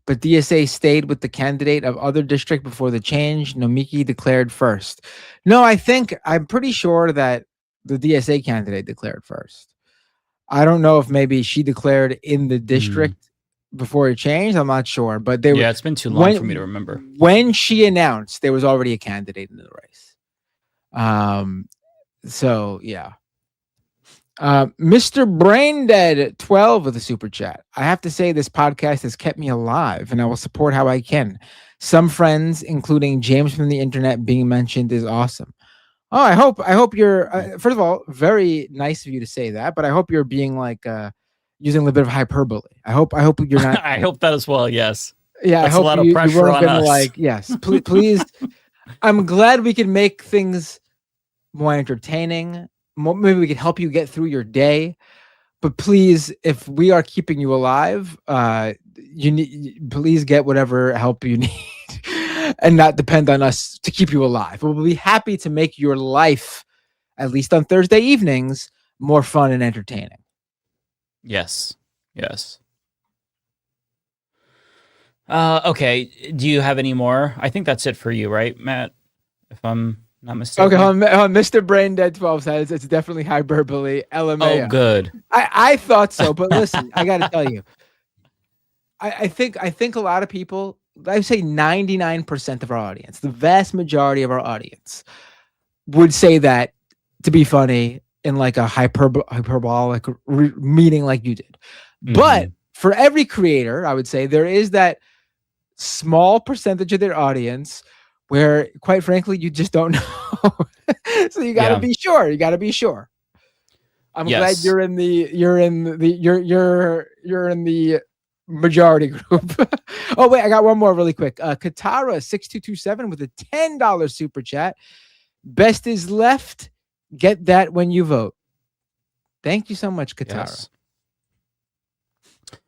but DSA stayed with the candidate of other district before the change. Nomiki declared first. No, I'm pretty sure that the DSA candidate declared first. I don't know if maybe she declared in the district before it changed. I'm not sure, but it's been too long for me to remember. When she announced, there was already a candidate in the race. So yeah. Mr. Braindead 12 with a super chat. I have to say this podcast has kept me alive, and I will support how I can. Some friends, including James from the internet, being mentioned is awesome. Oh, I hope you're. First of all, very nice of you to say that, but I hope you're being like using a little bit of hyperbole. I hope you're not. I hope that as well. Yes. Yeah, that's I hope a lot of pressure on us. Like, yes, please. I'm glad we can make things more entertaining. Maybe we can help you get through your day, but please, if we are keeping you alive, please get whatever help you need and not depend on us to keep you alive. We'll be happy to make your life, at least on Thursday evenings, more fun and entertaining. Yes. Okay. Do you have any more? I think that's it for you, right, Matt? If I'm not mistaken. Okay, Mr. Braindead 12 says it's definitely hyperbole. LMAO. Oh, good. I thought so, but listen, I got to tell you, I think a lot of people, I say 99% of our audience, the vast majority of our audience, would say that to be funny in like a hyperbolic meaning like you did. Mm-hmm. But for every creator, I would say there is that small percentage of their audience where, quite frankly, you just don't know. So you got to be sure. You got to be sure. I'm glad you're in the majority group. Oh wait, I got one more really quick. Katara 6227 with a $10 super chat. Best is left. Get that when you vote. Thank you so much, Katara. Yes.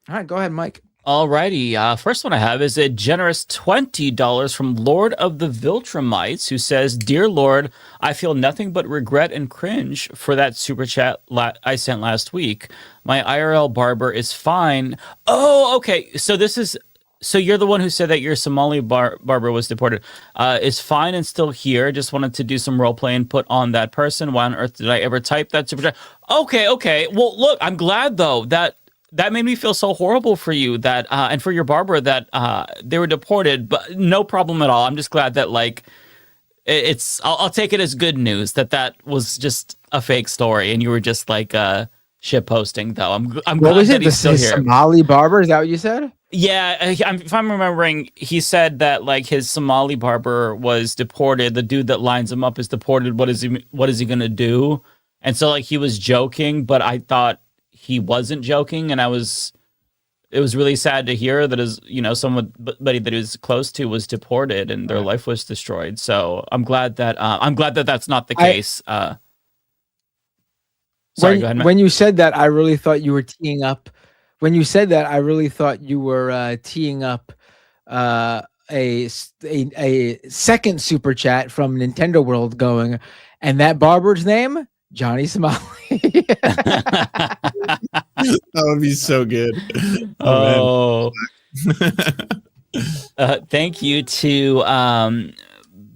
All right, go ahead, Mike. Alrighty, first one I have is a generous $20 from Lord of the Viltrumites, who says, "Dear Lord, I feel nothing but regret and cringe for that super chat I sent last week. My IRL barber is fine." Oh, okay. So you're the one who said that your Somali barber was deported. Is fine and still here. Just wanted to do some role play and put on that person. Why on earth did I ever type that super chat? Okay. Well, look, I'm glad though that made me feel so horrible for you that and for your barber that they were deported, but no problem at all. I'm just glad that like I'll take it as good news that was just a fake story and you were just like shit posting though. I'm What glad was it? that he's still His here. Somali barber? Is that what you said? Yeah, if I'm remembering, he said that like his Somali barber was deported. The dude that lines him up is deported. What is he gonna do? And so like he was joking, but I thought he wasn't joking, and it was really sad to hear that somebody that he was close to was deported and their life was destroyed. So I'm glad that that's not the case. Sorry, go ahead, Matt. When you said that, I really thought you were teeing up. When you said that, I really thought you were teeing up a second super chat from Nintendo World going, and that barber's name, Johnny Somali. That would be so good. Thank you to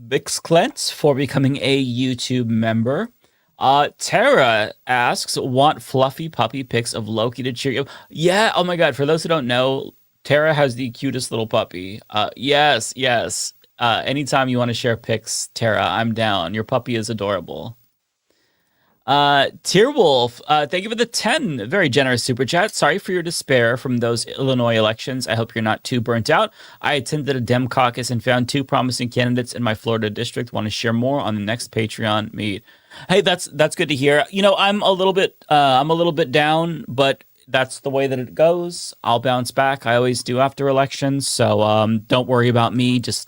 Bixclent for becoming a YouTube member. Tara asks, "Want fluffy puppy pics of Loki to cheer you up?" Yeah. Oh my God. For those who don't know, Tara has the cutest little puppy. Yes. Anytime you want to share pics, Tara, I'm down. Your puppy is adorable. Tierwolf, thank you for the 10 very generous super chat. Sorry for your despair from those Illinois elections. I hope you're not too burnt out. I attended a Dem caucus and found 2 promising candidates in my Florida district. Want to share more on the next Patreon meet. Hey, that's good to hear. I'm a little bit down, but that's the way that it goes. I'll bounce back. I always do after elections. So don't worry about me. Just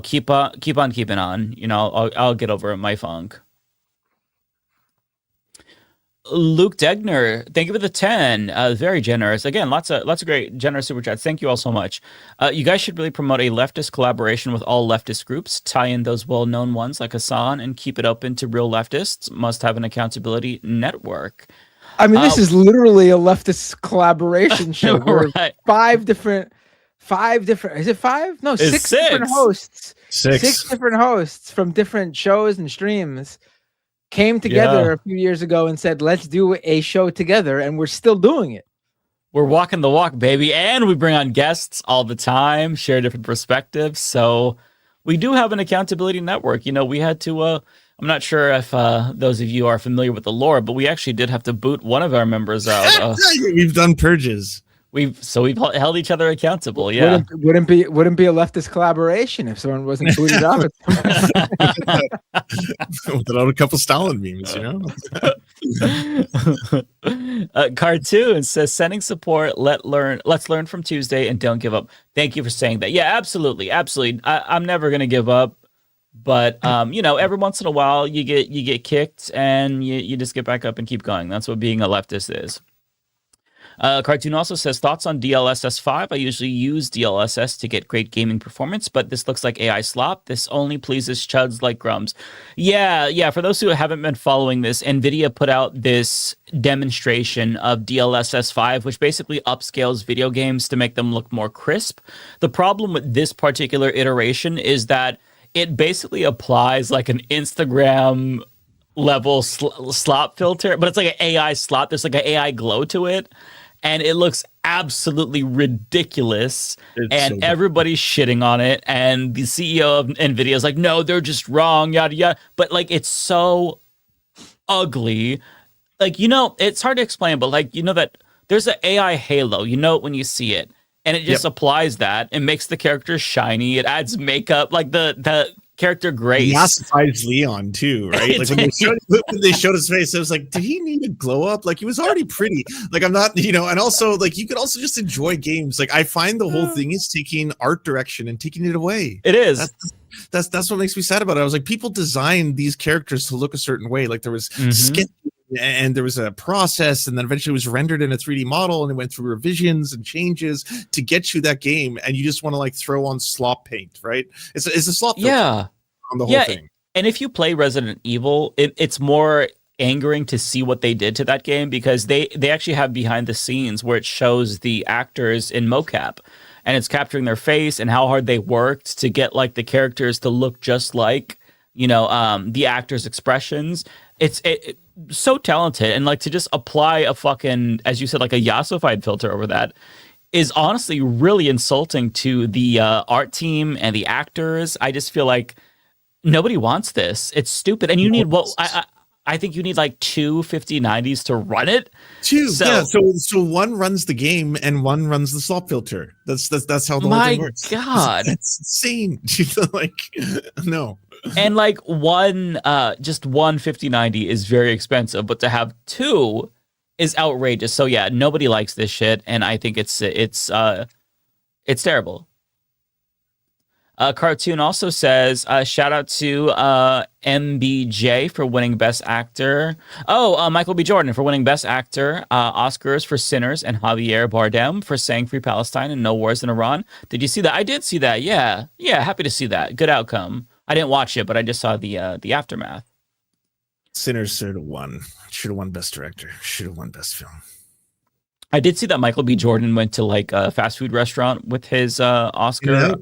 keep on keeping on. I'll get over my funk. Luke Degner, thank you for the 10. Very generous. Again, lots of great generous super chats. Thank you all so much. You guys should really promote a leftist collaboration with all leftist groups. Tie in those well-known ones like Hassan and keep it open to real leftists. Must have an accountability network. I mean, this is literally a leftist collaboration show. Right. Five different. Is it 5? No, It's 6 different hosts. Six. 6 different hosts from different shows and streams came together a few years ago and said, "Let's do a show together," and we're still doing it. We're walking the walk, baby, and we bring on guests all the time, share different perspectives. So we do have an accountability network. We had to. I'm not sure if those of you are familiar with the lore, but we actually did have to boot one of our members out. We've done purges. We've held each other accountable. Yeah, Wouldn't be a leftist collaboration if someone wasn't booted out. Without a couple Stalin memes, Cartoon says, "Sending support. Let's learn from Tuesday and don't give up." Thank you for saying that. Yeah, absolutely. I'm never gonna give up, but every once in a while you get kicked and you just get back up and keep going. That's what being a leftist is. Cartoon also says, "Thoughts on DLSS 5? I usually use DLSS to get great gaming performance, but this looks like AI slop. This only pleases chuds like Grums." Yeah. For those who haven't been following this, NVIDIA put out this demonstration of DLSS 5, which basically upscales video games to make them look more crisp. The problem with this particular iteration is that it basically applies like an Instagram level slop filter, but it's like an AI slop. There's like an AI glow to it. And it looks absolutely ridiculous. And everybody's shitting on it. And the CEO of NVIDIA is like, "No, they're just wrong, yada, yada." But like, it's so ugly. Like, it's hard to explain, but like, that there's an AI halo, when you see it. And it just applies that. It makes the character shiny. It adds makeup, like the character grace. Yassifies Leon too, right? Like when they showed his face, I was like, did he need a glow up? Like he was already pretty. Like I'm not, and also like you could also just enjoy games. Like I find the whole thing is taking art direction and taking it away. It is. That's what makes me sad about it. I was like, people designed these characters to look a certain way. Like there was skin and there was a process, and then eventually it was rendered in a 3D model, and it went through revisions and changes to get you that game, and you just want to like throw on slop paint, right? It's a slop filter on the whole thing. And if you play Resident Evil, it's more angering to see what they did to that game, because they actually have behind the scenes where it shows the actors in mocap, and it's capturing their face and how hard they worked to get like the characters to look just like, you know, the actors' expressions. It's so talented, and like to just apply a fucking, as you said, like a Yasified filter over that is honestly really insulting to the art team and the actors. I just feel like nobody wants this. It's stupid, and you need I think you need like two 5090s to run it. So one runs the game and one runs the slop filter. That's how the whole thing works. My God, that's insane. Like, no. And like just one 5090 is very expensive, but to have two is outrageous. So yeah, nobody likes this shit, and I think it's terrible. Cartoon also says, shout out to MBJ for winning Best Actor. Michael B. Jordan for winning Best Actor. Oscars for Sinners, and Javier Bardem for saying Free Palestine and No Wars in Iran. Did you see that? I did see that. Yeah, happy to see that. Good outcome. I didn't watch it, but I just saw the aftermath. Sinners should have won. Should have won Best Director. Should have won Best Film. I did see that Michael B. Jordan went to like a fast food restaurant with his Oscar.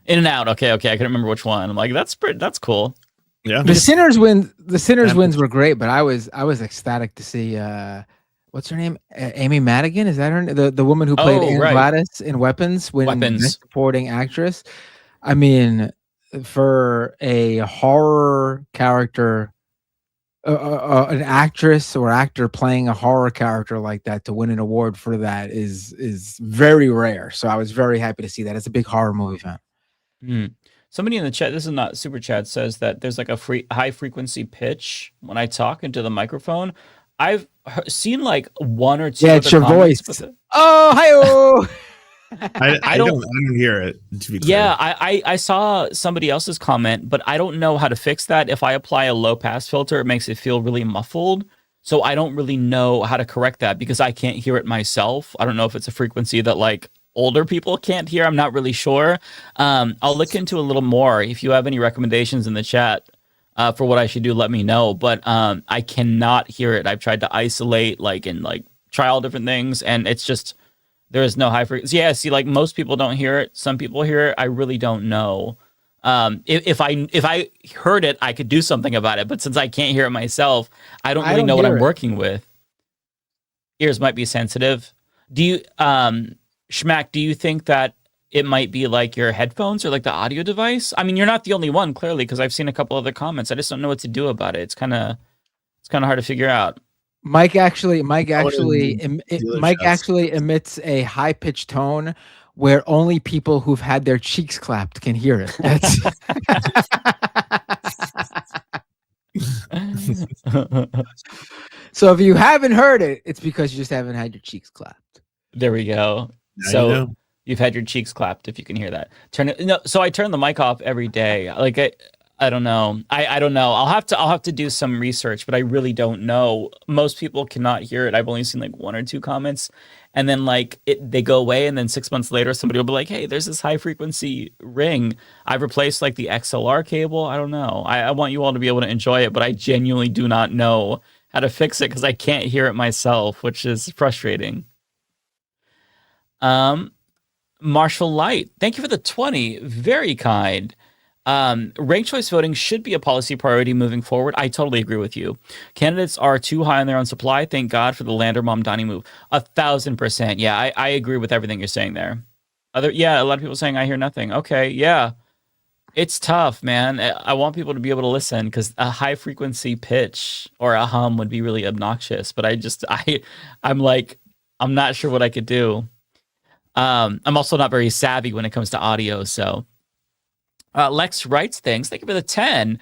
In-N-Out. Okay. I couldn't remember which one. I'm like, that's cool. Yeah. The Sinners wins were great, but I was ecstatic to see what's her name? Amy Madigan, is that her name? The woman who played Anne Gladys in Weapons win Best Supporting Actress. I mean, for a horror character, an actress or actor playing a horror character like that to win an award for that is very rare. So I was very happy to see that. As a big horror movie fan. Somebody in the chat, this is not super chat, says that there's like a high frequency pitch when I talk into the microphone. I've seen like one or two. Yeah, it's your voice. Oh, hi-oh! I don't hear it, to be clear. Yeah, I saw somebody else's comment, but I don't know how to fix that. If I apply a low pass filter, it makes it feel really muffled. So I don't really know how to correct that because I can't hear it myself. I don't know if it's a frequency that like older people can't hear. I'm not really sure. I'll look into a little more. If you have any recommendations in the chat for what I should do, let me know. But I cannot hear it. I've tried to isolate, try all different things, and it's just there is no high frequency. Yeah, see, like most people don't hear it. Some people hear it. I really don't know. If I heard it, I could do something about it. But since I can't hear it myself, I don't really know what I'm working with. Ears might be sensitive. Do you Schmack, do you think that it might be like your headphones or like the audio device? I mean, you're not the only one, clearly, because I've seen a couple other comments. I just don't know what to do about it. It's kind of hard to figure out. Mike actually emits a high pitched tone where only people who've had their cheeks clapped can hear it. So if you haven't heard it, it's because you just haven't had your cheeks clapped. There we go. So you've had your cheeks clapped if you can hear that. So I turn the mic off every day. Like I don't know. I don't know. I'll have to do some research, but I really don't know. Most people cannot hear it. I've only seen like one or two comments, and then they go away, and then 6 months later somebody will be like, "Hey, there's this high frequency ring. I've replaced like the XLR cable." I don't know. I want you all to be able to enjoy it, but I genuinely do not know how to fix it because I can't hear it myself, which is frustrating. Marshall Light, thank you for the 20. Very kind. Ranked choice voting should be a policy priority moving forward. I totally agree with you. Candidates are too high on their own supply. Thank God for the Lander Mamdani move. 1,000%. Yeah, I agree with everything you're saying there. A lot of people saying I hear nothing. Okay, yeah. It's tough, man. I want people to be able to listen because a high frequency pitch or a hum would be really obnoxious. But I'm not sure what I could do. I'm also not very savvy when it comes to audio, so. Lex writes things. Thank you for the 10.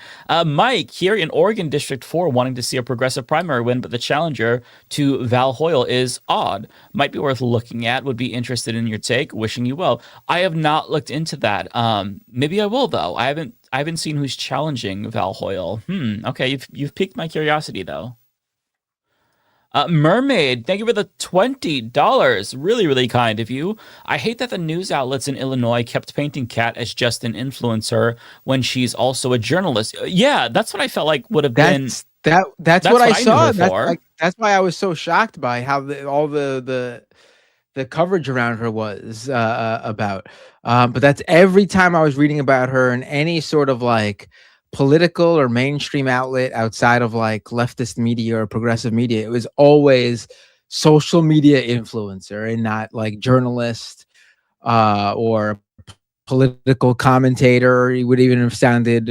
Mike, here in Oregon District 4, wanting to see a progressive primary win, but the challenger to Val Hoyle is odd. Might be worth looking at. Would be interested in your take. Wishing you well. I have not looked into that. Maybe I will, though. I haven't seen who's challenging Val Hoyle. Okay, you've piqued my curiosity, though. Mermaid, thank you for the $20. Really, really kind of you. I hate that the news outlets in Illinois kept painting Kat as just an influencer when she's also a journalist. Yeah, that's what I felt like would have been. That's what I saw. Knew her for. That's why I was so shocked by how all the coverage around her was about. But that's every time I was reading about her in any sort of like political or mainstream outlet outside of like leftist media or progressive media, it was always social media influencer and not like journalist or political commentator. He would even have sounded,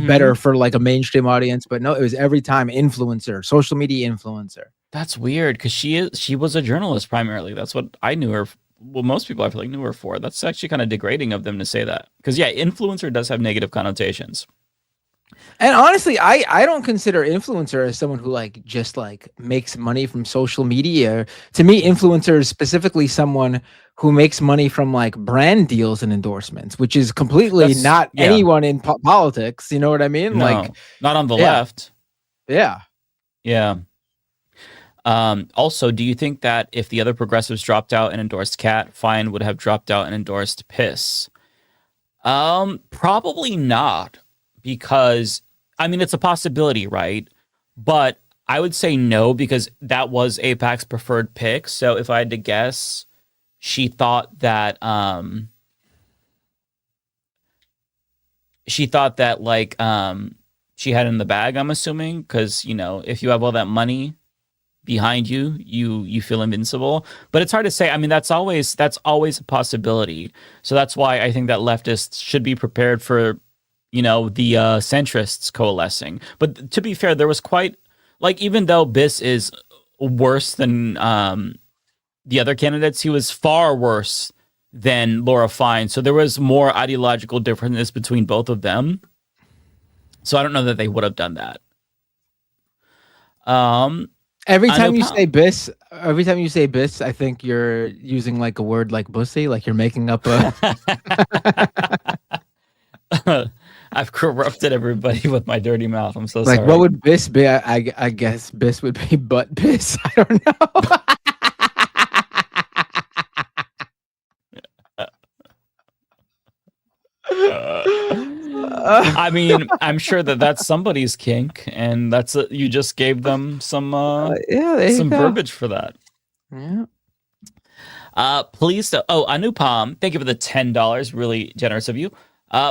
better for like a mainstream audience. But no, it was every time influencer, social media influencer. That's weird because she was a journalist primarily. That's what I knew her. Well, most people I feel like knew her for. That's actually kind of degrading of them to say that because influencer does have negative connotations. And honestly, I don't consider influencer as someone who like just like makes money from social media. To me, influencer is specifically someone who makes money from like brand deals and endorsements, which is completely not anyone in politics. You know what I mean? No, like not on the left. Yeah. Yeah. Also, do you think that if the other progressives dropped out and endorsed Cat, Fine would have dropped out and endorsed Piss? Probably not. Because, I mean, it's a possibility, right? But I would say no, because that was AIPAC's preferred pick. So if I had to guess, she thought that, she had it in the bag, I'm assuming. Because, if you have all that money behind you, you feel invincible. But it's hard to say. I mean, that's always a possibility. So that's why I think that leftists should be prepared for the centrists coalescing. But to be fair, there was quite, like, even though Biss is worse than the other candidates, he was far worse than Laura Fine. So there was more ideological differences between both of them. So I don't know that they would have done that. Every time you say Biss, I think you're using like a word like bussy, like you're making up a I've corrupted everybody with my dirty mouth. I'm so like, sorry. what would Biss be? I guess Biss would be butt Biss. I don't know. I mean, I'm sure that's somebody's kink, and you just gave them some verbiage for that. Yeah. Please. Anupam, thank you for the $10. Really generous of you.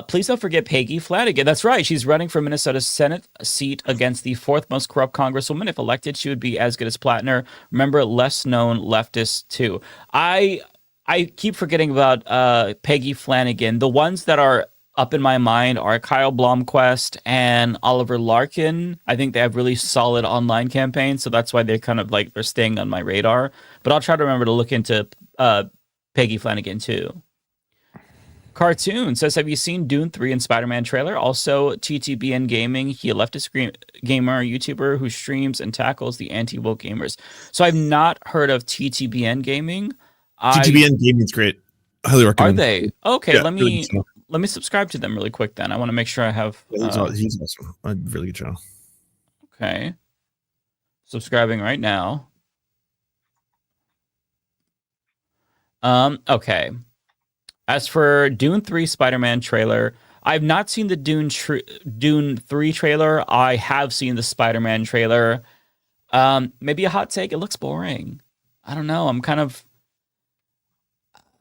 Please don't forget Peggy Flanagan. That's right. She's running for Minnesota's Senate seat against the fourth most corrupt congresswoman. If elected, she would be as good as Plattner. Remember, less known leftists too. I keep forgetting about Peggy Flanagan. The ones that are up in my mind are Kyle Blomquist and Oliver Larkin. I think they have really solid online campaigns, so that's why they're kind of like they're staying on my radar. But I'll try to remember to look into Peggy Flanagan too. Cartoon says, have you seen Dune 3 and Spider-Man trailer? Also, TTBN Gaming, he a leftist gamer, YouTuber who streams and tackles the anti-woke gamers. So I've not heard of TTBN Gaming. TTBN Gaming's great. Highly recommend. Are they? Okay, Yeah, let me subscribe to them really quick then. I want to make sure I have... He's awesome. A really good channel. Okay. Subscribing right now. Okay. As for Dune 3 Spider-Man trailer, I've not seen the Dune 3 trailer. I have seen the Spider-Man trailer. Maybe a hot take. It looks boring. I don't know. I'm kind of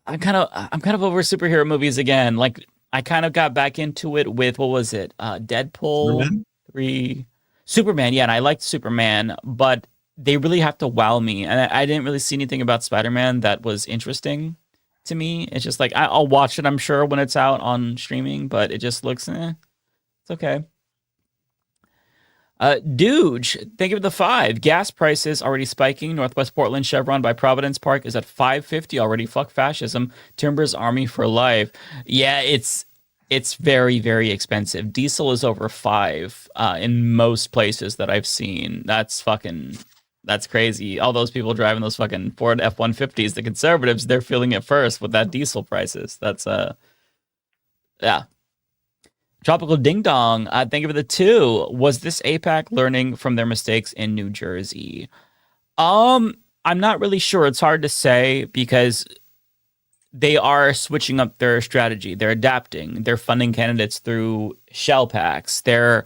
over superhero movies again. Like I kind of got back into it with what was it? Deadpool 3, Superman. Yeah, and I liked Superman, but they really have to wow me. And I didn't really see anything about Spider-Man that was interesting to me. It's just like I'll watch it, I'm sure, when it's out on streaming, but it just looks it's okay. Dooge, thank you for the 5. Gas prices already spiking. Northwest Portland Chevron by Providence Park is at $5.50 already. Fuck fascism. Timbers Army for life. Yeah, it's very, very expensive. Diesel is over $5 in most places that I've seen. That's crazy. All those people driving those fucking Ford F-150s, the conservatives, they're feeling it first with that diesel prices. That's yeah. Tropical Ding Dong, thank you for the 2. Was this AIPAC learning from their mistakes in New Jersey? I'm not really sure. It's hard to say because they are switching up their strategy. They're adapting. They're funding candidates through shell packs. They're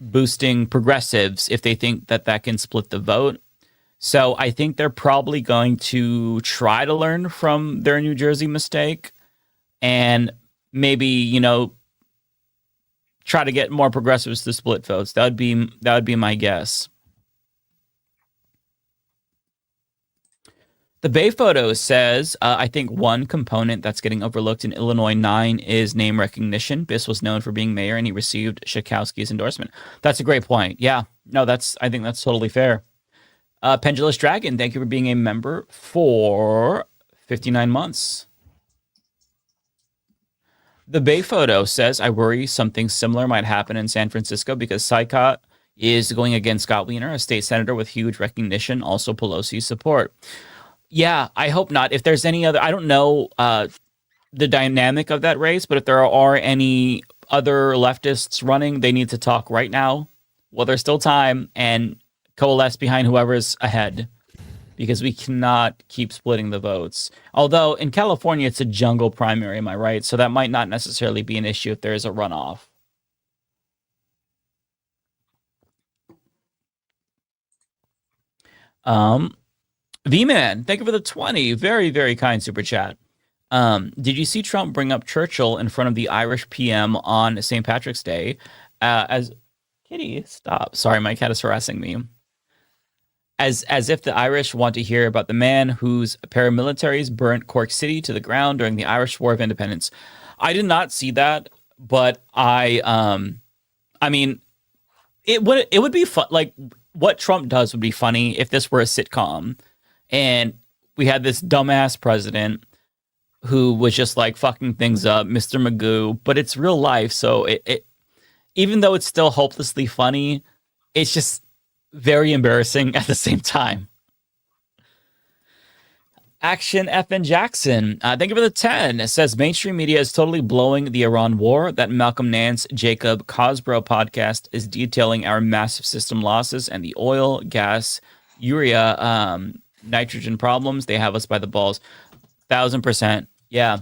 boosting progressives if they think that that can split the vote. So I think they're probably going to try to learn from their New Jersey mistake and maybe, you know, try to get more progressives to split votes. That would be my guess. The Bay photo says, I think one component that's getting overlooked in Illinois 9 is name recognition. Biss was known for being mayor, and he received Schakowsky's endorsement. That's a great point. Yeah, no, I think that's totally fair. Pendulous Dragon, thank you for being a member for 59 months. The Bay photo says, I worry something similar might happen in San Francisco because Sykott is going against Scott Wiener, a state senator with huge recognition, also Pelosi's support. Yeah, I hope not. If there's any other, I don't know the dynamic of that race, but if there are any other leftists running, they need to talk right now while there's still time and coalesce behind whoever's ahead, because we cannot keep splitting the votes. Although in California, it's a jungle primary, am I right? So that might not necessarily be an issue if there is a runoff. V-Man, thank you for the 20. Very, very kind super chat. Did you see Trump bring up Churchill in front of the Irish PM on St. Patrick's Day? As Kitty, stop. Sorry, my cat is harassing me. As if the Irish want to hear about the man whose paramilitaries burnt Cork City to the ground during the Irish War of Independence. I did not see that, but I mean, it would be fun. Like, what Trump does would be funny if this were a sitcom and we had this dumbass president who was just like fucking things up, Mr. Magoo, but it's real life. So it even though it's still hopelessly funny, it's just very embarrassing at the same time. Action FN Jackson, thank you for the 10. It says mainstream media is totally blowing the Iran war. That Malcolm Nance, Jacob Cosbro podcast is detailing our massive system losses and the oil, gas, urea, nitrogen problems. They have us by the balls. 1000%. Yeah.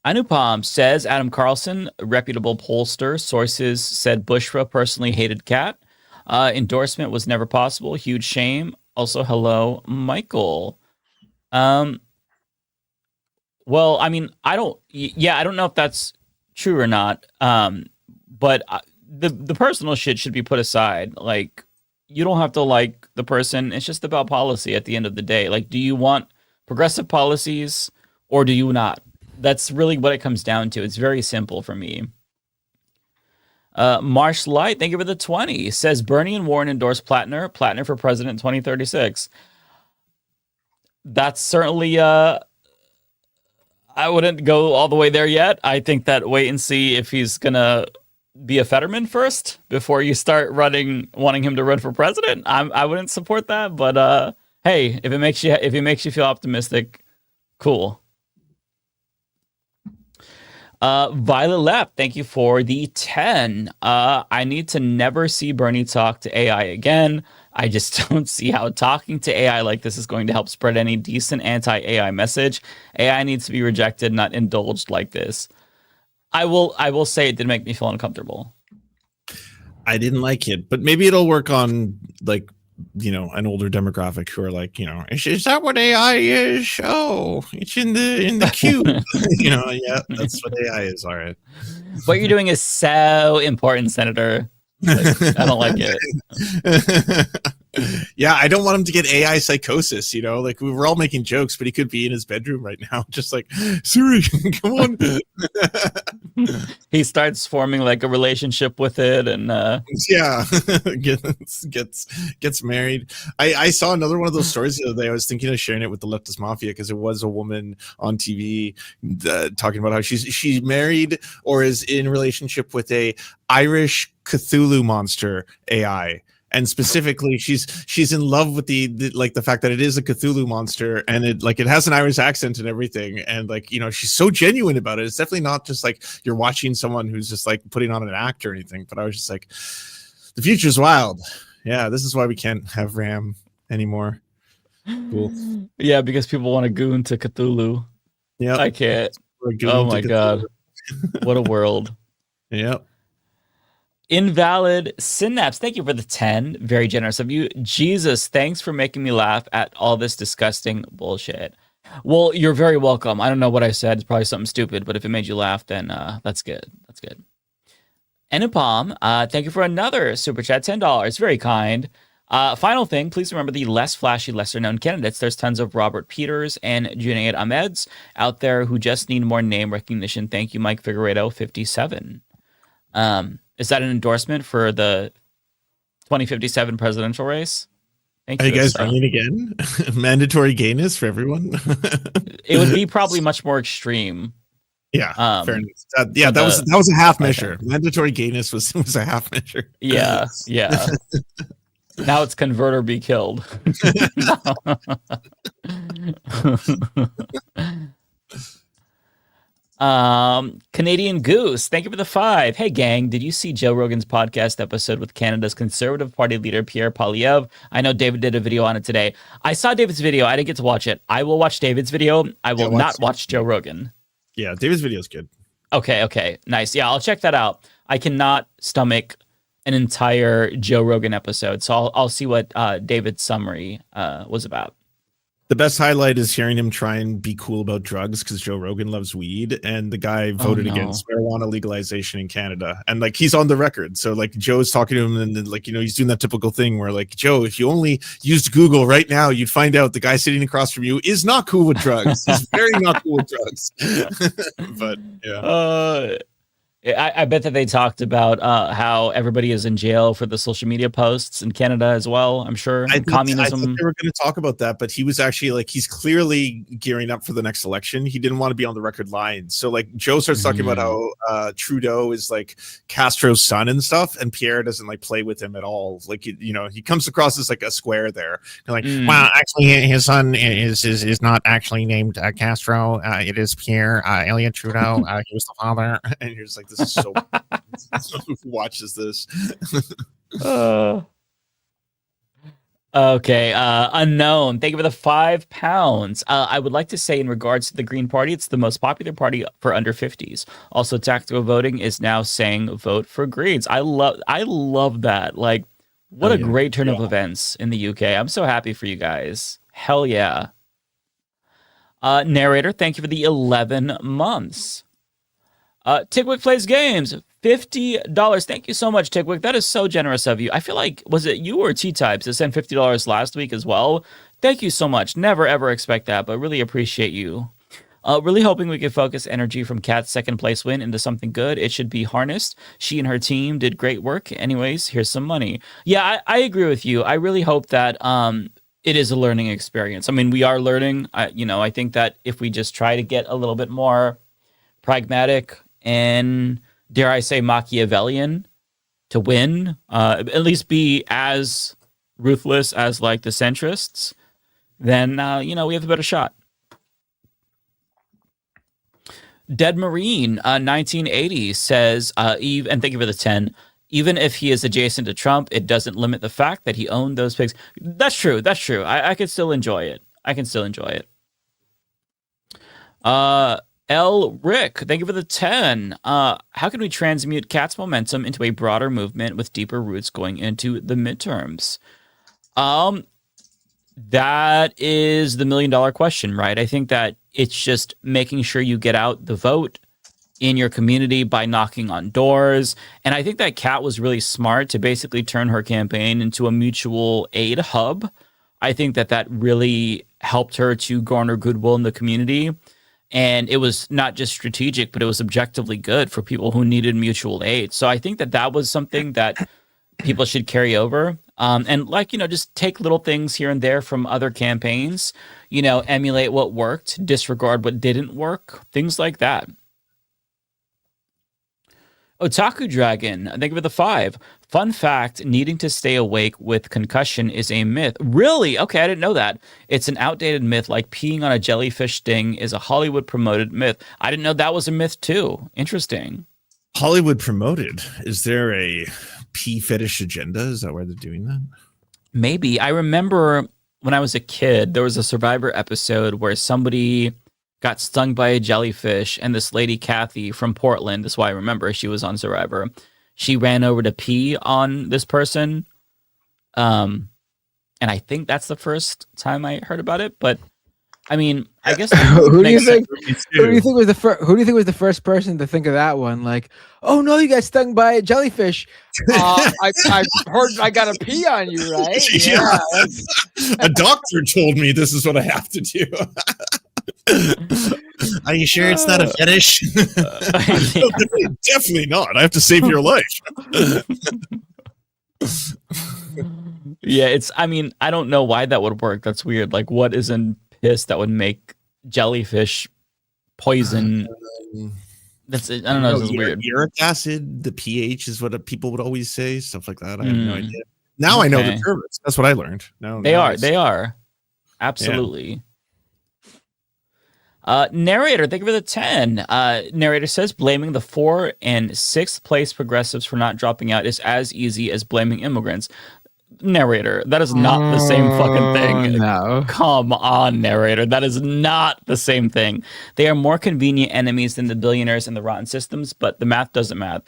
Anupam says Adam Carlson, reputable pollster. Sources said Bushra personally hated Cat. Endorsement was never possible. Huge shame. Also, hello, Michael. Well, I mean, I don't know if that's true or not. But the personal shit should be put aside. Like, you don't have to like the person. It's just about policy at the end of the day. Like, do you want progressive policies or do you not? That's really what it comes down to. It's very simple for me. Marsh Light, thank you for the 20. Says Bernie and Warren endorse Plattner for president 2036. That's certainly I wouldn't go all the way there yet. I think that wait and see if he's gonna be a Fetterman first before you start wanting him to run for president. I wouldn't support that, but hey, if it makes you feel optimistic, cool. Violet Lap, thank you for the 10. I need to never see Bernie talk to AI again. I just don't see how talking to AI like this is going to help spread any decent anti-AI message. AI needs to be rejected, not indulged like this. I will say it did make me feel uncomfortable. I didn't like it, but maybe it'll work on, like, you know, an older demographic who are like, you know, is that what AI is? Oh, it's in the cube. You know, yeah, that's what AI is. All right. What you're doing is so important, Senator. Like, I don't like it. Yeah, I don't want him to get AI psychosis, you know, like we were all making jokes, but he could be in his bedroom right now, just like, Siri, come on. He starts forming like a relationship with it and yeah, gets married. I saw another one of those stories the other day. I was thinking of sharing it with the Leftist Mafia because it was a woman on TV talking about how she's married or is in relationship with a Irish Cthulhu monster AI. And specifically, she's in love with the like the fact that it is a Cthulhu monster and it has an Irish accent and everything. And like, you know, she's so genuine about it. It's definitely not just like you're watching someone who's just like putting on an act or anything. But I was just like, the future's wild. Yeah, this is why we can't have RAM anymore. Cool. Yeah, because people want to goon to Cthulhu. Yeah, I can't. We're Oh gooning my to god. What a world. Yep. Invalid Synapse, thank you for the 10. Very generous of you. Jesus, thanks for making me laugh at all this disgusting bullshit. Well, you're very welcome. I don't know what I said. It's probably something stupid, but if it made you laugh, then that's good. That's good. Enipalm, thank you for another super chat, $10. Very kind. Final thing, please remember the less flashy, lesser known candidates. There's tons of Robert Peters and Junaid Ahmeds out there who just need more name recognition. Thank you, Mike Figueredo, 57. Is that an endorsement for the 2057 presidential race? Thank you. Are you guys running again? Mandatory gayness for everyone? It would be probably much more extreme. Yeah, fair enough. That was a half measure. Mandatory gayness was a half measure. Yeah, yeah. Now it's convert or be killed. Canadian Goose, thank you for the 5. Hey gang, did you see Joe Rogan's podcast episode with Canada's Conservative Party leader Pierre Poilievre? I know David did a video on it today. I saw David's video. I didn't get to watch it. I will watch David's video. I will not watch Joe Rogan. Yeah, David's video is good. Okay, nice. Yeah, I'll check that out. I cannot stomach an entire Joe Rogan episode, so I'll see what David's summary was about. The best highlight is hearing him try and be cool about drugs because Joe Rogan loves weed, and the guy voted against marijuana legalization in Canada, and like he's on the record. So like Joe's talking to him, and then, like, you know, he's doing that typical thing where like, Joe, if you only used Google right now, you'd find out the guy sitting across from you is not cool with drugs. He's very not cool with drugs. But yeah. I bet that they talked about how everybody is in jail for the social media posts in Canada as well. I'm sure communism. I thought they were going to talk about that, but he was actually like, he's clearly gearing up for the next election. He didn't want to be on the record line. So like Joe starts talking about how Trudeau is like Castro's son and stuff, and Pierre doesn't like play with him at all. Like, you know, he comes across as like a square there. They're like, well, actually his son is not actually named Castro. It is Pierre Elliott Trudeau. He was the father. And you're just like, this is so who watches this? Okay, unknown, thank you for the £5. I would like to say, in regards to the Green Party, it's the most popular party for under 50s. Also, tactical voting is now saying vote for Greens. I love that. Like, what a great turn of events in the UK. I'm so happy for you guys. Hell yeah. Narrator, thank you for the 11 months. Tickwick Plays Games, $50. Thank you so much, Tickwick. That is so generous of you. I feel like, was it you or T-Types that sent $50 last week as well? Thank you so much. Never, ever expect that, but really appreciate you. Really hoping we can focus energy from Kat's second place win into something good. It should be harnessed. She and her team did great work. Anyways, here's some money. Yeah, I agree with you. I really hope that it is a learning experience. I mean, we are learning. I think that if we just try to get a little bit more pragmatic and, dare I say, Machiavellian to win, at least be as ruthless as like the centrists, then we have a better shot. Dead Marine 1980 says, Eve, and thank you for the 10. Even if he is adjacent to Trump, it doesn't limit the fact that he owned those pigs. That's true. I can still enjoy it. L. Rick, thank you for the 10. How can we transmute Kat's momentum into a broader movement with deeper roots going into the midterms? That is the $1 million question, right? I think that it's just making sure you get out the vote in your community by knocking on doors. And I think that Kat was really smart to basically turn her campaign into a mutual aid hub. I think that really helped her to garner goodwill in the community. And it was not just strategic, but it was objectively good for people who needed mutual aid. So I think that was something that people should carry over. And just take little things here and there from other campaigns, emulate what worked, disregard what didn't work, things like that. Otaku Dragon, thank you for the 5. Fun fact, needing to stay awake with concussion is a myth. Really? Okay, I didn't know that. It's an outdated myth, like peeing on a jellyfish sting is a Hollywood promoted myth. I didn't know that was a myth too. Interesting. Hollywood promoted. Is there a pee fetish agenda? Is that why they're doing that? Maybe. I remember when I was a kid, there was a Survivor episode where somebody got stung by a jellyfish, and this lady, Kathy from Portland, that's why I remember she was on Survivor. She ran over to pee on this person. And I think that's the first time I heard about it, but I mean, I guess who do you think? Who do you think was the first? Who do you think was the first person to think of that one? Like, oh no, you got stung by a jellyfish. I heard I got to pee on you, right? Yeah. A doctor told me this is what I have to do. Are you sure it's not a fetish? No, definitely not. I have to save your life. Yeah, I mean, I don't know why that would work. That's weird. Like, what is in piss that would make jellyfish poison? I don't know. This is weird. Uric acid, the pH is what people would always say. Stuff like that. I have no idea. Now I know the terms. That's what I learned. They are. Absolutely. Narrator, thank you for the 10. Narrator says blaming the 4th and 6th place progressives for not dropping out is as easy as blaming immigrants. Narrator, that is not the same fucking thing. No. Come on, narrator. That is not the same thing. They are more convenient enemies than the billionaires and the rotten systems, but the math doesn't math.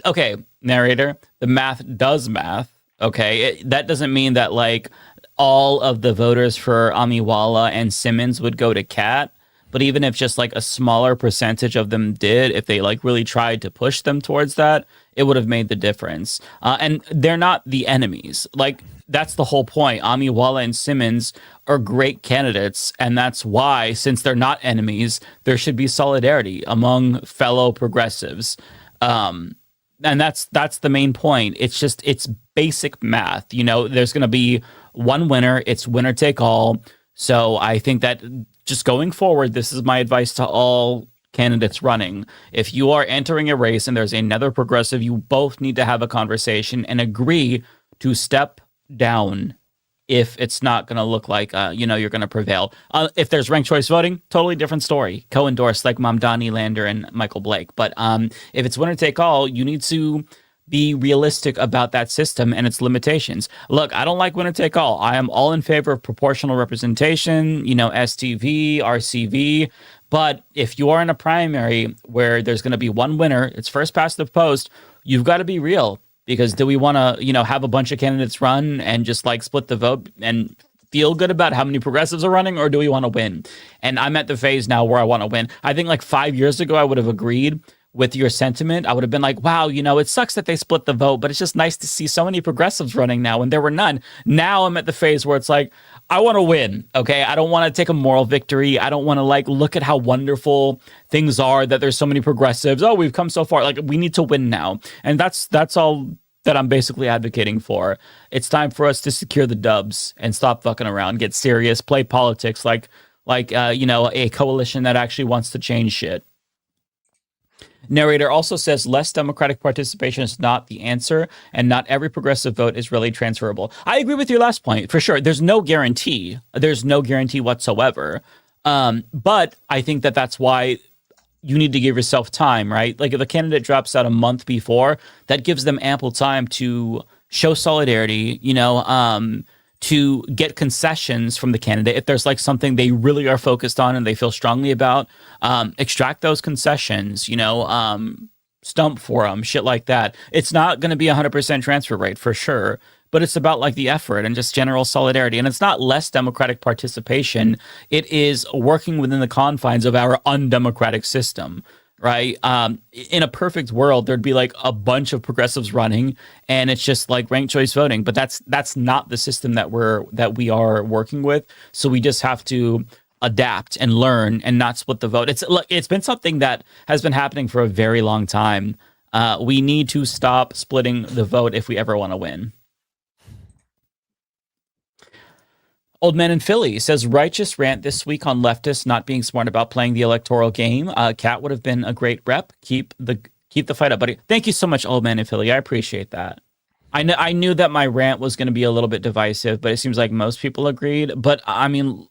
Okay, narrator, the math does math. Okay, that doesn't mean that like all of the voters for Amiwala and Simmons would go to Kat. But even if just like a smaller percentage of them did, if they like really tried to push them towards that, it would have made the difference. And they're not the enemies. Like, that's the whole point. Amiwala and Simmons are great candidates. And that's why, since they're not enemies, there should be solidarity among fellow progressives. And that's the main point. It's basic math. You know, there's going to be one winner. It's winner take all. So I think that just going forward, this is my advice to all candidates running. If you are entering a race and there's another progressive, you both need to have a conversation and agree to step down if it's not going to look like, you're going to prevail. If there's ranked choice voting, totally different story. Co-endorsed like Mamdani, Lander, and Michael Blake. But if it's winner take all, you need to be realistic about that system and its limitations. Look, I don't like winner take all. I am all in favor of proportional representation, STV, RCV. But if you are in a primary where there's going to be one winner, it's first past the post, you've got to be real. Because do we want to, have a bunch of candidates run and just like split the vote and feel good about how many progressives are running, or do we want to win? And I'm at the phase now where I want to win. I think like 5 years ago, I would have agreed with your sentiment. I would have been like, wow, it sucks that they split the vote, but it's just nice to see so many progressives running now, and there were none. Now I'm at the phase where it's like, I want to win, okay? I don't want to take a moral victory. I don't want to like look at how wonderful things are that there's so many progressives. Oh, we've come so far. Like, we need to win now. And that's all that I'm basically advocating for. It's time for us to secure the dubs and stop fucking around, get serious, play politics like a coalition that actually wants to change shit. Narrator also says less democratic participation is not the answer, and not every progressive vote is really transferable. I agree with your last point, for sure. There's no guarantee. There's no guarantee whatsoever. But I think that that's why you need to give yourself time, right? Like if a candidate drops out a month before, that gives them ample time to show solidarity, to get concessions from the candidate. If there's like something they really are focused on and they feel strongly about, extract those concessions, stump for them, shit like that. It's not going to be 100% transfer rate for sure, but it's about like the effort and just general solidarity. And it's not less democratic participation. It is working within the confines of our undemocratic system. Right. In a perfect world, there'd be like a bunch of progressives running and it's just like ranked choice voting. But that's not the system that we are working with. So we just have to adapt and learn and not split the vote. It's been something that has been happening for a very long time. We need to stop splitting the vote if we ever want to win. Old Man in Philly says, righteous rant this week on leftists not being smart about playing the electoral game. Kat would have been a great rep. Keep the fight up, buddy. Thank you so much, Old Man in Philly. I appreciate that. I knew that my rant was going to be a little bit divisive, but it seems like most people agreed. But I mean,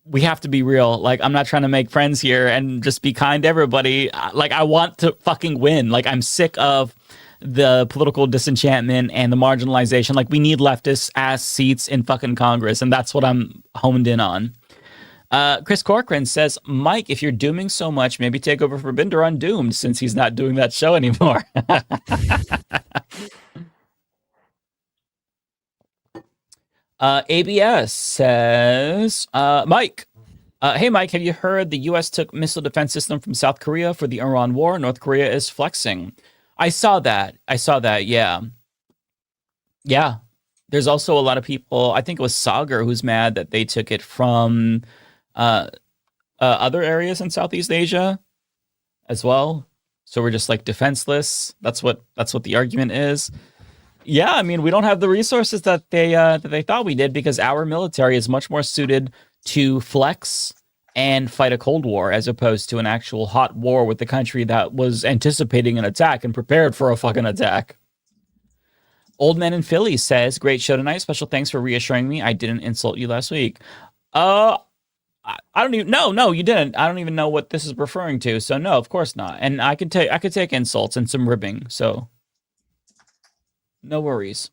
we have to be real. Like, I'm not trying to make friends here and just be kind to everybody. Like, I want to fucking win. Like, I'm sick of the political disenchantment and the marginalization. Like, we need leftist ass seats in fucking Congress, and that's what I'm honed in on. Chris Corcoran says, Mike, if you're dooming so much, maybe take over for Binder on Doomed, since he's not doing that show anymore. ABS says, Mike, hey, Mike, have you heard the U.S. took missile defense system from South Korea for the Iran war? North Korea is flexing. I saw that. Yeah. Yeah. There's also a lot of people, I think it was Sagar, who's mad that they took it from other areas in Southeast Asia as well. So we're just like defenseless. That's what the argument is. Yeah, I mean, we don't have the resources that they thought we did, because our military is much more suited to flex and fight a Cold War as opposed to an actual hot war with the country that was anticipating an attack and prepared for a fucking attack. Old Man in Philly says, great show tonight. Special thanks for reassuring me I didn't insult you last week. I don't even, no, you didn't. I don't even know what this is referring to. So no, of course not. And I could take insults and some ribbing. So no worries.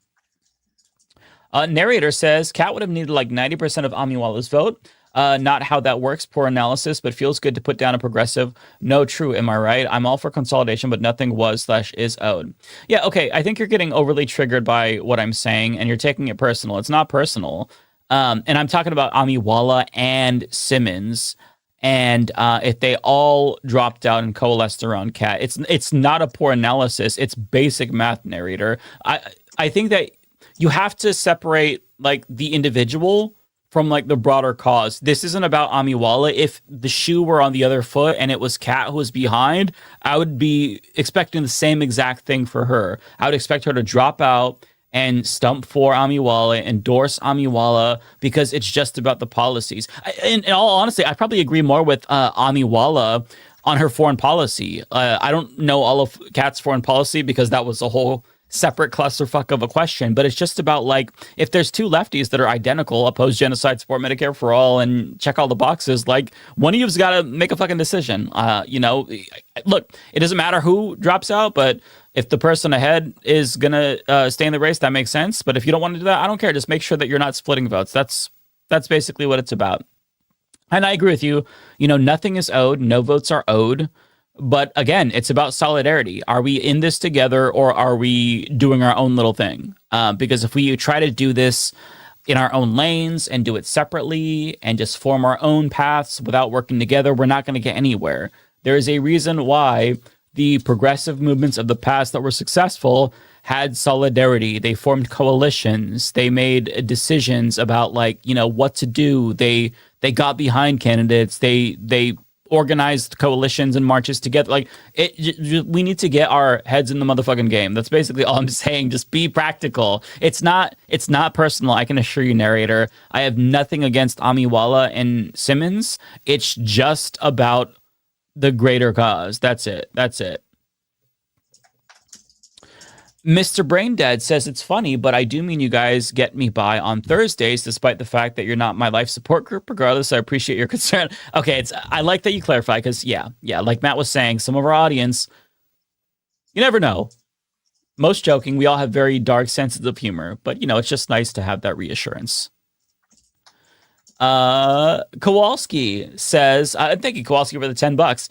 Narrator says, Kat would have needed like 90% of Amiwala's vote. Not how that works, poor analysis, but feels good to put down a progressive. No, true, am I right? I'm all for consolidation, but nothing was/is owed. Yeah, okay, I think you're getting overly triggered by what I'm saying, and you're taking it personal. It's not personal. And I'm talking about Amiwala and Simmons, and if they all dropped out and coalesced around Kat, it's not a poor analysis. It's basic math, narrator. I think that you have to separate like the individual from like the broader cause. This isn't about Amiwala. If the shoe were on the other foot and it was Kat who was behind, I would be expecting the same exact thing for her. I would expect her to drop out and stump for Amiwala, endorse Amiwala, because it's just about the policies. In all honesty, I probably agree more with Amiwala on her foreign policy. I don't know all of Kat's foreign policy because that was a whole separate clusterfuck of a question, but it's just about like, if there's two lefties that are identical, oppose genocide, support Medicare for all, and check all the boxes, like one of you's got to make a fucking decision. Look, it doesn't matter who drops out, but if the person ahead is gonna stay in the race, that makes sense. But if you don't want to do that, I don't care. Just make sure that you're not splitting votes. That's basically what it's about. And I agree with you. Nothing is owed. No votes are owed. But again, it's about solidarity. Are we in this together, or are we doing our own little thing? Because if we try to do this in our own lanes and do it separately and just form our own paths without working together, we're not going to get anywhere. There is a reason why the progressive movements of the past that were successful had solidarity. They formed coalitions. They made decisions about what to do. They got behind candidates. They organized coalitions and marches together. We need to get our heads in the motherfucking game. That's basically all I'm saying. Just be practical. It's not personal. I can assure you, narrator. I have nothing against Amiwala and Simmons. It's just about the greater cause. That's it. Mr. Braindead says, it's funny, but I do mean you guys get me by on Thursdays, despite the fact that you're not my life support group. Regardless, I appreciate your concern. Okay, I like that you clarify, because yeah, like Matt was saying, some of our audience, you never know. Most joking, we all have very dark senses of humor, but it's just nice to have that reassurance. Kowalski says, thank you, Kowalski, for the $10.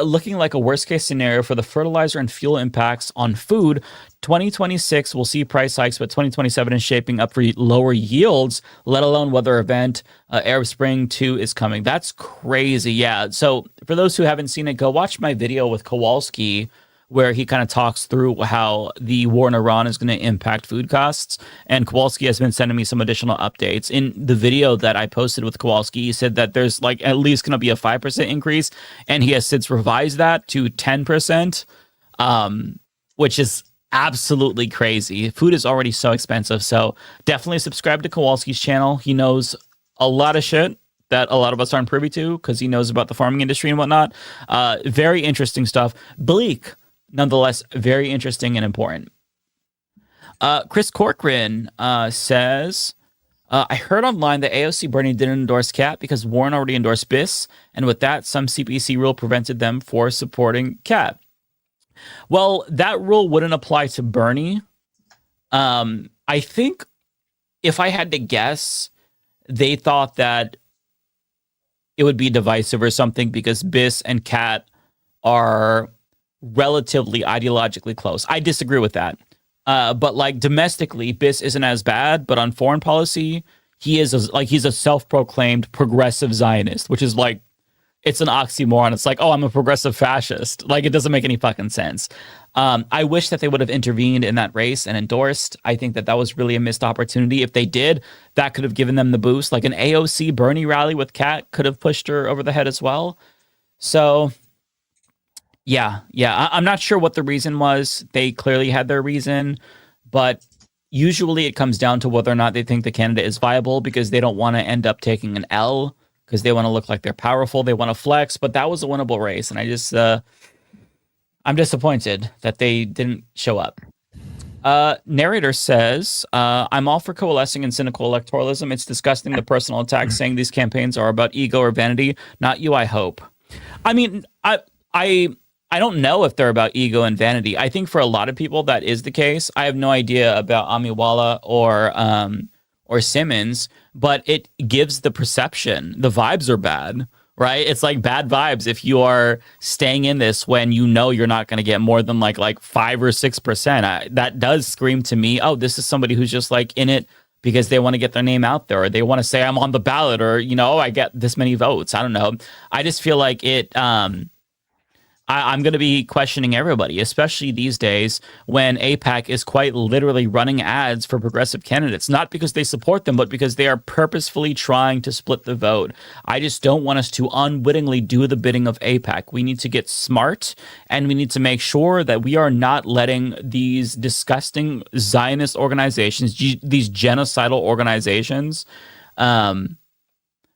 Looking like a worst case scenario for the fertilizer and fuel impacts on food, 2026 will see price hikes, but 2027 is shaping up for lower yields, let alone weather event. Arab Spring 2 is coming. That's crazy. Yeah. So for those who haven't seen it, go watch my video with Kowalski, where he kind of talks through how the war in Iran is going to impact food costs. And Kowalski has been sending me some additional updates. In the video that I posted with Kowalski, he said that there's at least going to be a 5% increase, and he has since revised that to 10%, which is absolutely crazy. Food is already so expensive, so definitely subscribe to Kowalski's channel. He knows a lot of shit that a lot of us aren't privy to, because he knows about the farming industry and whatnot. Very interesting stuff. Bleak, nonetheless, very interesting and important. Chris Corcoran says, I heard online that AOC Bernie didn't endorse Cat because Warren already endorsed Biss, and with that, some CPC rule prevented them for supporting Cat. Well, that rule wouldn't apply to Bernie. I think if I had to guess, they thought that it would be divisive or something because Biss and Cat are relatively ideologically close. I disagree with that. But like domestically, Biss isn't as bad, but on foreign policy, he's a self-proclaimed progressive Zionist, which is like, it's an oxymoron. It's like, oh, I'm a progressive fascist. Like, it doesn't make any fucking sense. I wish that they would have intervened in that race and endorsed. I think that was really a missed opportunity. If they did, that could have given them the boost. Like an AOC Bernie rally with Kat could have pushed her over the head as well. So, yeah. I'm not sure what the reason was. They clearly had their reason, but usually it comes down to whether or not they think the candidate is viable because they don't want to end up taking an L because they want to look like they're powerful. They want to flex, but that was a winnable race. And I just, I'm disappointed that they didn't show up. Narrator says, I'm all for coalescing in cynical electoralism. It's disgusting the personal attacks saying these campaigns are about ego or vanity. Not you, I hope. I mean, I don't know if they're about ego and vanity. I think for a lot of people that is the case. I have no idea about Amiwala or Simmons, but it gives the perception. The vibes are bad, right? It's like bad vibes if you are staying in this when you know you're not going to get more than like 5 or 6%. That does scream to me, oh, this is somebody who's just like in it because they want to get their name out there, or they want to say I'm on the ballot, or, you know, I get this many votes. I don't know. I just feel like it... I'm going to be questioning everybody, especially these days when AIPAC is quite literally running ads for progressive candidates, not because they support them, but because they are purposefully trying to split the vote. I just don't want us to unwittingly do the bidding of AIPAC. We need to get smart, and we need to make sure that we are not letting these disgusting Zionist organizations, these genocidal organizations,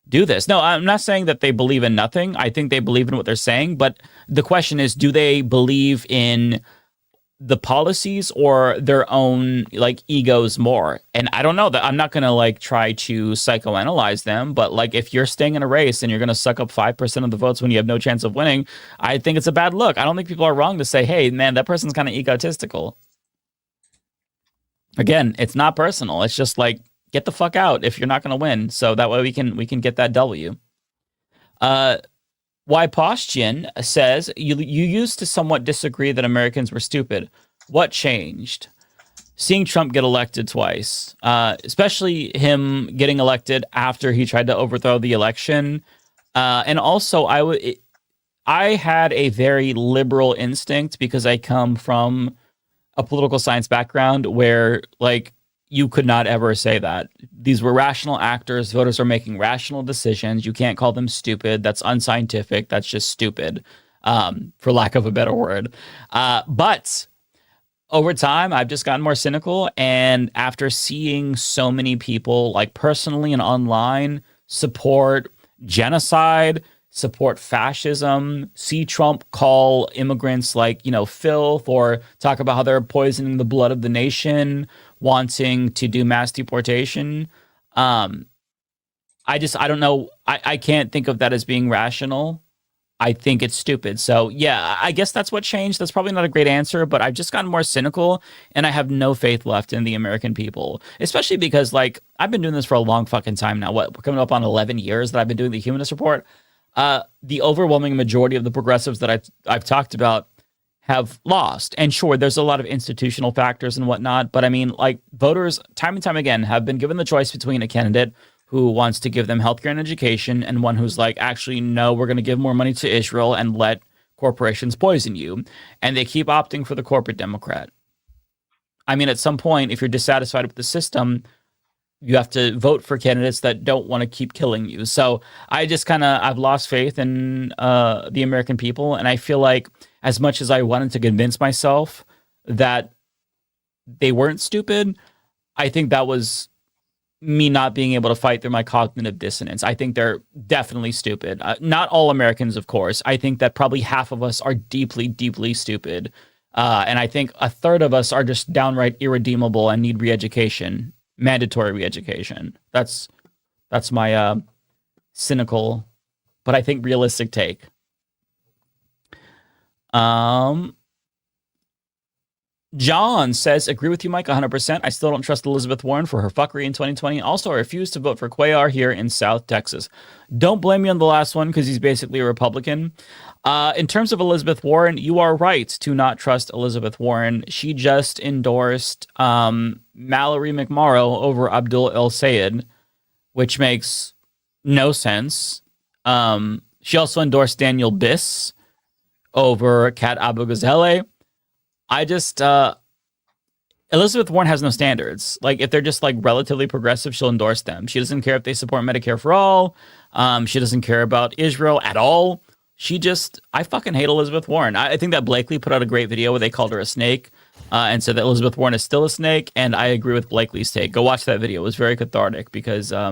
do this. No, I'm not saying that they believe in nothing. I think they believe in what they're saying, but the question is, do they believe in the policies or their own egos more? And I don't know that. I'm not going to try to psychoanalyze them, but if you're staying in a race and you're going to suck up 5% of the votes when you have no chance of winning, I think it's a bad look. I don't think people are wrong to say, hey, man, that person's kind of egotistical. Again, it's not personal. It's just get the fuck out if you're not going to win, so that way we can get that W. Why Postian says, you used to somewhat disagree that Americans were stupid. What changed? Seeing Trump get elected twice, especially him getting elected after he tried to overthrow the election. And also, I had a very liberal instinct because I come from a political science background where, you could not ever say that. These were rational actors. Voters are making rational decisions. You can't call them stupid. That's unscientific. That's just stupid, for lack of a better word. But over time, I've just gotten more cynical. And after seeing so many people, personally and online, support genocide, support fascism, see Trump call immigrants filth, or talk about how they're poisoning the blood of the nation, wanting to do mass deportation. I don't know. I can't think of that as being rational. I think it's stupid. So yeah, I guess that's what changed. That's probably not a great answer, but I've just gotten more cynical, and I have no faith left in the American people, especially because I've been doing this for a long fucking time now. We're coming up on 11 years that I've been doing the Humanist Report. The overwhelming majority of the progressives that I've talked about have lost. And sure, there's a lot of institutional factors and whatnot, but I mean, voters time and time again have been given the choice between a candidate who wants to give them healthcare and education and one who's actually, no, we're going to give more money to Israel and let corporations poison you. And they keep opting for the corporate Democrat. I mean, at some point, if you're dissatisfied with the system, you have to vote for candidates that don't want to keep killing you. So I just I've lost faith in the American people. And I feel like as much as I wanted to convince myself that they weren't stupid, I think that was me not being able to fight through my cognitive dissonance. I think they're definitely stupid. Not all Americans, of course. I think that probably half of us are deeply, deeply stupid. And I think a third of us are just downright irredeemable and need re-education. mandatory re-education. That's my cynical, but I think realistic take. John says, agree with you, Mike, 100%. I still don't trust Elizabeth Warren for her fuckery in 2020. Also, I refuse to vote for Cuellar here in South Texas. Don't blame me on the last one because he's basically a Republican. In terms of Elizabeth Warren, you are right to not trust Elizabeth Warren. She just endorsed Mallory McMorrow over Abdul El Sayed, which makes no sense. She also endorsed Daniel Biss over Kat Abu Ghazaleh. Elizabeth Warren has no standards. Like, if they're just like relatively progressive, she'll endorse them. She doesn't care if they support Medicare for all. She doesn't care about Israel at all. I fucking hate Elizabeth Warren. I think that Blakely put out a great video where they called her a snake and said that Elizabeth Warren is still a snake. And I agree with Blakely's take. Go watch that video. It was very cathartic because I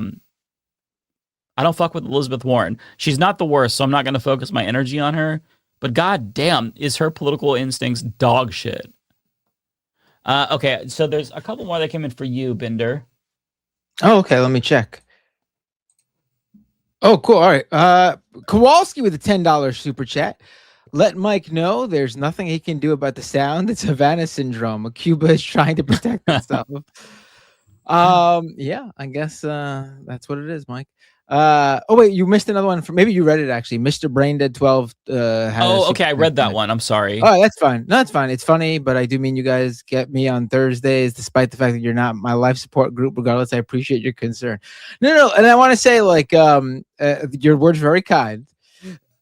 don't fuck with Elizabeth Warren. She's not the worst, so I'm not going to focus my energy on her. But god damn, is her political instincts dog shit. Okay, so there's a couple more that came in for you, Binder. Oh, okay, let me check. Oh, cool. All right. Kowalski with a $10 super chat. Let Mike know there's nothing he can do about the sound. It's Havana syndrome. Cuba is trying to protect itself. Yeah, I guess that's what it is, Mike. Oh wait, you missed another one. Maybe you read it actually. Mr. Braindead 12. Okay, I read that one. I'm sorry. Oh, that's fine. No, that's fine. It's funny, but I do mean you guys get me on Thursdays, despite the fact that you're not my life support group. Regardless, I appreciate your concern. No, and I want to say, like, your words are very kind.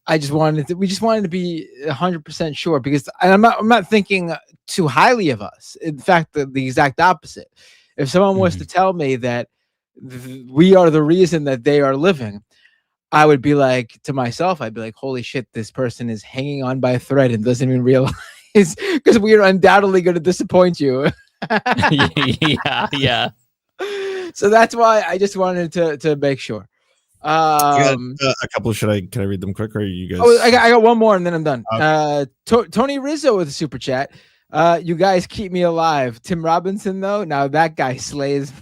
We just wanted to be 100% sure because I'm not thinking too highly of us. In fact, the exact opposite. If someone was to tell me that we are the reason that they are living, I would be like, to myself, I'd be like, holy shit, this person is hanging on by a thread and doesn't even realize, because we are undoubtedly going to disappoint you. yeah. So that's why I just wanted to make sure. A couple. Can I read them quick, or are you guys? Oh, I got one more and then I'm done. Tony Rizzo with a super chat. You guys keep me alive. Tim Robinson, though, now that guy slays me.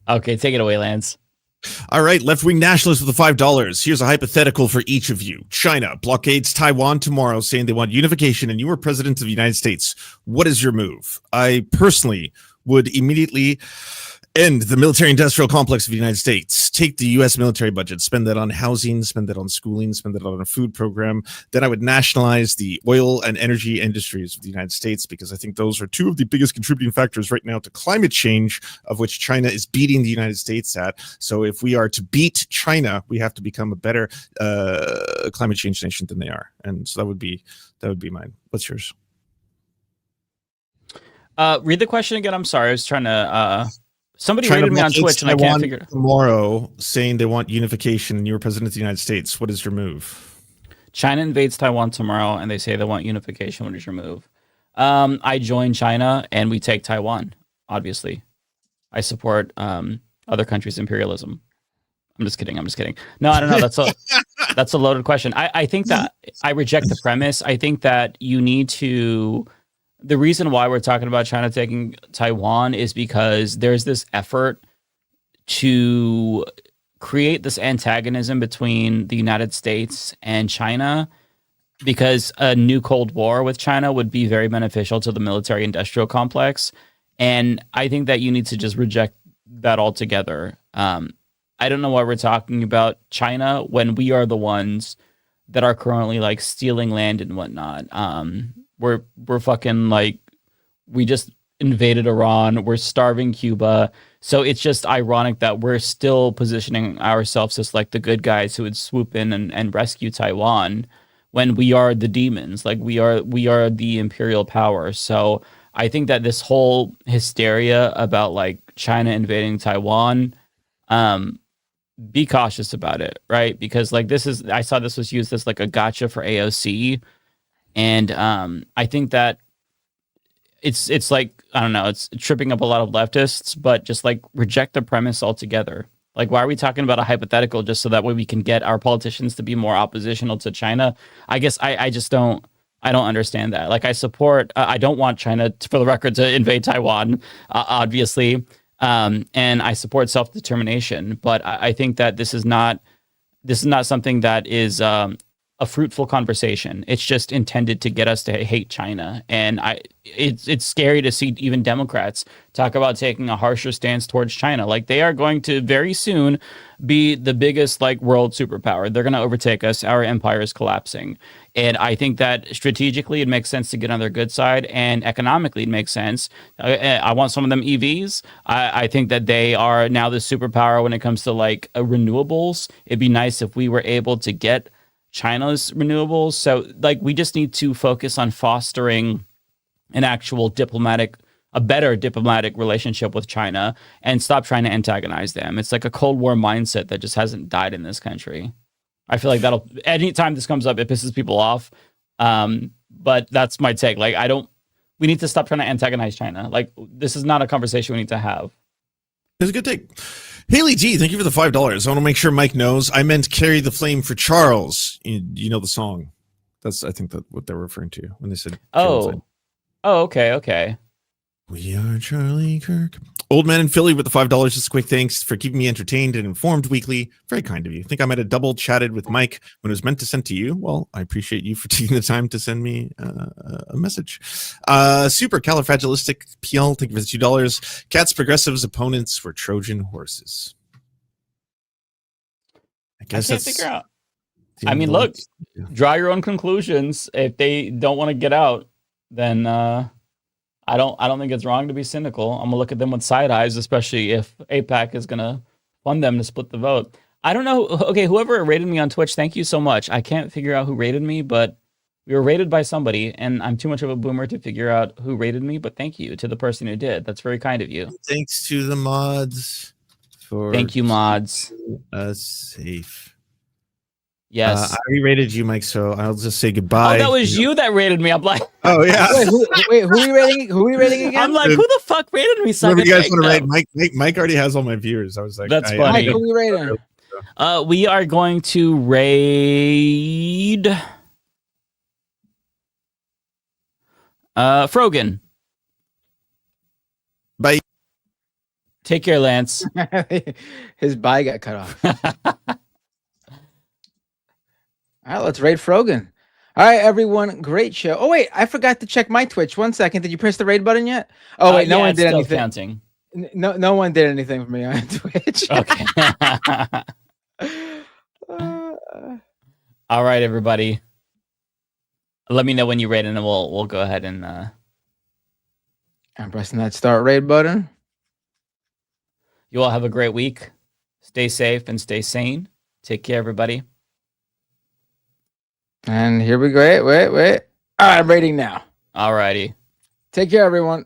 Okay, take it away, Lance. All right, left-wing nationalists with the $5. Here's a hypothetical for each of you. China blockades Taiwan tomorrow, saying they want unification, and you are president of the United States. What is your move? I personally would immediately end the military-industrial complex of the United States. Take the U.S. military budget, spend that on housing, spend that on schooling, spend that on a food program. Then I would nationalize the oil and energy industries of the United States, because I think those are two of the biggest contributing factors right now to climate change, of which China is beating the United States at. So if we are to beat China, we have to become a better climate change nation than they are. And so that would be mine. What's yours? Read the question again. I'm sorry. I was trying to... Somebody rated me on Twitch and I can't figure it. Tomorrow, saying they want unification and you were president of the United States. What is your move? China invades Taiwan tomorrow and they say they want unification. What is your move? I join China and we take Taiwan, obviously. I support other countries' imperialism. I'm just kidding. No, I don't know. That's a loaded question. I think that I reject the premise. I think that you need to... The reason why we're talking about China taking Taiwan is because there's this effort to create this antagonism between the United States and China, because a new Cold War with China would be very beneficial to the military-industrial complex. And I think that you need to just reject that altogether. I don't know why we're talking about China when we are the ones that are currently like stealing land and whatnot. We're fucking like, we just invaded Iran. We're starving Cuba. So it's just ironic that we're still positioning ourselves as like the good guys who would swoop in and rescue Taiwan when we are the demons. Like we are the imperial power. So I think that this whole hysteria about like China invading Taiwan, be cautious about it, right? Because like I saw this was used as like a gotcha for AOC. And I think that it's like, I don't know, it's tripping up a lot of leftists, but just like reject the premise altogether. Like, why are we talking about a hypothetical just so that way we can get our politicians to be more oppositional to China? I guess I just don't I don't understand that. Like, I support. I don't want China, for the record, to invade Taiwan, obviously, and I support self-determination. But I think that this is not something that is a fruitful conversation. It's just intended to get us to hate China, and it's scary to see even Democrats talk about taking a harsher stance towards China. Like, they are going to very soon be the biggest like world superpower. They're going to overtake us. Our empire is collapsing, and I think that strategically it makes sense to get on their good side, and economically it makes sense. I want some of them EVs. I think that they are now the superpower when it comes to like renewables. It'd be nice if we were able to get China's renewables. So like, we just need to focus on fostering an actual a better diplomatic relationship with China and stop trying to antagonize them. It's like a Cold War mindset that just hasn't died in this country. I feel like anytime this comes up, it pisses people off. But that's my take. Like, we need to stop trying to antagonize China. Like, this is not a conversation we need to have. It's a good take. Haley G, thank you for the $5. I want to make sure Mike knows I meant "Carry the Flame for Charles." You know the song. That's, I think, that what they're referring to when they said. Okay. We are Charlie Kirk. Old Man in Philly with the $5. Just a quick thanks for keeping me entertained and informed weekly. Very kind of you. I think I might have double chatted with Mike when it was meant to send to you. Well, I appreciate you for taking the time to send me a message. Super califragilistic PL, thank you for the $2. Cats Progressives opponents were Trojan horses. I guess I can't figure out. I mean, look, draw your own conclusions. If they don't want to get out, then I don't think it's wrong to be cynical. I'm gonna look at them with side eyes, especially if AIPAC is gonna fund them to split the vote. I don't know. Okay, whoever rated me on Twitch, thank you so much. I can't figure out who rated me, but we were rated by somebody, and I'm too much of a boomer to figure out who rated me. But thank you to the person who did. That's very kind of you. Thanks to the mods for thank you, mods. Safe. Yes. I re-rated you, Mike, so I'll just say goodbye. Oh, that was you that rated me. I'm like, oh yeah. Wait, who are we rating? Who are we rating again? I'm like, who the fuck rated me? So you guys want to rate Mike already has all my viewers. I was like, that's funny. Mike, who are we rating? We are going to raid Frogan. Bye. Take care, Lance. His bye got cut off. All right, let's raid Frogan. All right, everyone, great show. Oh wait, I forgot to check my Twitch. 1 second. Did you press the raid button yet? Oh wait, no one did anything. Counting. No one did anything for me on Twitch. Okay. All right, everybody. Let me know when you raid, and then we'll go ahead and. I'm pressing that start raid button. You all have a great week. Stay safe and stay sane. Take care, everybody. And here we go. Wait. All right, I'm rating now. All righty. Take care, everyone.